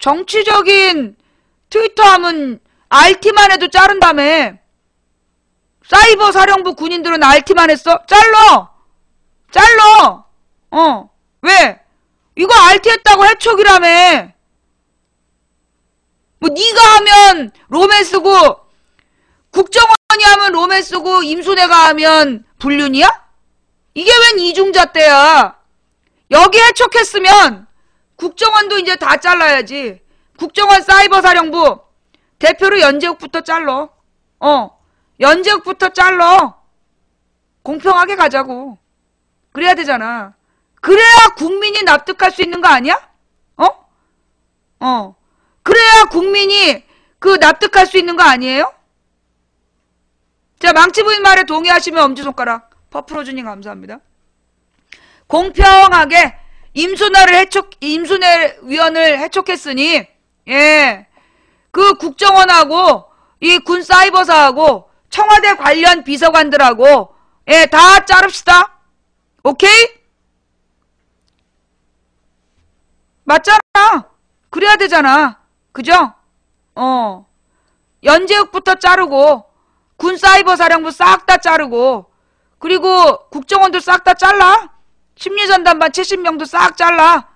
정치적인 트위터 하면 RT만 해도 자른다며. 사이버사령부 군인들은 RT만 했어? 잘라. 왜? 이거 RT 했다고 해촉이라며. 뭐 네가 하면 로맨스고 국정원이 하면 로맨스고 임순애가 하면 불륜이야? 이게 웬 이중잣대야. 여기 해촉했으면 국정원도 이제 다 잘라야지. 국정원 사이버사령부 대표로 연재욱부터 잘러. 연재욱부터 잘러. 공평하게 가자고. 그래야 되잖아. 그래야 국민이 납득할 수 있는 거 아니야? 그래야 국민이 납득할 수 있는 거 아니에요? 자, 망치부인 말에 동의하시면 엄지손가락. 퍼프로주님 감사합니다. 공평하게 임순애 위원을 해촉했으니, 예, 그 국정원하고 이 군사이버사하고 청와대 관련 비서관들하고, 예, 다 자릅시다. 오케이? 맞잖아. 그래야 되잖아. 그죠? 연재욱부터 자르고 군사이버사령부 싹 다 자르고 그리고 국정원도 싹 다 잘라. 심리전단반 70명도 싹 잘라.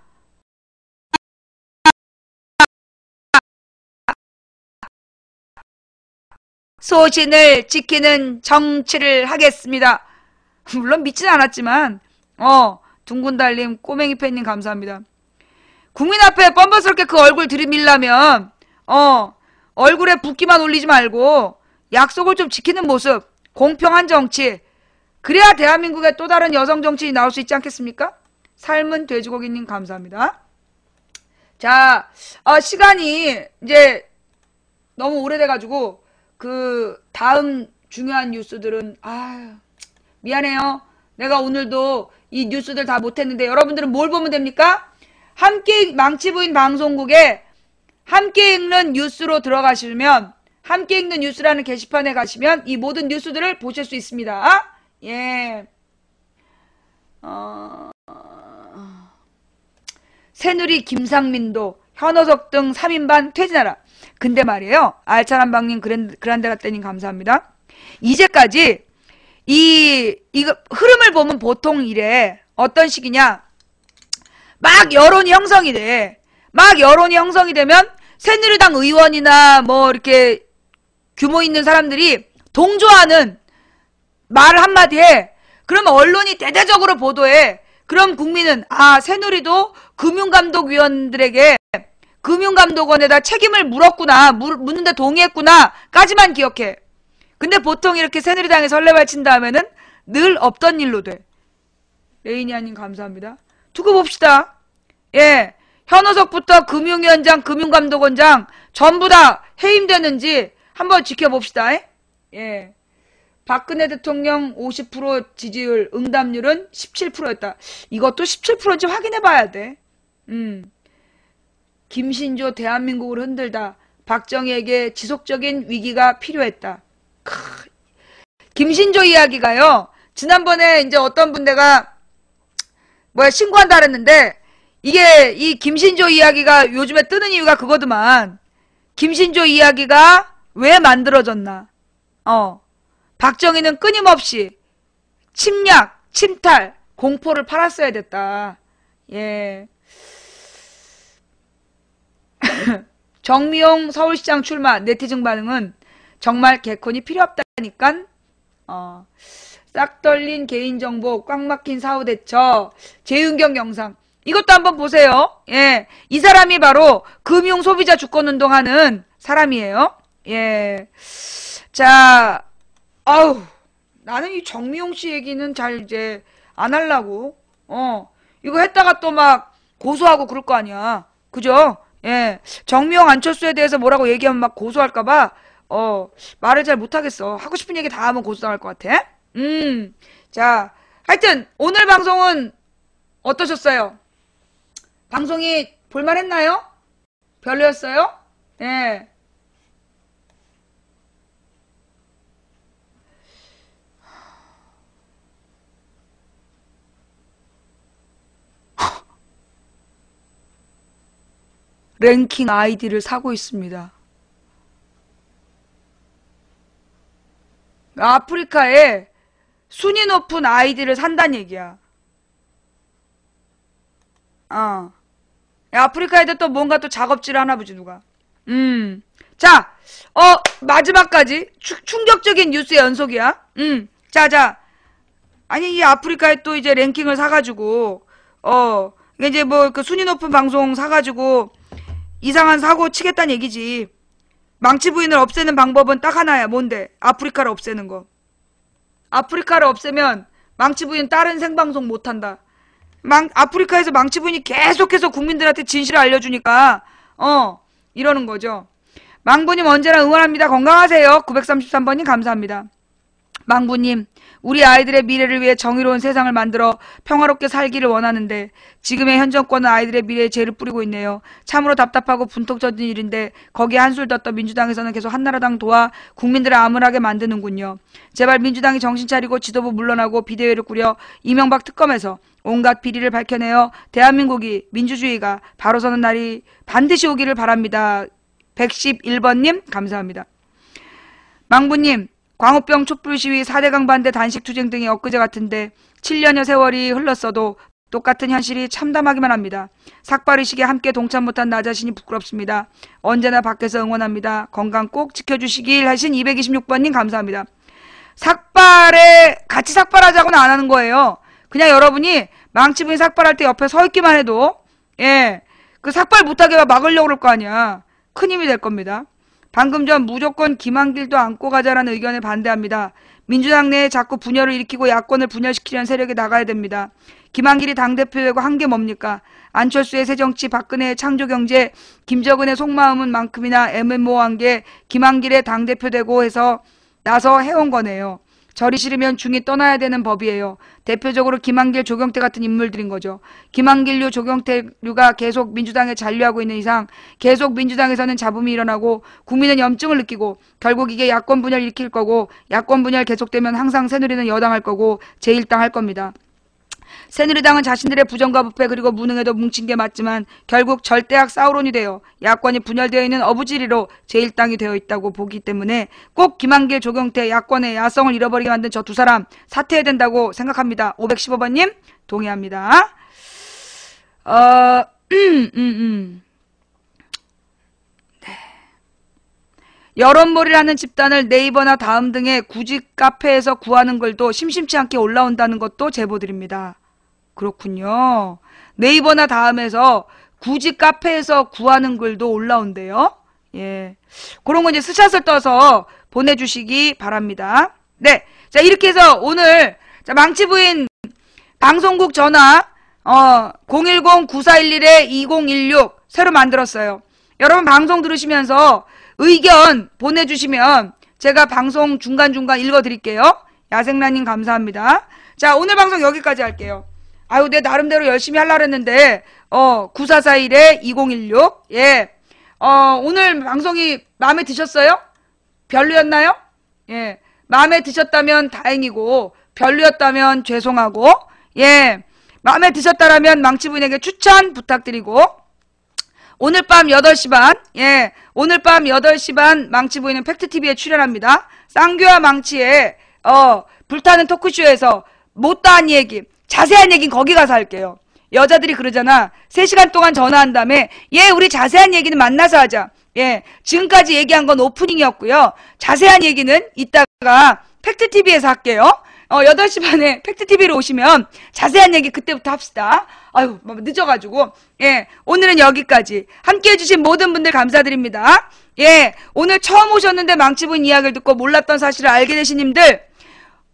소신을 지키는 정치를 하겠습니다. 물론 믿진 않았지만 둥근달님 꼬맹이 팬님 감사합니다. 국민 앞에 뻔뻔스럽게 그 얼굴 들이밀라면 얼굴에 붓기만 올리지 말고 약속을 좀 지키는 모습, 공평한 정치, 그래야 대한민국의 또 다른 여성 정치인이 나올 수 있지 않겠습니까? 삶은 돼지고기님 감사합니다. 자, 시간이 이제 너무 오래돼가지고 그 다음 중요한 뉴스들은 미안해요. 내가 오늘도 이 뉴스들 다 못했는데 여러분들은 뭘 보면 됩니까? 함께 망치부인 방송국에 함께 읽는 뉴스로 들어가시면 함께 읽는 뉴스라는 게시판에 가시면 이 모든 뉴스들을 보실 수 있습니다. 예. 새누리 김상민도 현호석 등 3인반 퇴진하라. 근데 말이에요. 알찬한방님 그란데라떼님 감사합니다. 이제까지 이거 흐름을 보면 보통 이래. 어떤 식이냐. 막 여론이 형성이 돼. 막 여론이 형성이 되면 새누리당 의원이나 뭐 이렇게 규모 있는 사람들이 동조하는 말 한마디 해. 그러면 언론이 대대적으로 보도해. 그럼 국민은 새누리도 금융감독위원들에게 금융감독원에다 책임을 물었구나. 묻는데 동의했구나. 까지만 기억해. 근데 보통 이렇게 새누리당에 설레발 친 다음에는 늘 없던 일로 돼. 레이니아님 감사합니다. 두고 봅시다. 예, 현호석부터 금융위원장, 금융감독원장 전부 다 해임되는지 한번 지켜봅시다. 예, 박근혜 대통령 50% 지지율, 응답률은 17%였다. 이것도 17%인지 확인해봐야 돼. 김신조 대한민국을 흔들다. 박정희에게 지속적인 위기가 필요했다. 김신조 이야기가요. 지난번에 이제 어떤 분 내가 신고한다 그랬는데 이게 이 김신조 이야기가 요즘에 뜨는 이유가 그거더만. 김신조 이야기가 왜 만들어졌나. 박정희는 끊임없이 침략, 침탈, 공포를 팔았어야 됐다. 예. 정미용 서울시장 출마 네티즌 반응은 정말 개콘이 필요 없다니깐. 싹 떨린 개인정보 꽉 막힌 사후 대처 재윤경 영상 이것도 한번 보세요. 예, 이 사람이 바로 금융 소비자 주권운동하는 사람이에요. 예, 자, 아우 나는 이 정미용 씨 얘기는 잘 이제 안 하려고. 이거 했다가 또 막 고소하고 그럴 거 아니야. 그죠? 예, 정미용 안철수에 대해서 뭐라고 얘기하면 막 고소할까봐 말을 잘 못하겠어. 하고 싶은 얘기 다 하면 고소당할 것 같아. 자, 하여튼 오늘 방송은 어떠셨어요? 방송이 볼만했나요? 별로였어요? 예. 랭킹 아이디를 사고 있습니다. 아프리카에 순위 높은 아이디를 산다는 얘기야. 아프리카에도 또 뭔가 또 작업질을 하나 보지 누가. 자, 마지막까지 충격적인 뉴스의 연속이야. 자. 아니 이 아프리카에 또 이제 랭킹을 사가지고 이제 뭐 그 순위 높은 방송 사가지고 이상한 사고 치겠다는 얘기지. 망치 부인을 없애는 방법은 딱 하나야. 뭔데? 아프리카를 없애는 거. 아프리카를 없애면 망치 부인 다른 생방송 못한다. 아프리카에서 망치 부인이 계속해서 국민들한테 진실을 알려주니까 이러는 거죠. 망부님 언제나 응원합니다. 건강하세요. 933번님 감사합니다. 망부님, 우리 아이들의 미래를 위해 정의로운 세상을 만들어 평화롭게 살기를 원하는데 지금의 현 정권은 아이들의 미래에 죄를 뿌리고 있네요. 참으로 답답하고 분통 터진 일인데 거기에 한술 더 떠 민주당에서는 계속 한나라당 도와 국민들을 암울하게 만드는군요. 제발 민주당이 정신 차리고 지도부 물러나고 비대위를 꾸려 이명박 특검에서 온갖 비리를 밝혀내어 대한민국이 민주주의가 바로 서는 날이 반드시 오기를 바랍니다. 111번님 감사합니다. 망부님, 광우병 촛불 시위 4대강 반대 단식 투쟁 등이 엊그제 같은데 7년여 세월이 흘렀어도 똑같은 현실이 참담하기만 합니다. 삭발의식에 함께 동참 못한 나 자신이 부끄럽습니다. 언제나 밖에서 응원합니다. 건강 꼭 지켜주시길 하신 226번님 감사합니다. 삭발에 같이 삭발하자고는 안 하는 거예요. 그냥 여러분이 망치부인 삭발할 때 옆에 서 있기만 해도 그 삭발 못하게 막으려고 그럴 거 아니야. 큰 힘이 될 겁니다. 방금 전 무조건 김한길도 안고 가자라는 의견에 반대합니다. 민주당 내에 자꾸 분열을 일으키고 야권을 분열시키려는 세력이 나가야 됩니다. 김한길이 당대표되고 한 게 뭡니까? 안철수의 새정치, 박근혜의 창조경제, 김정은의 속마음은 만큼이나 애매모호한 게 김한길의 당대표되고 해서 나서 해온 거네요. 절이 싫으면 중이 떠나야 되는 법이에요. 대표적으로 김한길, 조경태 같은 인물들인 거죠. 김한길류, 조경태류가 계속 민주당에 잔류하고 있는 이상 계속 민주당에서는 잡음이 일어나고 국민은 염증을 느끼고 결국 이게 야권 분열 일으킬 거고 야권 분열 계속되면 항상 새누리는 여당할 거고 제1당 할 겁니다. 새누리당은 자신들의 부정과 부패 그리고 무능에도 뭉친 게 맞지만 결국 절대악 사우론이 되어 야권이 분열되어 있는 어부지리로 제1당이 되어 있다고 보기 때문에 꼭 김한길, 조경태 야권의 야성을 잃어버리게 만든 저 두 사람 사퇴해야 된다고 생각합니다. 515번님 동의합니다. 네. 여론몰이라는 집단을 네이버나 다음 등의 구직 카페에서 구하는 글도 심심치 않게 올라온다는 것도 제보드립니다. 그렇군요. 네이버나 다음에서 굳이 카페에서 구하는 글도 올라온대요. 예. 그런 거 이제 스샷을 떠서 보내주시기 바랍니다. 네. 자, 이렇게 해서 오늘, 자, 망치부인 방송국 전화, 010-9411-2016 새로 만들었어요. 여러분 방송 들으시면서 의견 보내주시면 제가 방송 중간중간 읽어드릴게요. 야생라님 감사합니다. 자, 오늘 방송 여기까지 할게요. 아유, 내 나름대로 열심히 하려고 했는데, 9441-2016. 예. 오늘 방송이 마음에 드셨어요? 별로였나요? 예. 마음에 드셨다면 다행이고, 별로였다면 죄송하고, 예. 마음에 드셨다라면 망치부인에게 추천 부탁드리고, 오늘 밤 8시 반, 예. 오늘 밤 8시 반 망치부인은 팩트TV에 출연합니다. 쌍교와 망치의, 불타는 토크쇼에서 못다한 얘기, 자세한 얘기는 거기 가서 할게요. 여자들이 그러잖아. 3시간 동안 전화한 다음에 얘 우리 자세한 얘기는 만나서 하자. 예, 지금까지 얘기한 건 오프닝이었고요. 자세한 얘기는 이따가 팩트TV에서 할게요. 8시 반에 팩트TV로 오시면 자세한 얘기 그때부터 합시다. 아유, 늦어가지고. 예, 오늘은 여기까지. 함께 해주신 모든 분들 감사드립니다. 예, 오늘 처음 오셨는데 망치부인 이야기를 듣고 몰랐던 사실을 알게 되신 님들,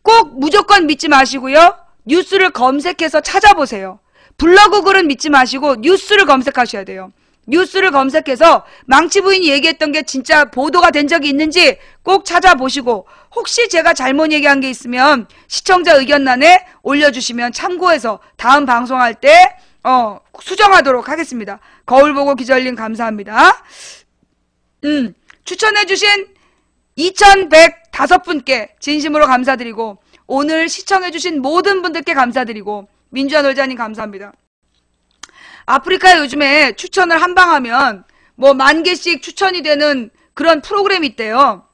꼭 무조건 믿지 마시고요. 뉴스를 검색해서 찾아보세요. 블로그 글은 믿지 마시고 뉴스를 검색하셔야 돼요. 뉴스를 검색해서 망치부인이 얘기했던 게 진짜 보도가 된 적이 있는지 꼭 찾아보시고, 혹시 제가 잘못 얘기한 게 있으면 시청자 의견란에 올려주시면 참고해서 다음 방송할 때 수정하도록 하겠습니다. 거울 보고 기절님 감사합니다. 추천해주신 2105분께 진심으로 감사드리고, 오늘 시청해주신 모든 분들께 감사드리고, 민주화 놀자님 감사합니다. 아프리카에 요즘에 추천을 한 방 하면 뭐 10,000개씩 추천이 되는 그런 프로그램이 있대요.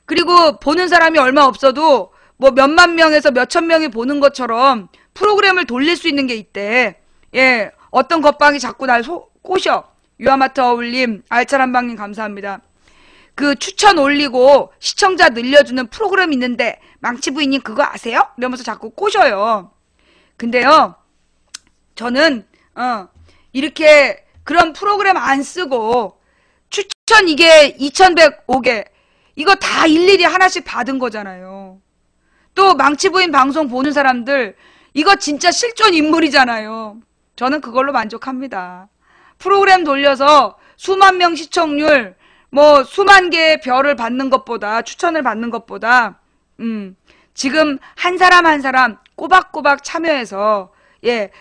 그리고 보는 사람이 얼마 없어도 뭐 몇만 명에서 몇천 명이 보는 것처럼 프로그램을 돌릴 수 있는 게 있대. 예, 어떤 겉방이 자꾸 날 꼬셔. 유아마트 어울림, 알차란방님 감사합니다. 그 추천 올리고 시청자 늘려주는 프로그램 있는데 망치부인님 그거 아세요? 이러면서 자꾸 꼬셔요. 근데요, 저는 이렇게 그런 프로그램 안 쓰고 추천 이게 2105개 이거 다 일일이 하나씩 받은 거잖아요. 또 망치부인 방송 보는 사람들 이거 진짜 실존 인물이잖아요. 저는 그걸로 만족합니다. 프로그램 돌려서 수만 명 시청률 뭐 수만 개의 별을 받는 것보다, 추천을 받는 것보다 지금 한 사람 한 사람 꼬박꼬박 참여해서, 예,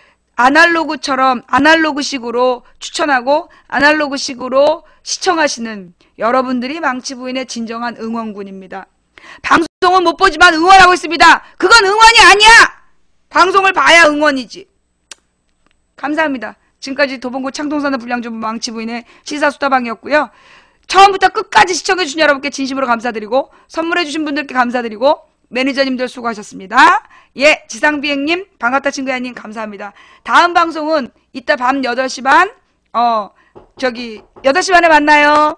아날로그식으로 추천하고 아날로그식으로 시청하시는 여러분들이 망치부인의 진정한 응원군입니다. 방송은 못 보지만 응원하고 있습니다. 그건 응원이 아니야! 방송을 봐야 응원이지. 감사합니다. 지금까지 도봉구 창동산업 불량주부 망치부인의 시사수다방이었고요. 처음부터 끝까지 시청해주신 여러분께 진심으로 감사드리고, 선물해주신 분들께 감사드리고, 매니저님들 수고하셨습니다. 예, 지상비행님, 반갑다 친구야님 감사합니다. 다음 방송은 이따 밤 8시 반, 8시 반에 만나요.